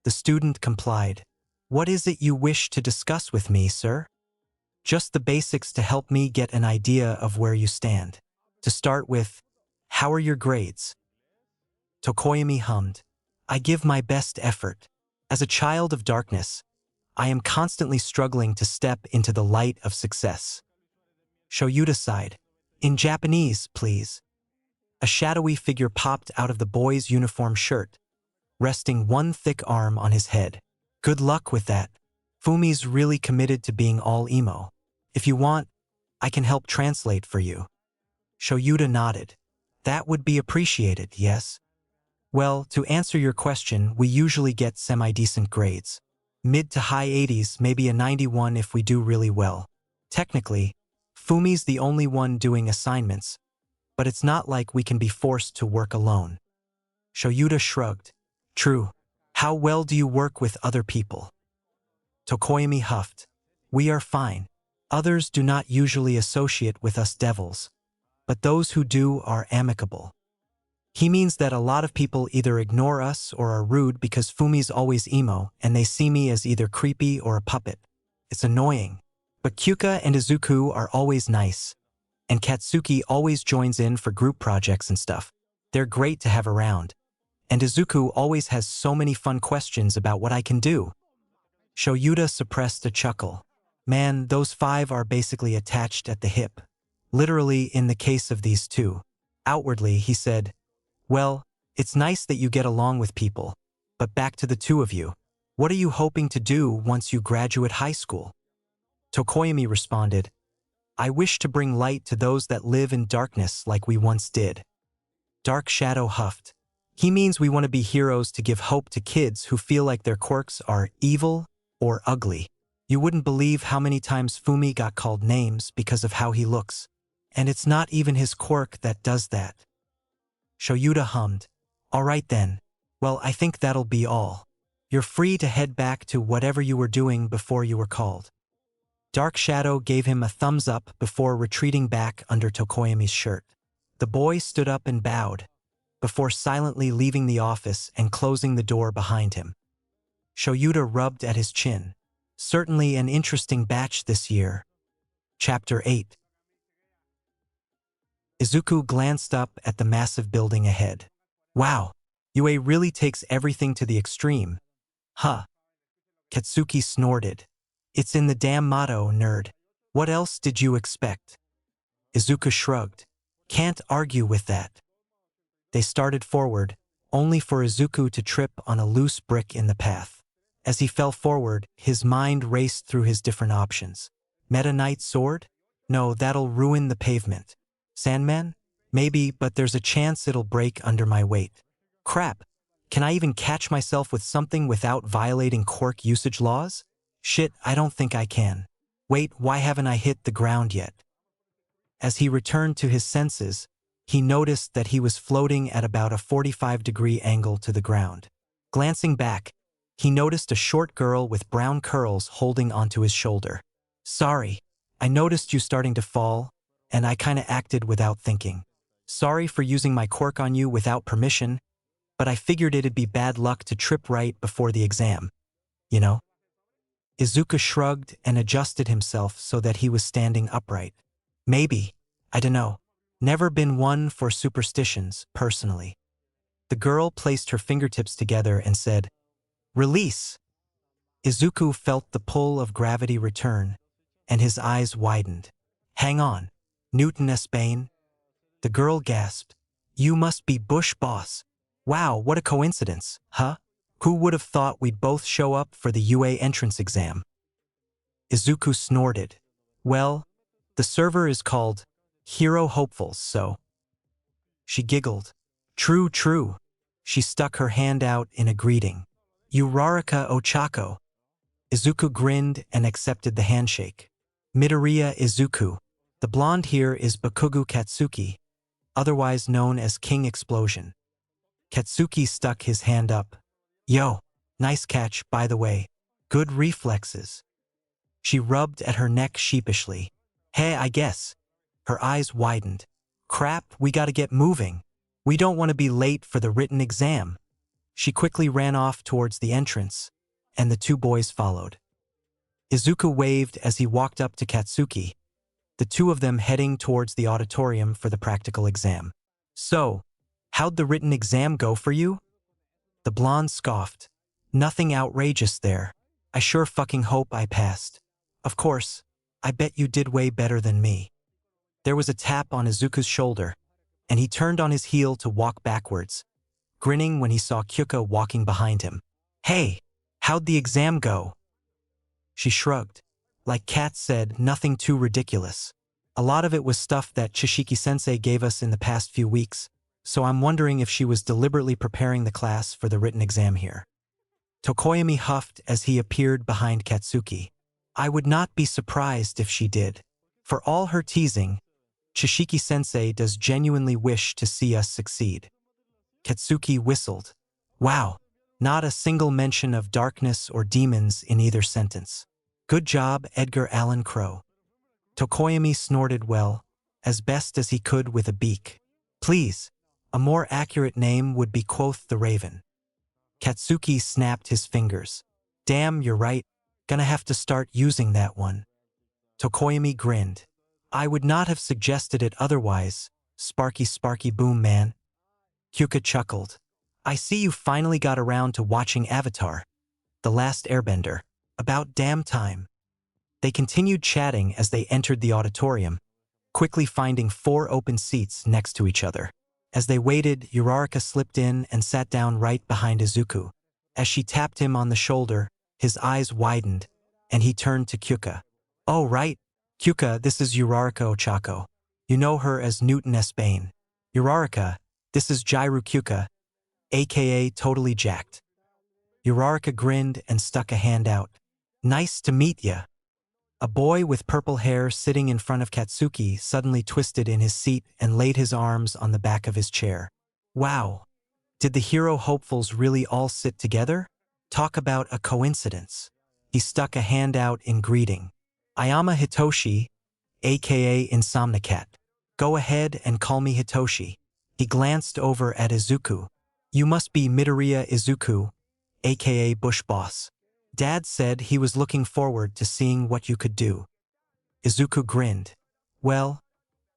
The student complied. "What is it you wish to discuss with me, sir?" "Just the basics to help me get an idea of where you stand. To start with, how are your grades?" Tokoyami hummed. "I give my best effort. As a child of darkness, I am constantly struggling to step into the light of success." Shoyuta sighed. "In Japanese, please." A shadowy figure popped out of the boy's uniform shirt, resting one thick arm on his head. Good luck with that. Fumi's really committed to being all emo. If you want, I can help translate for you. Shoyuta nodded. That would be appreciated, yes? Well, to answer your question, we usually get semi-decent grades. Mid to high 80s, maybe a 91 if we do really well. Technically, Fumi's the only one doing assignments, but it's not like we can be forced to work alone. Shoyuta shrugged. True. How well do you work with other people? Tokoyami huffed. We are fine. Others do not usually associate with us devils, but those who do are amicable. He means that a lot of people either ignore us or are rude because Fumi's always emo and they see me as either creepy or a puppet. It's annoying. But Kyuka and Izuku are always nice. And Katsuki always joins in for group projects and stuff. They're great to have around. And Izuku always has so many fun questions about what I can do. Shoyuta suppressed a chuckle. Man, those 5 are basically attached at the hip. Literally in the case of these 2. Outwardly, he said, well, it's nice that you get along with people, but back to the 2 of you. What are you hoping to do once you graduate high school? Tokoyami responded, I wish to bring light to those that live in darkness like we once did. Dark Shadow huffed. He means we want to be heroes to give hope to kids who feel like their quirks are evil or ugly. You wouldn't believe how many times Fumi got called names because of how he looks. And it's not even his quirk that does that. Shoyuta hummed. All right then. Well, I think that'll be all. You're free to head back to whatever you were doing before you were called. Dark Shadow gave him a thumbs up before retreating back under Tokoyami's shirt. The boy stood up and bowed, before silently leaving the office and closing the door behind him. Shoyuta rubbed at his chin. Certainly an interesting batch this year. Chapter 8. Izuku glanced up at the massive building ahead. Wow, UA really takes everything to the extreme. Huh. Katsuki snorted. It's in the damn motto, nerd. What else did you expect? Izuku shrugged. Can't argue with that. They started forward, only for Izuku to trip on a loose brick in the path. As he fell forward, his mind raced through his different options. Meta Knight sword? No, that'll ruin the pavement. Sandman? Maybe, but there's a chance it'll break under my weight. Crap. Can I even catch myself with something without violating quirk usage laws? Shit, I don't think I can. Wait, why haven't I hit the ground yet? As he returned to his senses, he noticed that he was floating at about a 45-degree angle to the ground. Glancing back, he noticed a short girl with brown curls holding onto his shoulder. Sorry, I noticed you starting to fall, and I kinda acted without thinking. Sorry for using my quirk on you without permission, but I figured it'd be bad luck to trip right before the exam. You know? Izuku shrugged and adjusted himself so that he was standing upright. Maybe. I dunno. Never been one for superstitions, personally. The girl placed her fingertips together and said, Release! Izuku felt the pull of gravity return, and his eyes widened. Hang on. Newton S. Bain? The girl gasped. You must be Bush Boss. Wow, what a coincidence, huh? Who would have thought we'd both show up for the UA entrance exam? Izuku snorted. Well, the server is called Hero Hopefuls, so. She giggled. True, true. She stuck her hand out in a greeting. Uraraka Ochako. Izuku grinned and accepted the handshake. Midoriya Izuku. The blonde here is Bakugu Katsuki, otherwise known as King Explosion. Katsuki stuck his hand up. Yo, nice catch, by the way. Good reflexes. She rubbed at her neck sheepishly. Hey, I guess. Her eyes widened. Crap, we gotta get moving. We don't want to be late for the written exam. She quickly ran off towards the entrance, and the 2 boys followed. Izuku waved as he walked up to Katsuki, the 2 of them heading towards the auditorium for the practical exam. So, how'd the written exam go for you? The blonde scoffed. Nothing outrageous there. I sure fucking hope I passed. Of course, I bet you did way better than me. There was a tap on Izuku's shoulder, and he turned on his heel to walk backwards, grinning when he saw Kyuka walking behind him. "Hey, how'd the exam go?" She shrugged. "Like Kat said, nothing too ridiculous. A lot of it was stuff that Chishiki-sensei gave us in the past few weeks, so I'm wondering if she was deliberately preparing the class for the written exam here." Tokoyami huffed as he appeared behind Katsuki. "I would not be surprised if she did. For all her teasing, Chishiki-sensei does genuinely wish to see us succeed." Katsuki whistled. "Wow, not a single mention of darkness or demons in either sentence. Good job, Edgar Allan Crow." Tokoyami snorted well, as best as he could with a beak. "Please, a more accurate name would be Quoth the Raven." Katsuki snapped his fingers. "Damn, you're right. Gonna have to start using that one." Tokoyami grinned. "I would not have suggested it otherwise, Sparky Boom Man." Kyuka chuckled. "I see you finally got around to watching Avatar: The Last Airbender. About damn time." They continued chatting as they entered the auditorium, quickly finding 4 open seats next to each other. As they waited, Uraraka slipped in and sat down right behind Izuku. As she tapped him on the shoulder, his eyes widened, and he turned to Kyuka. "Oh, right. Kyuka, this is Uraraka Ochako. You know her as Newton S. Bane. Uraraka, this is Jairu Kyuka, aka Totally Jacked." Uraraka grinned and stuck a hand out. "Nice to meet ya." A boy with purple hair sitting in front of Katsuki suddenly twisted in his seat and laid his arms on the back of his chair. "Wow. Did the hero hopefuls really all sit together? Talk about a coincidence." He stuck a hand out in greeting. "Ayama Hitoshi, aka Insomnicat. Go ahead and call me Hitoshi." He glanced over at Izuku. "You must be Midoriya Izuku, aka Bush Boss. Dad said he was looking forward to seeing what you could do." Izuku grinned. "Well,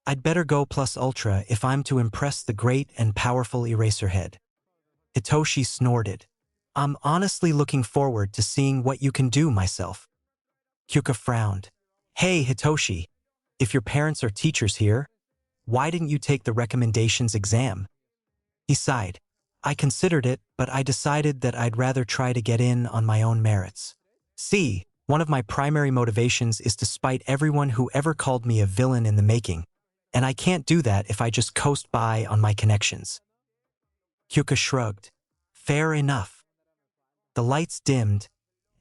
I'd better go plus ultra if I'm to impress the great and powerful Eraserhead." Hitoshi snorted. "I'm honestly looking forward to seeing what you can do myself." Kyuka frowned. "Hey, Hitoshi, if your parents are teachers here, why didn't you take the recommendations exam?" He sighed. "I considered it, but I decided that I'd rather try to get in on my own merits. See, one of my primary motivations is to spite everyone who ever called me a villain in the making, and I can't do that if I just coast by on my connections." Kyuka shrugged. "Fair enough." The lights dimmed,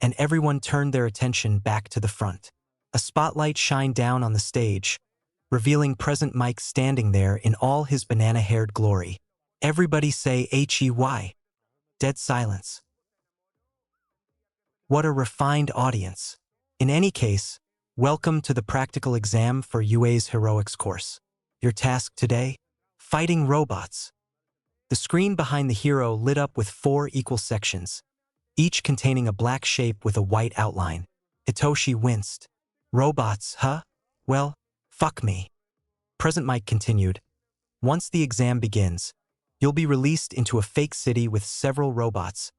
and everyone turned their attention back to the front. A spotlight shined down on the stage, revealing Present Mike standing there in all his banana-haired glory. Everybody say "Hey." Dead silence. What a refined audience. In any case, welcome to the practical exam for UA's Heroics course. Your task today? Fighting robots. The screen behind the hero lit up with 4 equal sections, each containing a black shape with a white outline. Hitoshi winced. "Robots, huh? Well, fuck me." Present Mike continued. "Once the exam begins, you'll be released into a fake city with several robots,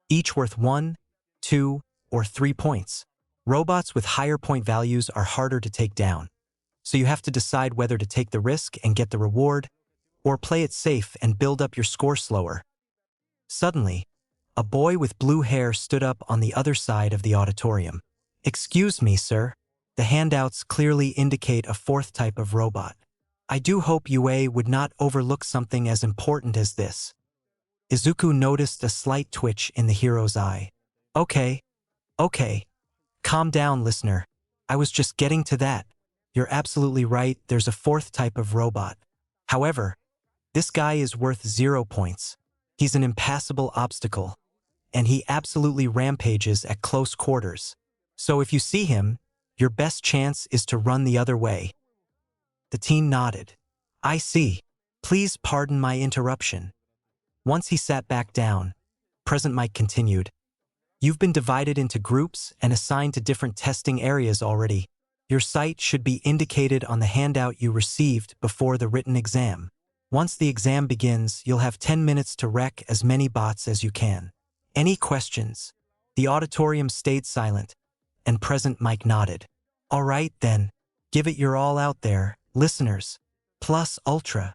each worth 1, 2, or 3 points. Robots with higher point values are harder to take down, so you have to decide whether to take the risk and get the reward, or play it safe and build up your score slower." Suddenly, a boy with blue hair stood up on the other side of the auditorium. "Excuse me, sir. The handouts clearly indicate a 4th type of robot. I do hope UA would not overlook something as important as this." Izuku noticed a slight twitch in the hero's eye. Okay. Calm down, listener. I was just getting to that. You're absolutely right, there's a 4th type of robot. However, this guy is worth 0 points. He's an impassable obstacle, and he absolutely rampages at close quarters. So if you see him, your best chance is to run the other way." The teen nodded. "I see. Please pardon my interruption." Once he sat back down, Present Mike continued. "You've been divided into groups and assigned to different testing areas already. Your site should be indicated on the handout you received before the written exam. Once the exam begins, you'll have 10 minutes to wreck as many bots as you can. Any questions?" The auditorium stayed silent, and Present Mike nodded. "All right, then. Give it your all out there, listeners. Plus ultra."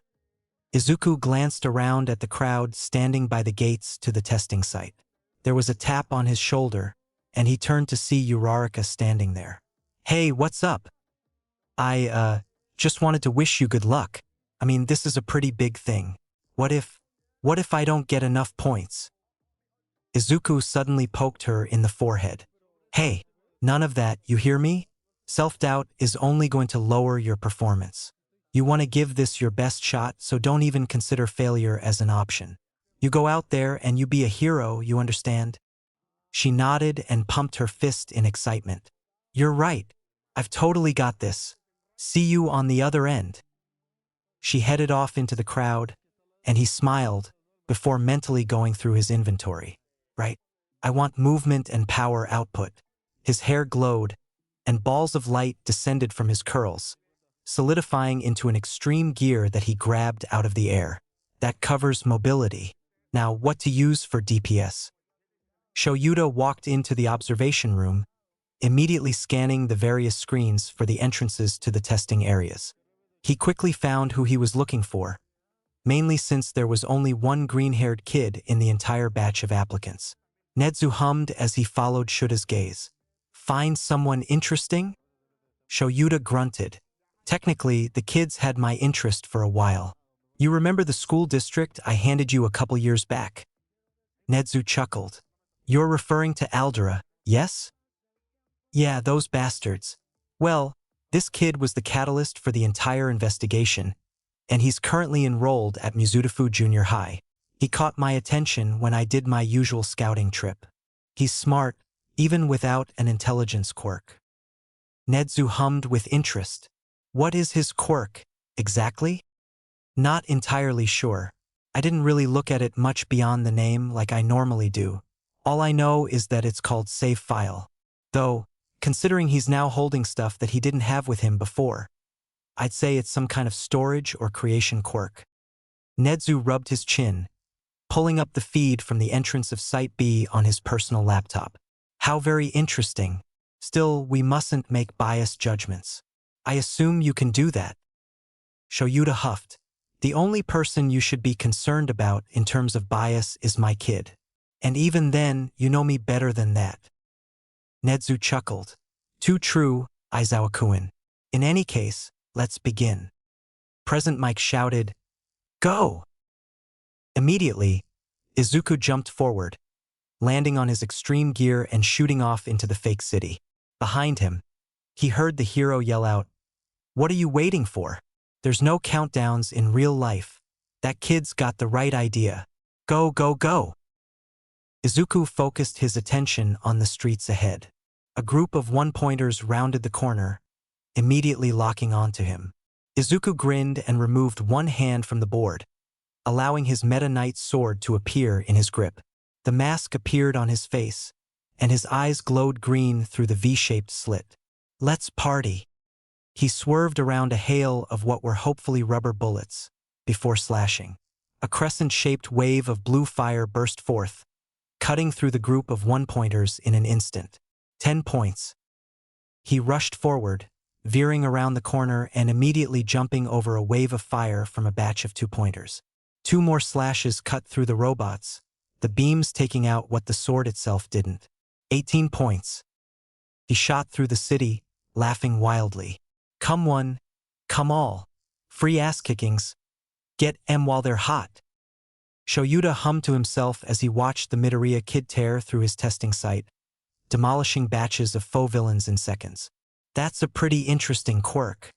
Izuku glanced around at the crowd standing by the gates to the testing site. There was a tap on his shoulder, and he turned to see Uraraka standing there. "Hey, what's up? Just wanted to wish you good luck. I mean, this is a pretty big thing. What if I don't get enough points?" Izuku suddenly poked her in the forehead. "Hey, none of that, you hear me? Self-doubt is only going to lower your performance. You want to give this your best shot, so don't even consider failure as an option. You go out there and you be a hero, you understand?" She nodded and pumped her fist in excitement. "You're right. I've totally got this. See you on the other end." She headed off into the crowd, and he smiled before mentally going through his inventory. Right. I want movement and power output. His hair glowed, and balls of light descended from his curls, solidifying into an extreme gear that he grabbed out of the air. That covers mobility. Now, what to use for DPS? Shoyuta walked into the observation room, immediately scanning the various screens for the entrances to the testing areas. He quickly found who he was looking for, mainly since there was only one green-haired kid in the entire batch of applicants. Nedzu hummed as he followed Shuta's gaze. "Find someone interesting?" Shoyuta grunted. "Technically, the kids had my interest for a while. You remember the school district I handed you a couple years back?" Nedzu chuckled. "You're referring to Aldera, yes?" "Yeah, those bastards. Well, this kid was the catalyst for the entire investigation, and he's currently enrolled at Mizutofu Junior High. He caught my attention when I did my usual scouting trip. He's smart, even without an intelligence quirk." Nedzu hummed with interest. "What is his quirk, exactly?" "Not entirely sure. I didn't really look at it much beyond the name like I normally do. All I know is that it's called Save File. Though, considering he's now holding stuff that he didn't have with him before, I'd say it's some kind of storage or creation quirk." Nedzu rubbed his chin, pulling up the feed from the entrance of Site B on his personal laptop. "How very interesting. Still, we mustn't make biased judgments. I assume you can do that." Shoyuta huffed. "The only person you should be concerned about in terms of bias is my kid. And even then, you know me better than that." Nedzu chuckled. "Too true, Aizawa-kun. In any case, let's begin." Present Mike shouted, "Go!" Immediately, Izuku jumped forward, landing on his extreme gear and shooting off into the fake city. Behind him, he heard the hero yell out, "What are you waiting for? There's no countdowns in real life. That kid's got the right idea. Go, go, go!" Izuku focused his attention on the streets ahead. A group of one-pointers rounded the corner, immediately locking onto him. Izuku grinned and removed one hand from the board, allowing his Meta Knight sword to appear in his grip. The mask appeared on his face, and his eyes glowed green through the V-shaped slit. "Let's party." He swerved around a hail of what were hopefully rubber bullets, before slashing. A crescent-shaped wave of blue fire burst forth, cutting through the group of one-pointers in an instant. 10 points. He rushed forward, veering around the corner and immediately jumping over a wave of fire from a batch of two-pointers. 2 more slashes cut through the robots, the beams taking out what the sword itself didn't. 18 points. He shot through the city, laughing wildly. "Come one, come all. Free ass-kickings. Get 'em while they're hot." Shoyuta hummed to himself as he watched the Midoriya kid tear through his testing site, demolishing batches of faux villains in seconds. "That's a pretty interesting quirk."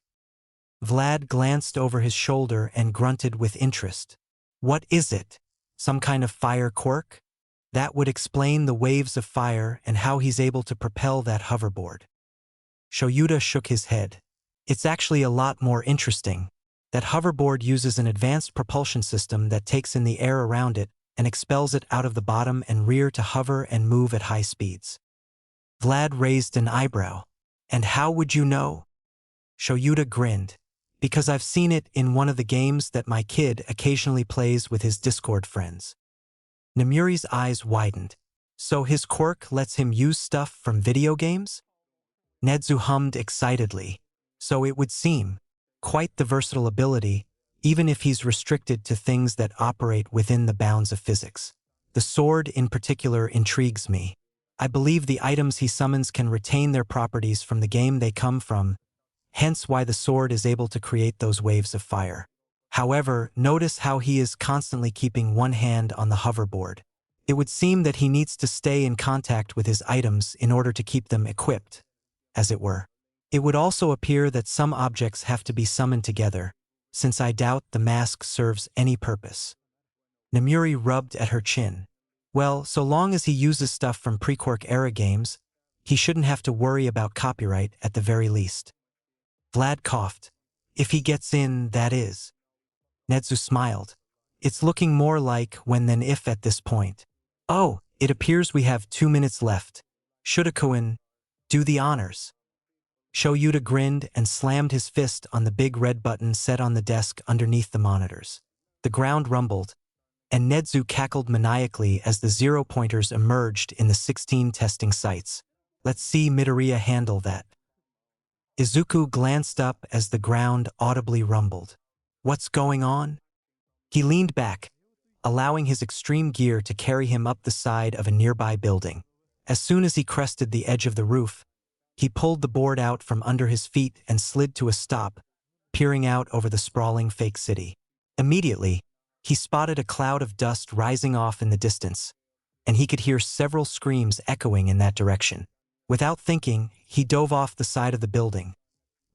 Vlad glanced over his shoulder and grunted with interest. "What is it? Some kind of fire quirk?" That would explain the waves of fire and how he's able to propel that hoverboard. Shoyuta shook his head. "It's actually a lot more interesting. That hoverboard uses an advanced propulsion system that takes in the air around it and expels it out of the bottom and rear to hover and move at high speeds." Vlad raised an eyebrow. "And how would you know?" Shoyuta grinned. "Because I've seen it in one of the games that my kid occasionally plays with his Discord friends." Namuri's eyes widened. "So his quirk lets him use stuff from video games?" Nedzu hummed excitedly. "So it would seem. Quite the versatile ability, even if he's restricted to things that operate within the bounds of physics. The sword in particular intrigues me. I believe the items he summons can retain their properties from the game they come from, hence why the sword is able to create those waves of fire. However, notice how he is constantly keeping one hand on the hoverboard. It would seem that he needs to stay in contact with his items in order to keep them equipped, as it were. It would also appear that some objects have to be summoned together, since I doubt the mask serves any purpose. Namuri rubbed at her chin. Well, so long as he uses stuff from pre-Quirk era games, he shouldn't have to worry about copyright at the very least. Vlad coughed. If he gets in, that is. Netsu smiled. It's looking more like when than if at this point. Oh, it appears we have 2 minutes left. Shudakuen, do the honors. Shoyuta grinned and slammed his fist on the big red button set on the desk underneath the monitors. The ground rumbled, and Netsu cackled maniacally as the zero-pointers emerged in the 16 testing sites. Let's see Midoriya handle that. Izuku glanced up as the ground audibly rumbled. What's going on? He leaned back, allowing his extreme gear to carry him up the side of a nearby building. As soon as he crested the edge of the roof, he pulled the board out from under his feet and slid to a stop, peering out over the sprawling fake city. Immediately, he spotted a cloud of dust rising off in the distance, and he could hear several screams echoing in that direction. Without thinking, he dove off the side of the building,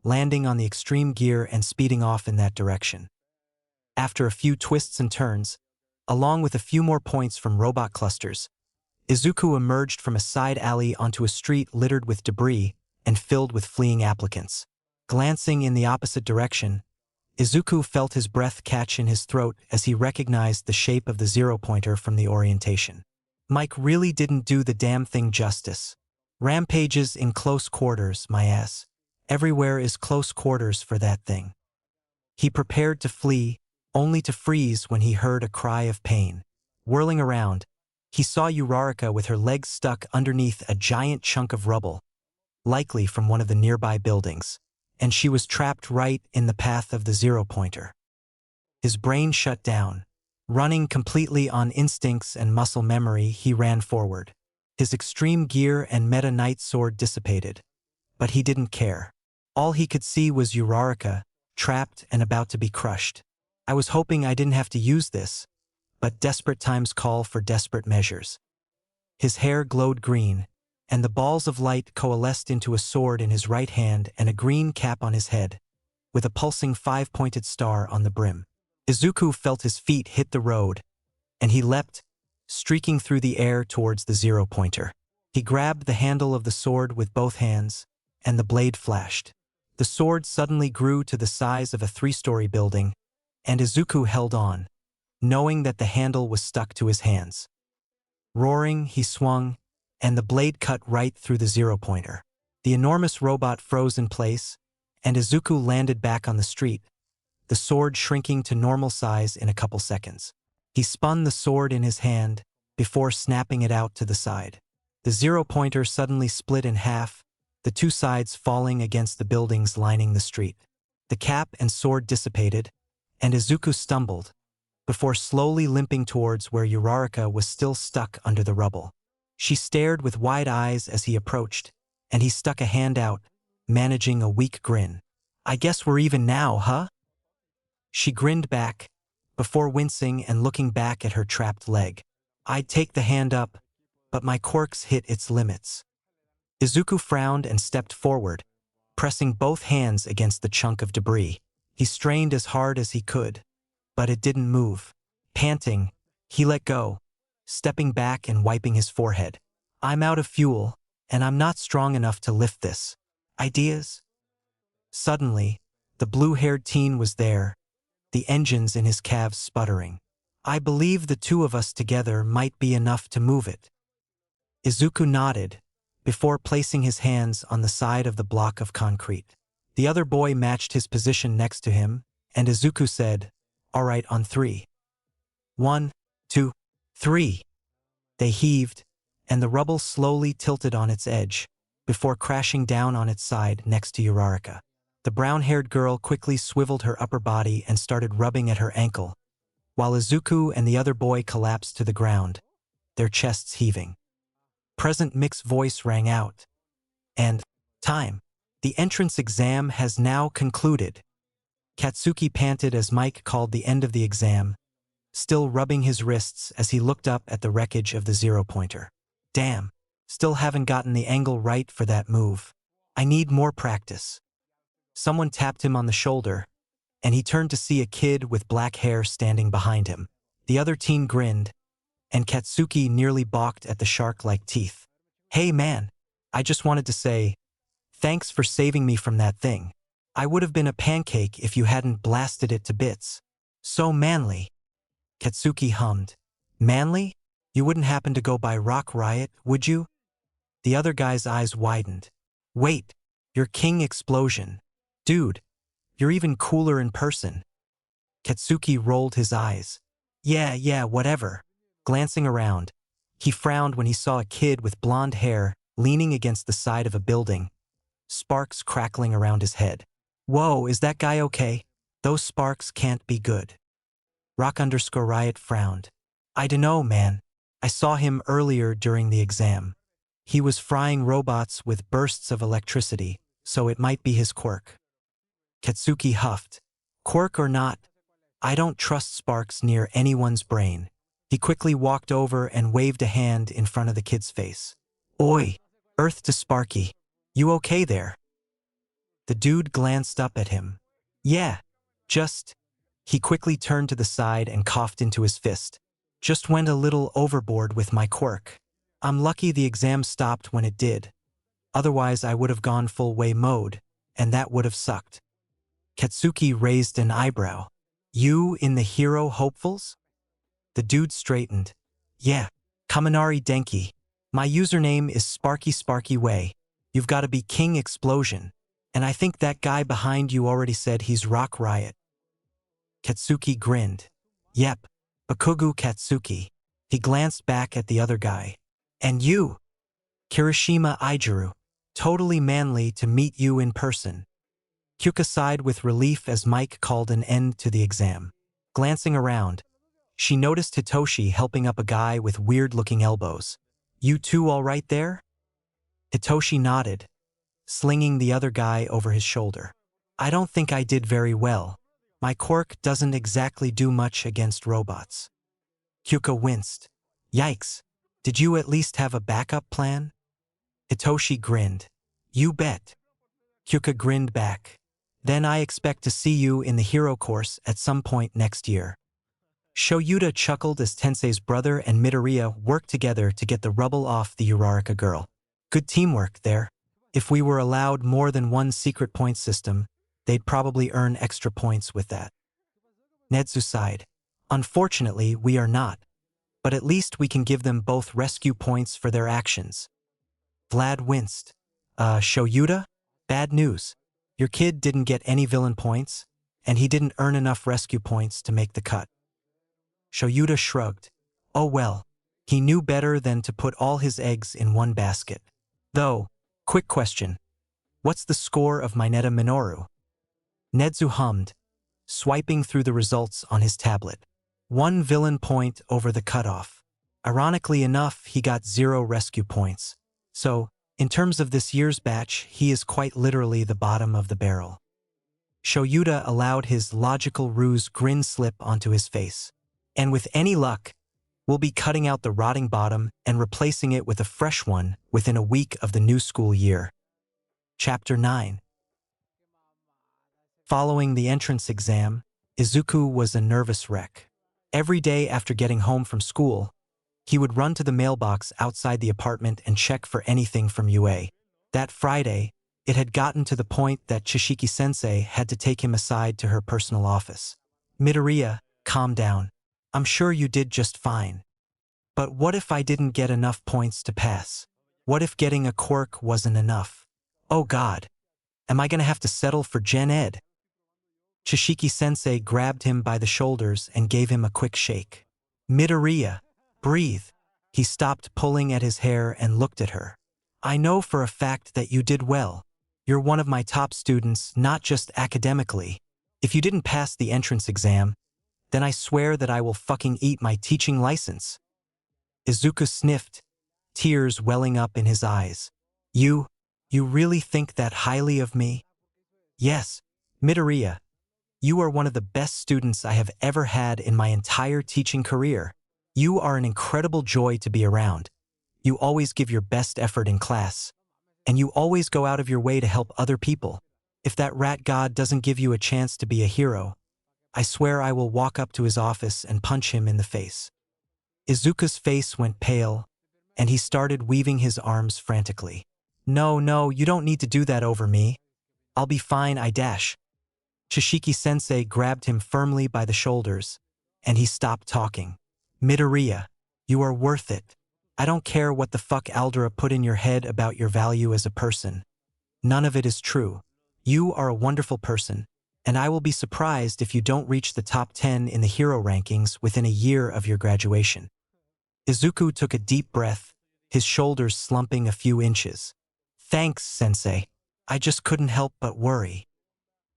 landing on the extreme gear and speeding off in that direction. After a few twists and turns, along with a few more points from robot clusters, Izuku emerged from a side alley onto a street littered with debris and filled with fleeing applicants. Glancing in the opposite direction, Izuku felt his breath catch in his throat as he recognized the shape of the zero-pointer from the orientation. Mike really didn't do the damn thing justice. Rampages in close quarters, my ass. Everywhere is close quarters for that thing. He prepared to flee, only to freeze when he heard a cry of pain. Whirling around, he saw Uraraka with her legs stuck underneath a giant chunk of rubble, likely from one of the nearby buildings, and she was trapped right in the path of the zero-pointer. His brain shut down. Running completely on instincts and muscle memory, he ran forward. His extreme gear and meta knight sword dissipated, but he didn't care. All he could see was Uraraka, trapped and about to be crushed. I was hoping I didn't have to use this, but desperate times call for desperate measures. His hair glowed green, and the balls of light coalesced into a sword in his right hand and a green cap on his head, with a pulsing 5-pointed star on the brim. Izuku felt his feet hit the road, and he leapt, streaking through the air towards the zero-pointer. He grabbed the handle of the sword with both hands, and the blade flashed. The sword suddenly grew to the size of a 3-story building, and Izuku held on, knowing that the handle was stuck to his hands. Roaring, he swung, and the blade cut right through the zero-pointer. The enormous robot froze in place, and Izuku landed back on the street, the sword shrinking to normal size in a couple seconds. He spun the sword in his hand before snapping it out to the side. The zero-pointer suddenly split in half, the two sides falling against the buildings lining the street. The cap and sword dissipated, and Izuku stumbled, before slowly limping towards where Uraraka was still stuck under the rubble. She stared with wide eyes as he approached, and he stuck a hand out, managing a weak grin. I guess we're even now, huh? She grinned back, before wincing and looking back at her trapped leg. I'd take the hand up, but my quirks hit its limits. Izuku frowned and stepped forward, pressing both hands against the chunk of debris. He strained as hard as he could, but it didn't move. Panting, he let go, stepping back and wiping his forehead. I'm out of fuel, and I'm not strong enough to lift this. Ideas? Suddenly, the blue-haired teen was there, the engines in his calves sputtering. I believe the two of us together might be enough to move it. Izuku nodded, before placing his hands on the side of the block of concrete. The other boy matched his position next to him, and Izuku said, "All right, on 3. 1, 2, 3. They heaved, and the rubble slowly tilted on its edge, before crashing down on its side next to Uraraka. The brown-haired girl quickly swiveled her upper body and started rubbing at her ankle, while Izuku and the other boy collapsed to the ground, their chests heaving. Present Mick's voice rang out. And, time. The entrance exam has now concluded. Katsuki panted as Mike called the end of the exam, still rubbing his wrists as he looked up at the wreckage of the zero-pointer. Damn, still haven't gotten the angle right for that move. I need more practice. Someone tapped him on the shoulder, and he turned to see a kid with black hair standing behind him. The other teen grinned, and Katsuki nearly balked at the shark-like teeth. Hey man, I just wanted to say, thanks for saving me from that thing. I would have been a pancake if you hadn't blasted it to bits. So manly. Katsuki hummed. Manly? You wouldn't happen to go by Rock Riot, would you? The other guy's eyes widened. Wait, you're King Explosion. Dude, you're even cooler in person. Katsuki rolled his eyes. Yeah, whatever. Glancing around, he frowned when he saw a kid with blonde hair leaning against the side of a building, sparks crackling around his head. Whoa, is that guy okay? Those sparks can't be good. Rock_Riot frowned. I dunno, man. I saw him earlier during the exam. He was frying robots with bursts of electricity, so it might be his quirk. Katsuki huffed. Quirk or not, I don't trust sparks near anyone's brain. He quickly walked over and waved a hand in front of the kid's face. Oi, Earth to Sparky. You okay there? The dude glanced up at him. Yeah, just... He quickly turned to the side and coughed into his fist. Just went a little overboard with my quirk. I'm lucky the exam stopped when it did. Otherwise I would have gone full way mode, and that would have sucked. Katsuki raised an eyebrow. You in the hero hopefuls? The dude straightened. Yeah, Kaminari Denki. My username is Sparky Way. You've got to be King Explosion. And I think that guy behind you already said he's Rock Riot. Katsuki grinned. Yep, Bakugo Katsuki. He glanced back at the other guy. And you? Kirishima Ijiru. Totally manly to meet you in person. Kyuka sighed with relief as Mike called an end to the exam. Glancing around, she noticed Hitoshi helping up a guy with weird-looking elbows. You two all right there? Hitoshi nodded, slinging the other guy over his shoulder. I don't think I did very well. My quirk doesn't exactly do much against robots. Kyuka winced. Yikes. Did you at least have a backup plan? Hitoshi grinned. You bet. Kyuka grinned back. Then I expect to see you in the hero course at some point next year. Shoyuta chuckled as Tensei's brother and Midoriya worked together to get the rubble off the Uraraka girl. Good teamwork there. If we were allowed more than one secret point system, they'd probably earn extra points with that. Netsu sighed. Unfortunately, we are not. But at least we can give them both rescue points for their actions. Vlad winced. Shoyuta? Bad news. Your kid didn't get any villain points, and he didn't earn enough rescue points to make the cut. Shoyuta shrugged. Oh well, he knew better than to put all his eggs in one basket. Though, quick question. What's the score of Mineta Minoru? Netsu hummed, swiping through the results on his tablet. 1 villain point over the cutoff. Ironically enough, he got 0 rescue points. So, in terms of this year's batch, he is quite literally the bottom of the barrel. Shoyuta allowed his logical ruse grin slip onto his face. And with any luck, we'll be cutting out the rotting bottom and replacing it with a fresh one within a week of the new school year. Chapter 9. Following the entrance exam, Izuku was a nervous wreck. Every day after getting home from school, he would run to the mailbox outside the apartment and check for anything from UA. That Friday, it had gotten to the point that Chishiki-sensei had to take him aside to her personal office. Midoriya, calm down. I'm sure you did just fine. But what if I didn't get enough points to pass? What if getting a quirk wasn't enough? Oh God, am I gonna have to settle for Gen Ed? Chishiki-sensei grabbed him by the shoulders and gave him a quick shake. Midoriya, breathe. He stopped pulling at his hair and looked at her. I know for a fact that you did well. You're one of my top students, not just academically. If you didn't pass the entrance exam, then I swear that I will fucking eat my teaching license." Izuku sniffed, tears welling up in his eyes. You really think that highly of me?" "Yes, Midoriya. You are one of the best students I have ever had in my entire teaching career. You are an incredible joy to be around. You always give your best effort in class. And you always go out of your way to help other people. If that rat god doesn't give you a chance to be a hero, I swear I will walk up to his office and punch him in the face." Izuku's face went pale, and he started weaving his arms frantically. No, you don't need to do that over me. I'll be fine, I dash." Shishiki-sensei grabbed him firmly by the shoulders, and he stopped talking. "Midoriya, you are worth it. I don't care what the fuck Aldera put in your head about your value as a person. None of it is true. You are a wonderful person, and I will be surprised if you don't reach the top 10 in the hero rankings within a year of your graduation." Izuku took a deep breath, his shoulders slumping a few inches. "Thanks, sensei. I just couldn't help but worry."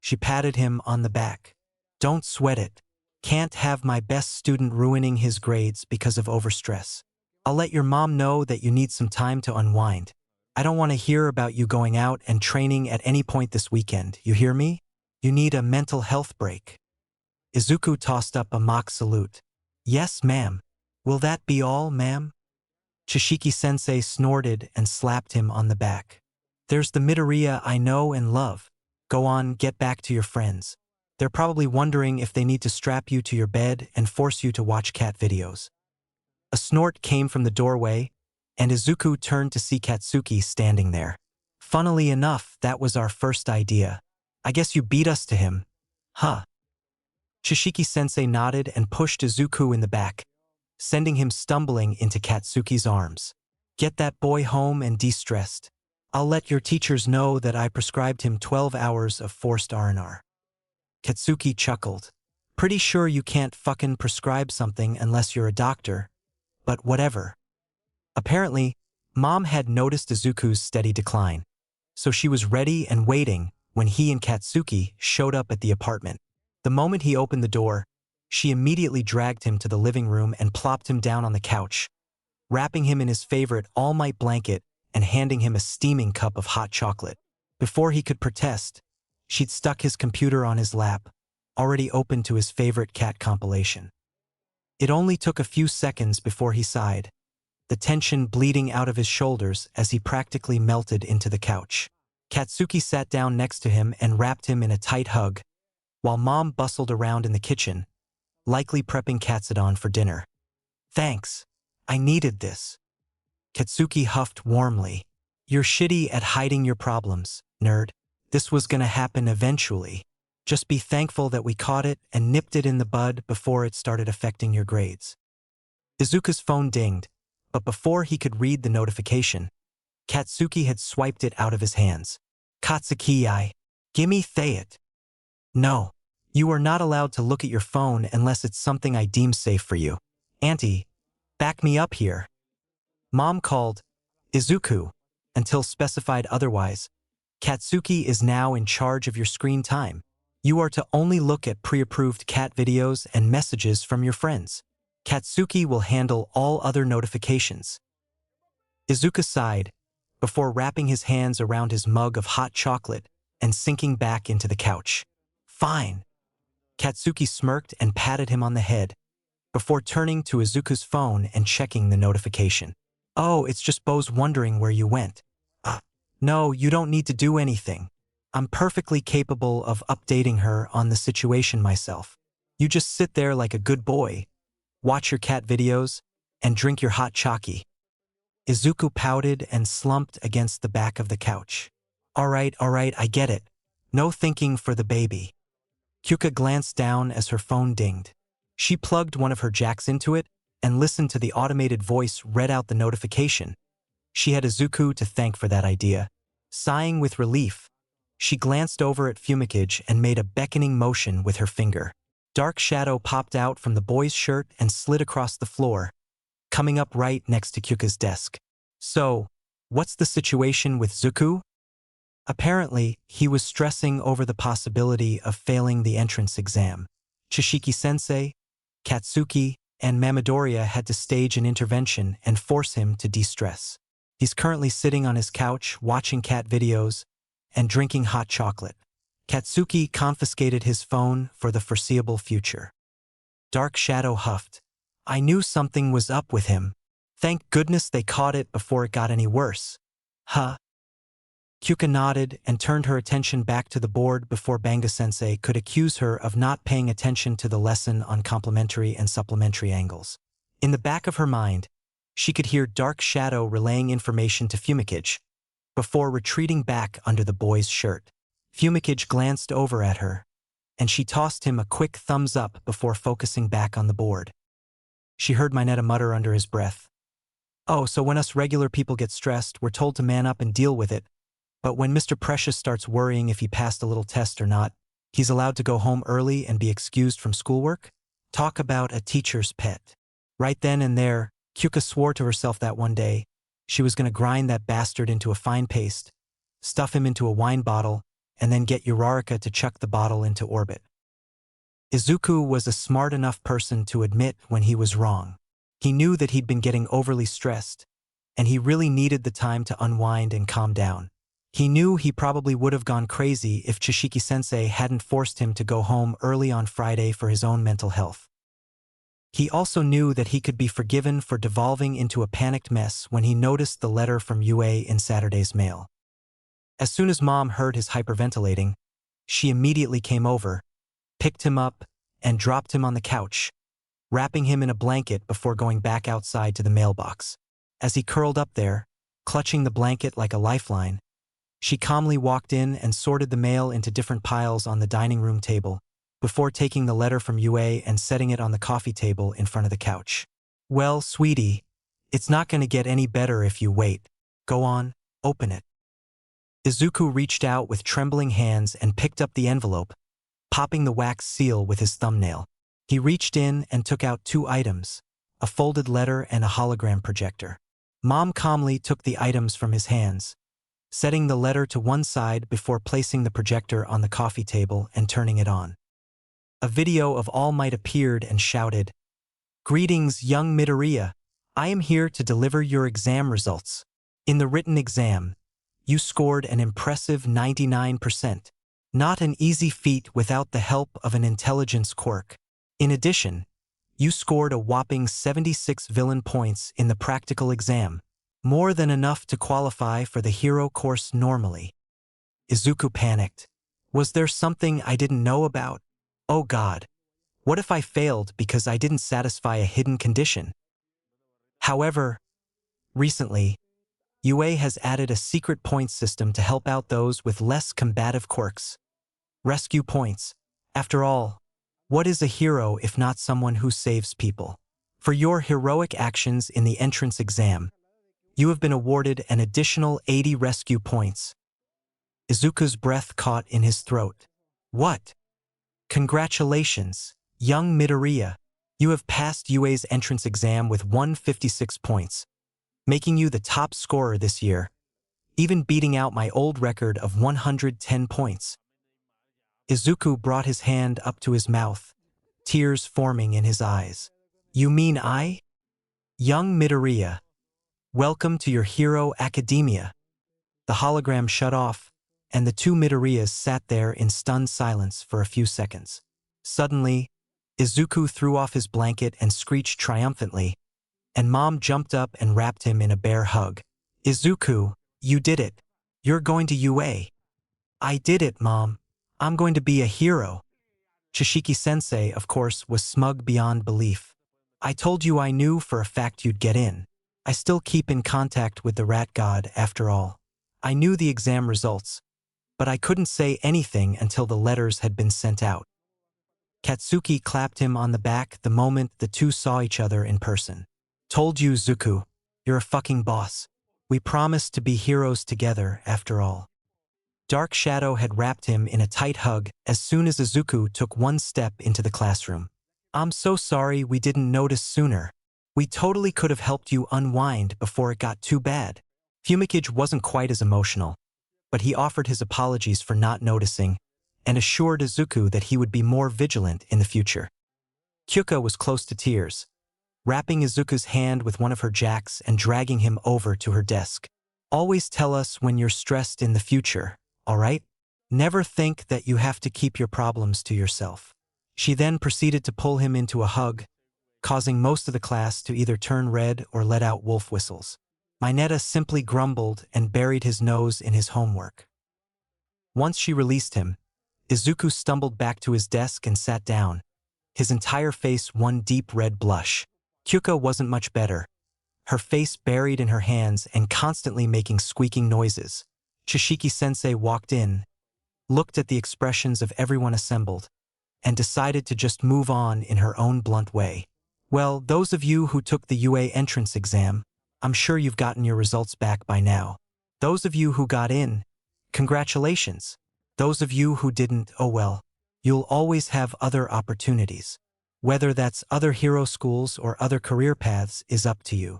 She patted him on the back. "Don't sweat it. Can't have my best student ruining his grades because of overstress. I'll let your mom know that you need some time to unwind. I don't want to hear about you going out and training at any point this weekend, you hear me? You need a mental health break." Izuku tossed up a mock salute. "Yes, ma'am. Will that be all, ma'am?" Shishiki-sensei snorted and slapped him on the back. "There's the Midoriya I know and love. Go on, get back to your friends. They're probably wondering if they need to strap you to your bed and force you to watch cat videos." A snort came from the doorway, and Izuku turned to see Katsuki standing there. "Funnily enough, that was our first idea. I guess you beat us to him. Huh?" Shishiki-sensei nodded and pushed Izuku in the back, sending him stumbling into Katsuki's arms. "Get that boy home and de-stressed. I'll let your teachers know that I prescribed him 12 hours of forced R&R." Katsuki chuckled. "Pretty sure you can't fucking prescribe something unless you're a doctor, but whatever." Apparently, Mom had noticed Izuku's steady decline, so she was ready and waiting when he and Katsuki showed up at the apartment. The moment he opened the door, she immediately dragged him to the living room and plopped him down on the couch, wrapping him in his favorite all-night blanket and handing him a steaming cup of hot chocolate. Before he could protest, she'd stuck his computer on his lap, already open to his favorite cat compilation. It only took a few seconds before he sighed, the tension bleeding out of his shoulders as he practically melted into the couch. Katsuki sat down next to him and wrapped him in a tight hug, while Mom bustled around in the kitchen, likely prepping Katsudon for dinner. "Thanks. I needed this." Katsuki huffed warmly. "You're shitty at hiding your problems, nerd. This was gonna happen eventually. Just be thankful that we caught it and nipped it in the bud before it started affecting your grades." Izuku's phone dinged, but before he could read the notification, Katsuki had swiped it out of his hands. "Katsuki, gimme it." "No. You are not allowed to look at your phone unless it's something I deem safe for you. Auntie, back me up here." Mom called. "Izuku, until specified otherwise, Katsuki is now in charge of your screen time. You are to only look at pre-approved cat videos and messages from your friends. Katsuki will handle all other notifications." Izuku sighed, before wrapping his hands around his mug of hot chocolate and sinking back into the couch. "Fine." Katsuki smirked and patted him on the head, before turning to Izuku's phone and checking the notification. "Oh, it's just Bo's wondering where you went." No, you don't need to do anything. I'm perfectly capable of updating her on the situation myself. You just sit there like a good boy, watch your cat videos, and drink your hot chocky." Izuku pouted and slumped against the back of the couch. All right, I get it. No thinking for the baby." Kyuka glanced down as her phone dinged. She plugged one of her jacks into it and listened to the automated voice read out the notification. She had Izuku to thank for that idea. Sighing with relief, she glanced over at Fumikage and made a beckoning motion with her finger. Dark shadow popped out from the boy's shirt and slid across the floor, coming up right next to Kyuka's desk. "So, what's the situation with Zuku?" Apparently, he was stressing over the possibility of failing the entrance exam. Chishiki-sensei, Katsuki, and Mamadoriya had to stage an intervention and force him to de-stress. He's currently sitting on his couch, watching cat videos, and drinking hot chocolate. Katsuki confiscated his phone for the foreseeable future. Dark Shadow huffed. I knew something was up with him. Thank goodness they caught it before it got any worse. Huh? Kyuka nodded and turned her attention back to the board before Banga-sensei could accuse her of not paying attention to the lesson on complementary and supplementary angles. In the back of her mind, she could hear Dark Shadow relaying information to Fumikage, before retreating back under the boy's shirt. Fumikage glanced over at her, and she tossed him a quick thumbs up before focusing back on the board. She heard Mineta mutter under his breath. Oh, so when us regular people get stressed, we're told to man up and deal with it. But when Mr. Precious starts worrying if he passed a little test or not, he's allowed to go home early and be excused from schoolwork? Talk about a teacher's pet. Right then and there, Kyuka swore to herself that one day she was going to grind that bastard into a fine paste, stuff him into a wine bottle, and then get Uraraka to chuck the bottle into orbit. Izuku was a smart enough person to admit when he was wrong. He knew that he'd been getting overly stressed, and he really needed the time to unwind and calm down. He knew he probably would have gone crazy if Chishiki-sensei hadn't forced him to go home early on Friday for his own mental health. He also knew that he could be forgiven for devolving into a panicked mess when he noticed the letter from Yue in Saturday's mail. As soon as Mom heard his hyperventilating, she immediately came over, picked him up, and dropped him on the couch, wrapping him in a blanket before going back outside to the mailbox. As he curled up there, clutching the blanket like a lifeline, she calmly walked in and sorted the mail into different piles on the dining room table, before taking the letter from Yue and setting it on the coffee table in front of the couch. Well, sweetie, it's not going to get any better if you wait. Go on, open it. Izuku reached out with trembling hands and picked up the envelope, popping the wax seal with his thumbnail. He reached in and took out 2 items, a folded letter and a hologram projector. Mom calmly took the items from his hands, setting the letter to one side before placing the projector on the coffee table and turning it on. A video of All Might appeared and shouted, "Greetings, young Midoriya. I am here to deliver your exam results. In the written exam, you scored an impressive 99%. Not an easy feat without the help of an intelligence quirk. In addition, you scored a whopping 76 villain points in the practical exam, more than enough to qualify for the hero course normally." Izuku panicked. Was there something I didn't know about? Oh God, what if I failed because I didn't satisfy a hidden condition? However, recently, Yue has added a secret points system to help out those with less combative quirks. Rescue points. After all, what is a hero if not someone who saves people? For your heroic actions in the entrance exam, you have been awarded an additional 80 rescue points. Izuku's breath caught in his throat. What? Congratulations, young Midoriya. You have passed Yue's entrance exam with 156 points, making you the top scorer this year, even beating out my old record of 110 points. Izuku brought his hand up to his mouth, tears forming in his eyes. You mean I? Young Midoriya, welcome to your hero academia. The hologram shut off, and the 2 Midoriyas sat there in stunned silence for a few seconds. Suddenly, Izuku threw off his blanket and screeched triumphantly, and Mom jumped up and wrapped him in a bear hug. Izuku, you did it. You're going to UA. I did it, Mom. I'm going to be a hero. Chishiki-sensei, of course, was smug beyond belief. I told you I knew for a fact you'd get in. I still keep in contact with the rat god, after all. I knew the exam results, but I couldn't say anything until the letters had been sent out. Katsuki clapped him on the back the moment the two saw each other in person. Told you, Zuku. You're a fucking boss. We promised to be heroes together, after all. Dark Shadow had wrapped him in a tight hug as soon as Izuku took one step into the classroom. I'm so sorry we didn't notice sooner. We totally could have helped you unwind before it got too bad. Fumikage wasn't quite as emotional, but he offered his apologies for not noticing and assured Izuku that he would be more vigilant in the future. Kyuka was close to tears, wrapping Izuku's hand with one of her jacks and dragging him over to her desk. Always tell us when you're stressed in the future, all right? Never think that you have to keep your problems to yourself. She then proceeded to pull him into a hug, causing most of the class to either turn red or let out wolf whistles. Mineta simply grumbled and buried his nose in his homework. Once she released him, Izuku stumbled back to his desk and sat down, his entire face one deep red blush. Kyuka wasn't much better, her face buried in her hands and constantly making squeaking noises. Chishiki-sensei walked in, looked at the expressions of everyone assembled, and decided to just move on in her own blunt way. Well, those of you who took the UA entrance exam, I'm sure you've gotten your results back by now. Those of you who got in, congratulations. Those of you who didn't, oh well, you'll always have other opportunities. Whether that's other hero schools or other career paths is up to you.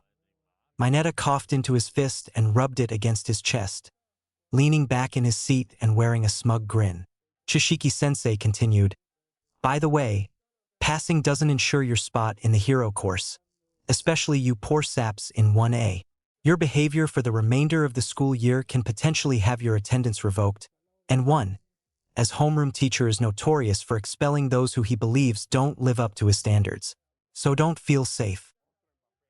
Mineta coughed into his fist and rubbed it against his chest, leaning back in his seat and wearing a smug grin. Chishiki-sensei continued, by the way, passing doesn't ensure your spot in the hero course, especially you poor saps in 1A. Your behavior for the remainder of the school year can potentially have your attendance revoked, and as homeroom teacher is notorious for expelling those who he believes don't live up to his standards. So don't feel safe.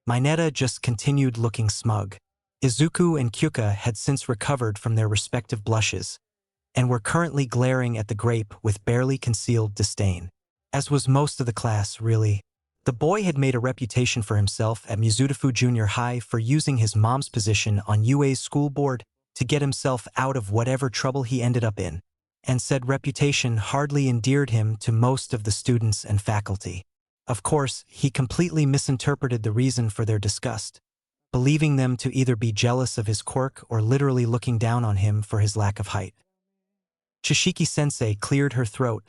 Mineta just continued looking smug. Izuku and Kyuka had since recovered from their respective blushes, and were currently glaring at the grape with barely concealed disdain. As was most of the class, really. The boy had made a reputation for himself at Mizudafu Junior High for using his mom's position on UA's school board to get himself out of whatever trouble he ended up in, and said reputation hardly endeared him to most of the students and faculty. Of course, he completely misinterpreted the reason for their disgust, believing them to either be jealous of his quirk or literally looking down on him for his lack of height. Chishiki-sensei cleared her throat,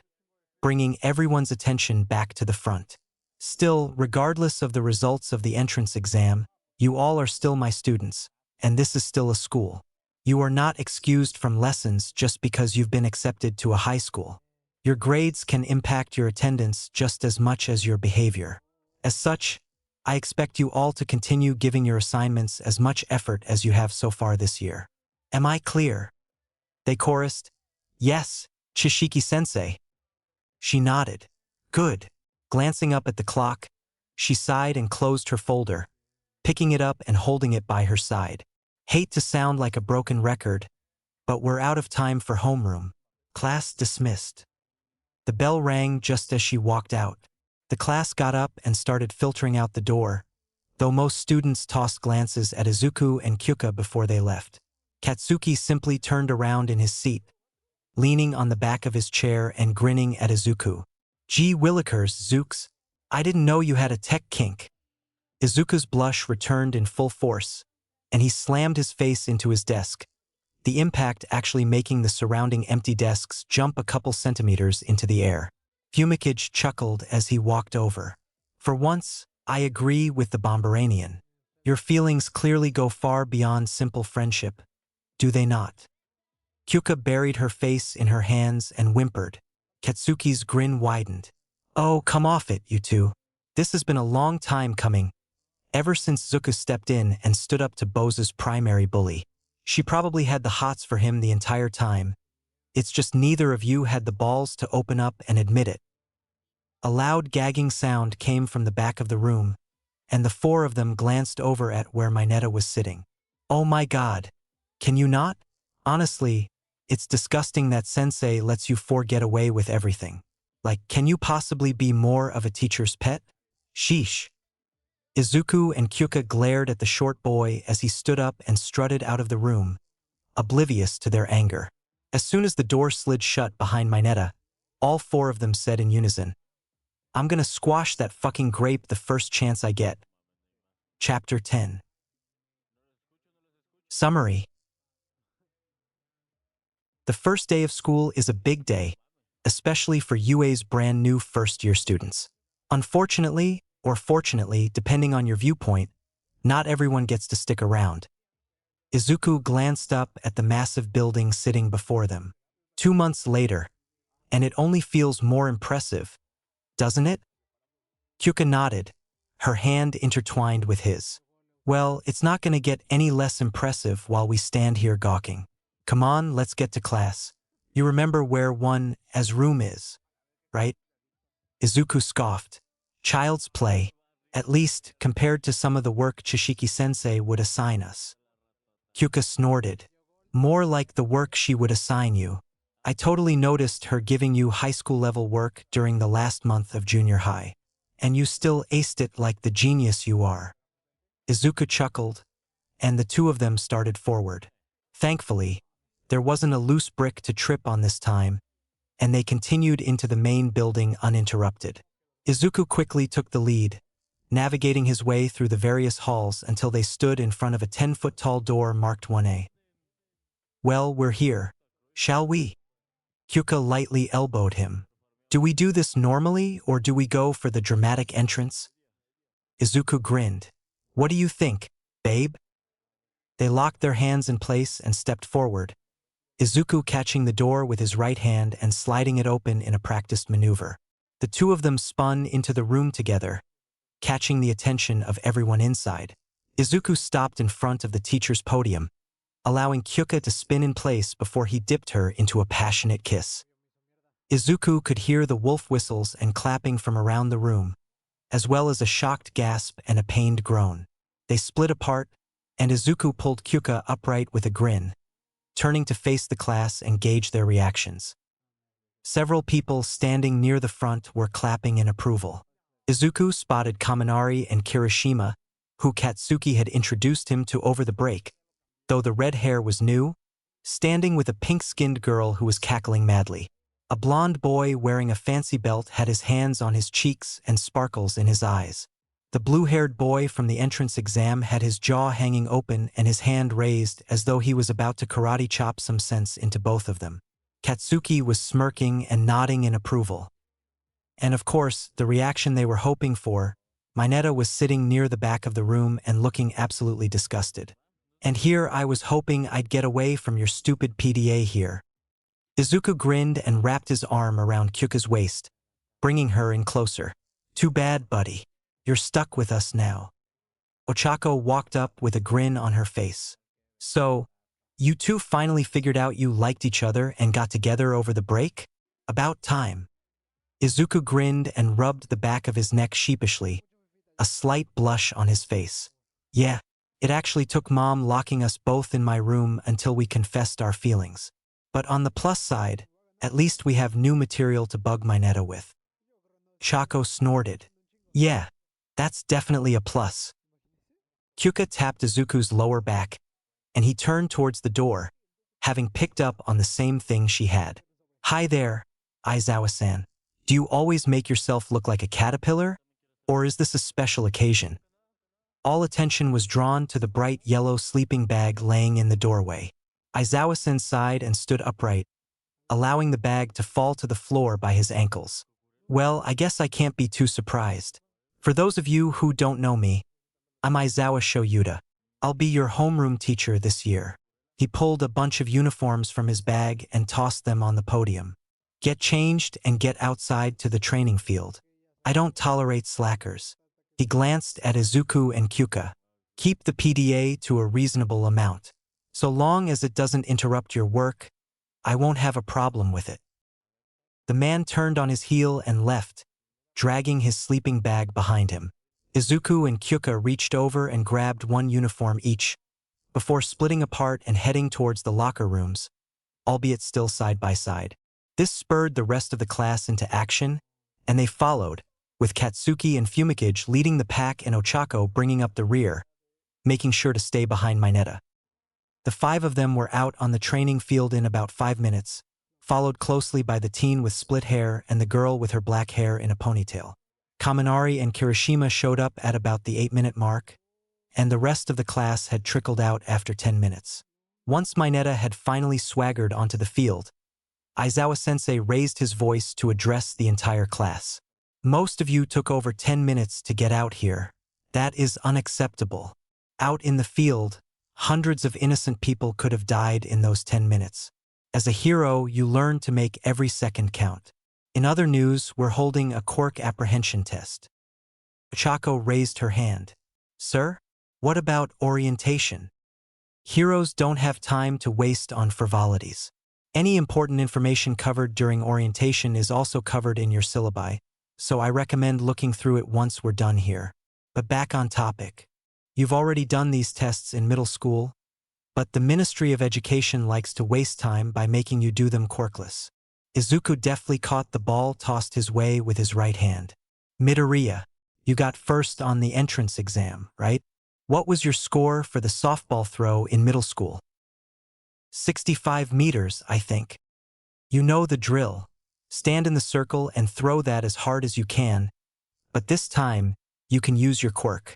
bringing everyone's attention back to the front. Still, regardless of the results of the entrance exam, you all are still my students, and this is still a school. You are not excused from lessons just because you've been accepted to a high school. Your grades can impact your attendance just as much as your behavior. As such, I expect you all to continue giving your assignments as much effort as you have so far this year. Am I clear? They chorused. Yes, Chishiki-sensei. She nodded. Good. Glancing up at the clock, she sighed and closed her folder, picking it up and holding it by her side. Hate to sound like a broken record, but we're out of time for homeroom. Class dismissed. The bell rang just as she walked out. The class got up and started filtering out the door, though most students tossed glances at Izuku and Kyuka before they left. Katsuki simply turned around in his seat, leaning on the back of his chair and grinning at Izuku. Gee willikers, Zooks, I didn't know you had a tech kink. Izuku's blush returned in full force, and he slammed his face into his desk, the impact actually making the surrounding empty desks jump a couple centimeters into the air. Fumikage chuckled as he walked over. For once, I agree with the Bomberanian. Your feelings clearly go far beyond simple friendship, do they not? Kyuka buried her face in her hands and whimpered. Katsuki's grin widened. Oh, come off it, you two. This has been a long time coming, ever since Zuka stepped in and stood up to Bose's primary bully. She probably had the hots for him the entire time. It's just neither of you had the balls to open up and admit it. A loud gagging sound came from the back of the room, and the four of them glanced over at where Mineta was sitting. Oh my god. Can you not? Honestly, it's disgusting that sensei lets you four get away with everything. Like, can you possibly be more of a teacher's pet? Sheesh. Izuku and Kyuka glared at the short boy as he stood up and strutted out of the room, oblivious to their anger. As soon as the door slid shut behind Mineta, all four of them said in unison, I'm gonna squash that fucking grape the first chance I get. Chapter 10. Summary. The first day of school is a big day, especially for UA's brand new first-year students. Unfortunately, or fortunately, depending on your viewpoint, not everyone gets to stick around. Izuku glanced up at the massive building sitting before them. 2 months later, and it only feels more impressive, doesn't it? Kyuka nodded, her hand intertwined with his. Well, it's not going to get any less impressive while we stand here gawking. Come on, let's get to class. You remember where one's room is, right? Izuku scoffed. Child's play, at least compared to some of the work Chishiki-sensei would assign us. Kyuka snorted. More like the work she would assign you. I totally noticed her giving you high school level work during the last month of junior high. And you still aced it like the genius you are. Izuku chuckled, and the two of them started forward. Thankfully, there wasn't a loose brick to trip on this time, and they continued into the main building uninterrupted. Izuku quickly took the lead, navigating his way through the various halls until they stood in front of a 10-foot-tall door marked 1A. Well, we're here. Shall we? Kyuka lightly elbowed him. Do we do this normally, or do we go for the dramatic entrance? Izuku grinned. What do you think, babe? They locked their hands in place and stepped forward, Izuku catching the door with his right hand and sliding it open in a practiced maneuver. The two of them spun into the room together, catching the attention of everyone inside. Izuku stopped in front of the teacher's podium, allowing Kyuka to spin in place before he dipped her into a passionate kiss. Izuku could hear the wolf whistles and clapping from around the room, as well as a shocked gasp and a pained groan. They split apart, and Izuku pulled Kyuka upright with a grin, turning to face the class and gauge their reactions. Several people standing near the front were clapping in approval. Izuku spotted Kaminari and Kirishima, who Katsuki had introduced him to over the break, though the red hair was new, standing with a pink-skinned girl who was cackling madly. A blonde boy wearing a fancy belt had his hands on his cheeks and sparkles in his eyes. The blue-haired boy from the entrance exam had his jaw hanging open and his hand raised as though he was about to karate chop some sense into both of them. Katsuki was smirking and nodding in approval. And of course, the reaction they were hoping for, Mineta was sitting near the back of the room and looking absolutely disgusted. And here I was hoping I'd get away from your stupid PDA here. Izuku grinned and wrapped his arm around Kyuka's waist, bringing her in closer. Too bad, buddy. You're stuck with us now. Ochako walked up with a grin on her face. So, you two finally figured out you liked each other and got together over the break? About time. Izuku grinned and rubbed the back of his neck sheepishly, a slight blush on his face. Yeah, it actually took Mom locking us both in my room until we confessed our feelings. But on the plus side, at least we have new material to bug Mineta with. Chako snorted. Yeah, that's definitely a plus. Kyuka tapped Izuku's lower back, and he turned towards the door, having picked up on the same thing she had. Hi there, Aizawa-san. Do you always make yourself look like a caterpillar? Or is this a special occasion? All attention was drawn to the bright yellow sleeping bag laying in the doorway. Aizawa-san sighed and stood upright, allowing the bag to fall to the floor by his ankles. Well, I guess I can't be too surprised. For those of you who don't know me, I'm Aizawa Shoyuta. I'll be your homeroom teacher this year. He pulled a bunch of uniforms from his bag and tossed them on the podium. Get changed and get outside to the training field. I don't tolerate slackers. He glanced at Izuku and Kyuka. Keep the PDA to a reasonable amount. So long as it doesn't interrupt your work, I won't have a problem with it. The man turned on his heel and left, dragging his sleeping bag behind him. Izuku and Kyuka reached over and grabbed one uniform each, before splitting apart and heading towards the locker rooms, albeit still side by side. This spurred the rest of the class into action, and they followed, with Katsuki and Fumikage leading the pack and Ochako bringing up the rear, making sure to stay behind Mineta. The five of them were out on the training field in about 5 minutes, followed closely by the teen with split hair and the girl with her black hair in a ponytail. Kaminari and Kirishima showed up at about the 8-minute mark, and the rest of the class had trickled out after 10 minutes. Once Mineta had finally swaggered onto the field, Aizawa-sensei raised his voice to address the entire class. Most of you took over 10 minutes to get out here. That is unacceptable. Out in the field, Hundreds of innocent people could have died in those 10 minutes. As a hero, you learn to make every second count. In other news, we're holding a Quirk apprehension test. Ochako raised her hand. Sir? What about orientation? Heroes don't have time to waste on frivolities. Any important information covered during orientation is also covered in your syllabi, so I recommend looking through it once we're done here. But back on topic. You've already done these tests in middle school, but the Ministry of Education likes to waste time by making you do them quirkless. Izuku deftly caught the ball tossed his way with his right hand. Midoriya, you got first on the entrance exam, right? What was your score for the softball throw in middle school? 65 meters, I think. You know the drill. Stand in the circle and throw that as hard as you can, but this time, you can use your quirk.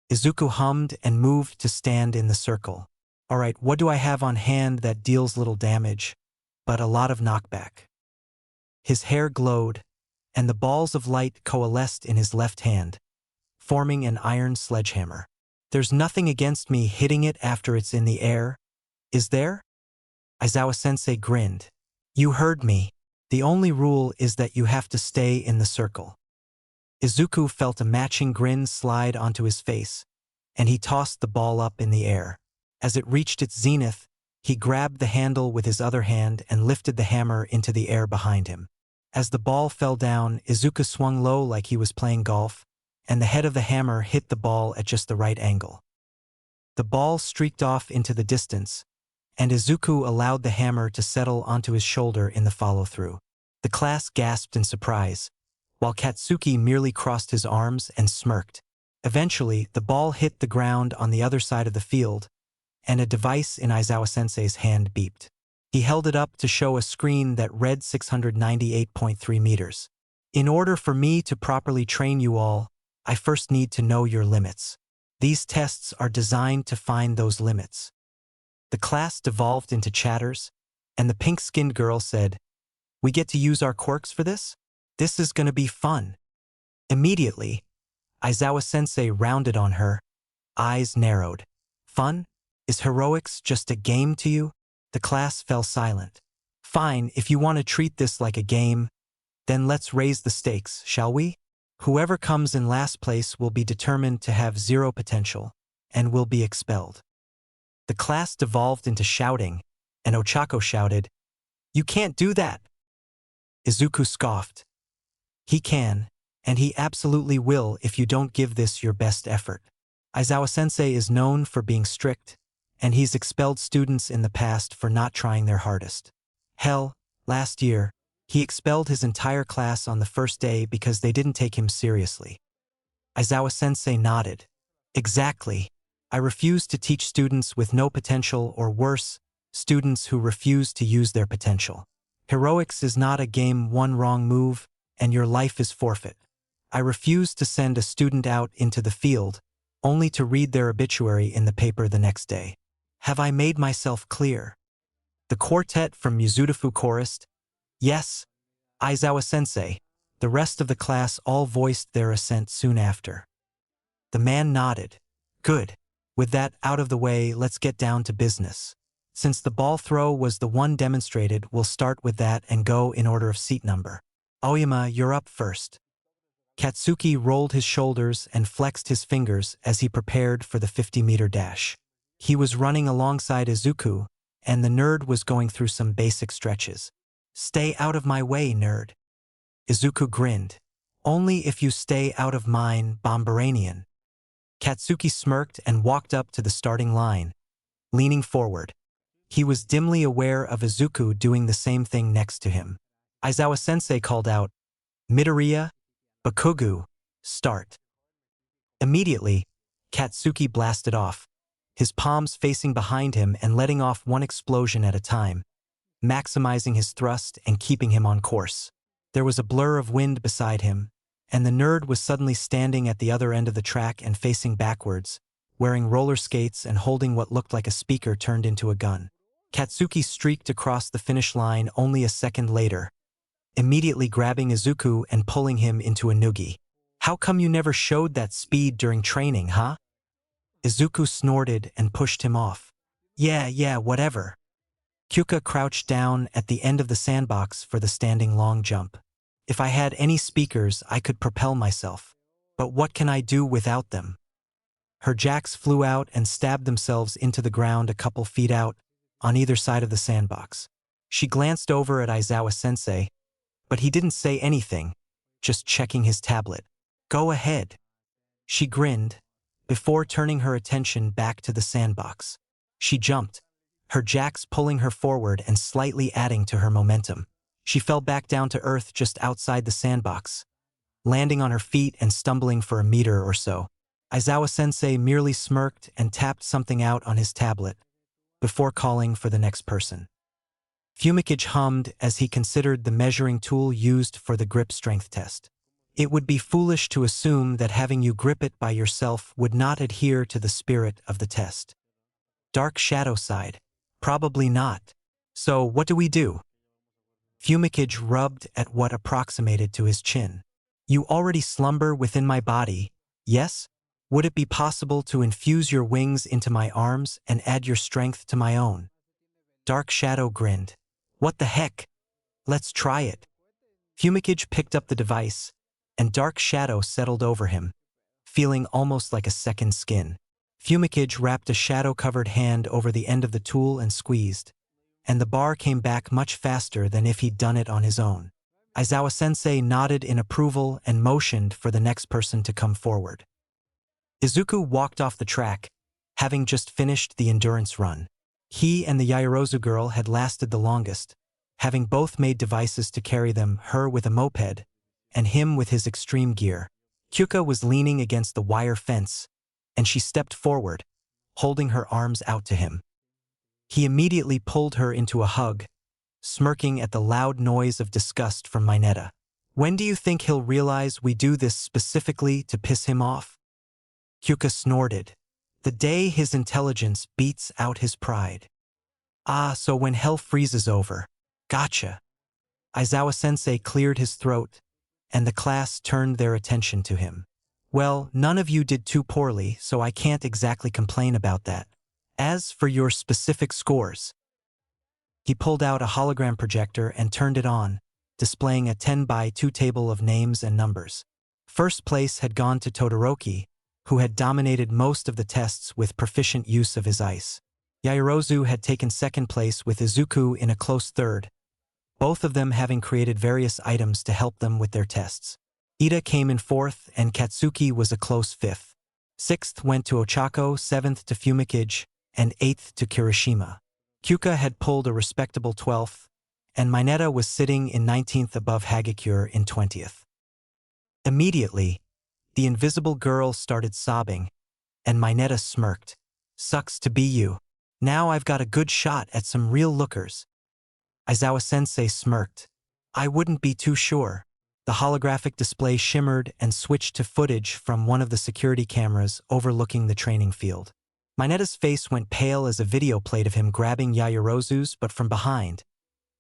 Izuku hummed and moved to stand in the circle. Alright, what do I have on hand that deals little damage, but a lot of knockback? His hair glowed, and the balls of light coalesced in his left hand, forming an iron sledgehammer. There's nothing against me hitting it after it's in the air, is there? Aizawa-sensei grinned. You heard me. The only rule is that you have to stay in the circle. Izuku felt a matching grin slide onto his face, and he tossed the ball up in the air. As it reached its zenith, he grabbed the handle with his other hand and lifted the hammer into the air behind him. As the ball fell down, Izuku swung low like he was playing golf, and the head of the hammer hit the ball at just the right angle. The ball streaked off into the distance, and Izuku allowed the hammer to settle onto his shoulder in the follow-through. The class gasped in surprise, while Katsuki merely crossed his arms and smirked. Eventually, the ball hit the ground on the other side of the field, and a device in Aizawa-sensei's hand beeped. He held it up to show a screen that read 698.3 meters. In order for me to properly train you all, I first need to know your limits. These tests are designed to find those limits. The class devolved into chatters, and the pink-skinned girl said, We get to use our quirks for this? This is gonna be fun. Immediately, Aizawa-sensei rounded on her, eyes narrowed. Fun? Is heroics just a game to you? The class fell silent. Fine, if you want to treat this like a game, then let's raise the stakes, shall we? Whoever comes in last place will be determined to have zero potential, and will be expelled. The class devolved into shouting, and Ochako shouted, You can't do that! Izuku scoffed. He can, and he absolutely will if you don't give this your best effort. Aizawa-sensei is known for being strict, and he's expelled students in the past for not trying their hardest. Hell, last year, he expelled his entire class on the first day because they didn't take him seriously. Aizawa-sensei nodded. Exactly. I refuse to teach students with no potential or worse, students who refuse to use their potential. Heroics is not a game one wrong move, and your life is forfeit. I refuse to send a student out into the field, only to read their obituary in the paper the next day. Have I made myself clear? The quartet from Mizudafu chorused, Yes, Aizawa-sensei. The rest of the class all voiced their assent soon after. The man nodded. Good. With that out of the way, let's get down to business. Since the ball throw was the one demonstrated, we'll start with that and go in order of seat number. Aoyama, you're up first. Katsuki rolled his shoulders and flexed his fingers as he prepared for the 50-meter dash. He was running alongside Izuku, and the nerd was going through some basic stretches. Stay out of my way, nerd. Izuku grinned. Only if you stay out of mine, Bomberanian. Katsuki smirked and walked up to the starting line, leaning forward. He was dimly aware of Izuku doing the same thing next to him. Aizawa-sensei called out, Midoriya, Bakugu, start. Immediately, Katsuki blasted off, his palms facing behind him and letting off one explosion at a time, maximizing his thrust and keeping him on course. There was a blur of wind beside him, and the nerd was suddenly standing at the other end of the track and facing backwards, wearing roller skates and holding what looked like a speaker turned into a gun. Katsuki streaked across the finish line only a second later, immediately grabbing Izuku and pulling him into a noogie. How come you never showed that speed during training, huh? Izuku snorted and pushed him off. Yeah, whatever. Kyuka crouched down at the end of the sandbox for the standing long jump. If I had any speakers, I could propel myself. But what can I do without them? Her jacks flew out and stabbed themselves into the ground a couple feet out, on either side of the sandbox. She glanced over at Aizawa-sensei, but he didn't say anything, just checking his tablet. Go ahead. She grinned, before turning her attention back to the sandbox. She jumped, her jacks pulling her forward and slightly adding to her momentum. She fell back down to earth just outside the sandbox, landing on her feet and stumbling for a meter or so. Aizawa-sensei merely smirked and tapped something out on his tablet, before calling for the next person. Fumikage hummed as he considered the measuring tool used for the grip strength test. It would be foolish to assume that having you grip it by yourself would not adhere to the spirit of the test. Dark Shadow sighed. Probably not. So what do we do? Fumikage rubbed at what approximated to his chin. You already slumber within my body, yes? Would it be possible to infuse your wings into my arms and add your strength to my own? Dark Shadow grinned. What the heck? Let's try it. Fumikage picked up the device, and Dark Shadow settled over him, feeling almost like a second skin. Fumikage wrapped a shadow-covered hand over the end of the tool and squeezed, and the bar came back much faster than if he'd done it on his own. Aizawa-sensei nodded in approval and motioned for the next person to come forward. Izuku walked off the track, having just finished the endurance run. He and the Yaoyorozu girl had lasted the longest, having both made devices to carry them, her with a moped, and him with his extreme gear. Kyuka was leaning against the wire fence, and she stepped forward, holding her arms out to him. He immediately pulled her into a hug, smirking at the loud noise of disgust from Mineta. When do you think he'll realize we do this specifically to piss him off? Kyuka snorted. The day his intelligence beats out his pride. Ah, so when hell freezes over. Gotcha. Aizawa-sensei cleared his throat, and the class turned their attention to him. Well, none of you did too poorly, so I can't exactly complain about that. As for your specific scores, he pulled out a hologram projector and turned it on, displaying a 10x2 table of names and numbers. First place had gone to Todoroki, who had dominated most of the tests with proficient use of his ice. Yaoyorozu had taken second place with Izuku in a close third, both of them having created various items to help them with their tests. Ida came in fourth, and Katsuki was a close fifth. Sixth went to Ochako, seventh to Fumikage, and eighth to Kirishima. Kyuka had pulled a respectable 12th, and Mineta was sitting in 19th above Hagakure in 20th. Immediately, the invisible girl started sobbing, and Mineta smirked. Sucks to be you. Now I've got a good shot at some real lookers. Aizawa-sensei smirked. I wouldn't be too sure. The holographic display shimmered and switched to footage from one of the security cameras overlooking the training field. Mineta's face went pale as a video played of him grabbing Yaoyorozu's, but from behind,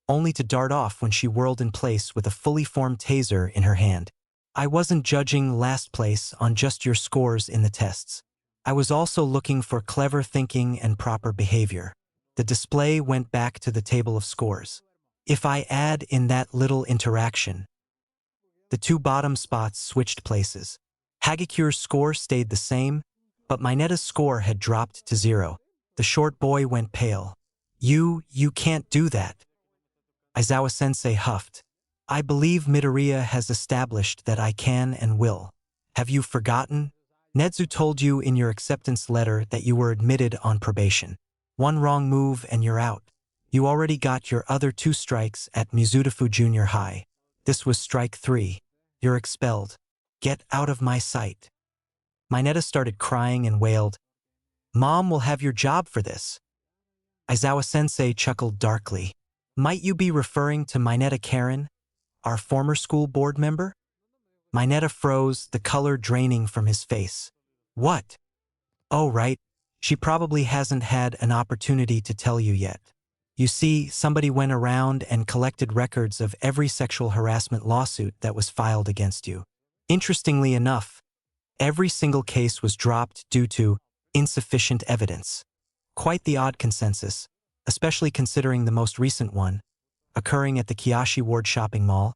only to dart off when she whirled in place with a fully formed taser in her hand. I wasn't judging last place on just your scores in the tests. I was also looking for clever thinking and proper behavior. The display went back to the table of scores. If I add in that little interaction, the two bottom spots switched places. Hagakure's score stayed the same, but Mineta's score had dropped to 0. The short boy went pale. You can't do that. Aizawa-sensei huffed. I believe Midoriya has established that I can and will. Have you forgotten? Nedzu told you in your acceptance letter that you were admitted on probation. One wrong move and you're out. You already got your other 2 strikes at Mizudafu Junior High. This was strike 3. You're expelled. Get out of my sight. Mineta started crying and wailed. Mom will have your job for this. Aizawa-sensei chuckled darkly. Might you be referring to Mineta Karen, our former school board member? Mineta froze, the color draining from his face. What? Oh, right. She probably hasn't had an opportunity to tell you yet. You see, somebody went around and collected records of every sexual harassment lawsuit that was filed against you. Interestingly enough, every single case was dropped due to insufficient evidence. Quite the odd consensus, especially considering the most recent one, occurring at the Kiyoshi Ward shopping mall,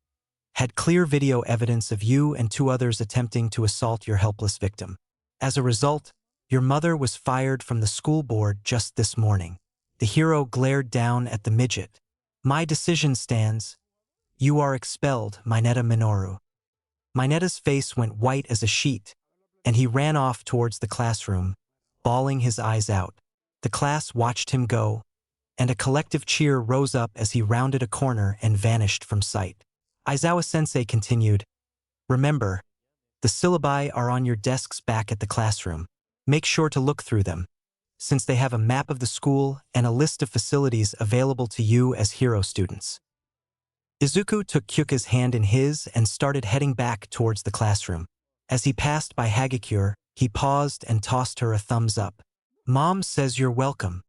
had clear video evidence of you and two others attempting to assault your helpless victim. As a result, your mother was fired from the school board just this morning. The hero glared down at the midget. My decision stands. You are expelled, Mineta Minoru. Mineta's face went white as a sheet, and he ran off towards the classroom, bawling his eyes out. The class watched him go, and a collective cheer rose up as he rounded a corner and vanished from sight. Aizawa-sensei continued, Remember, the syllabi are on your desks back at the classroom. Make sure to look through them, since they have a map of the school and a list of facilities available to you as hero students. Izuku took Kyuka's hand in his and started heading back towards the classroom. As he passed by Hagakure, he paused and tossed her a thumbs up. Mom says you're welcome.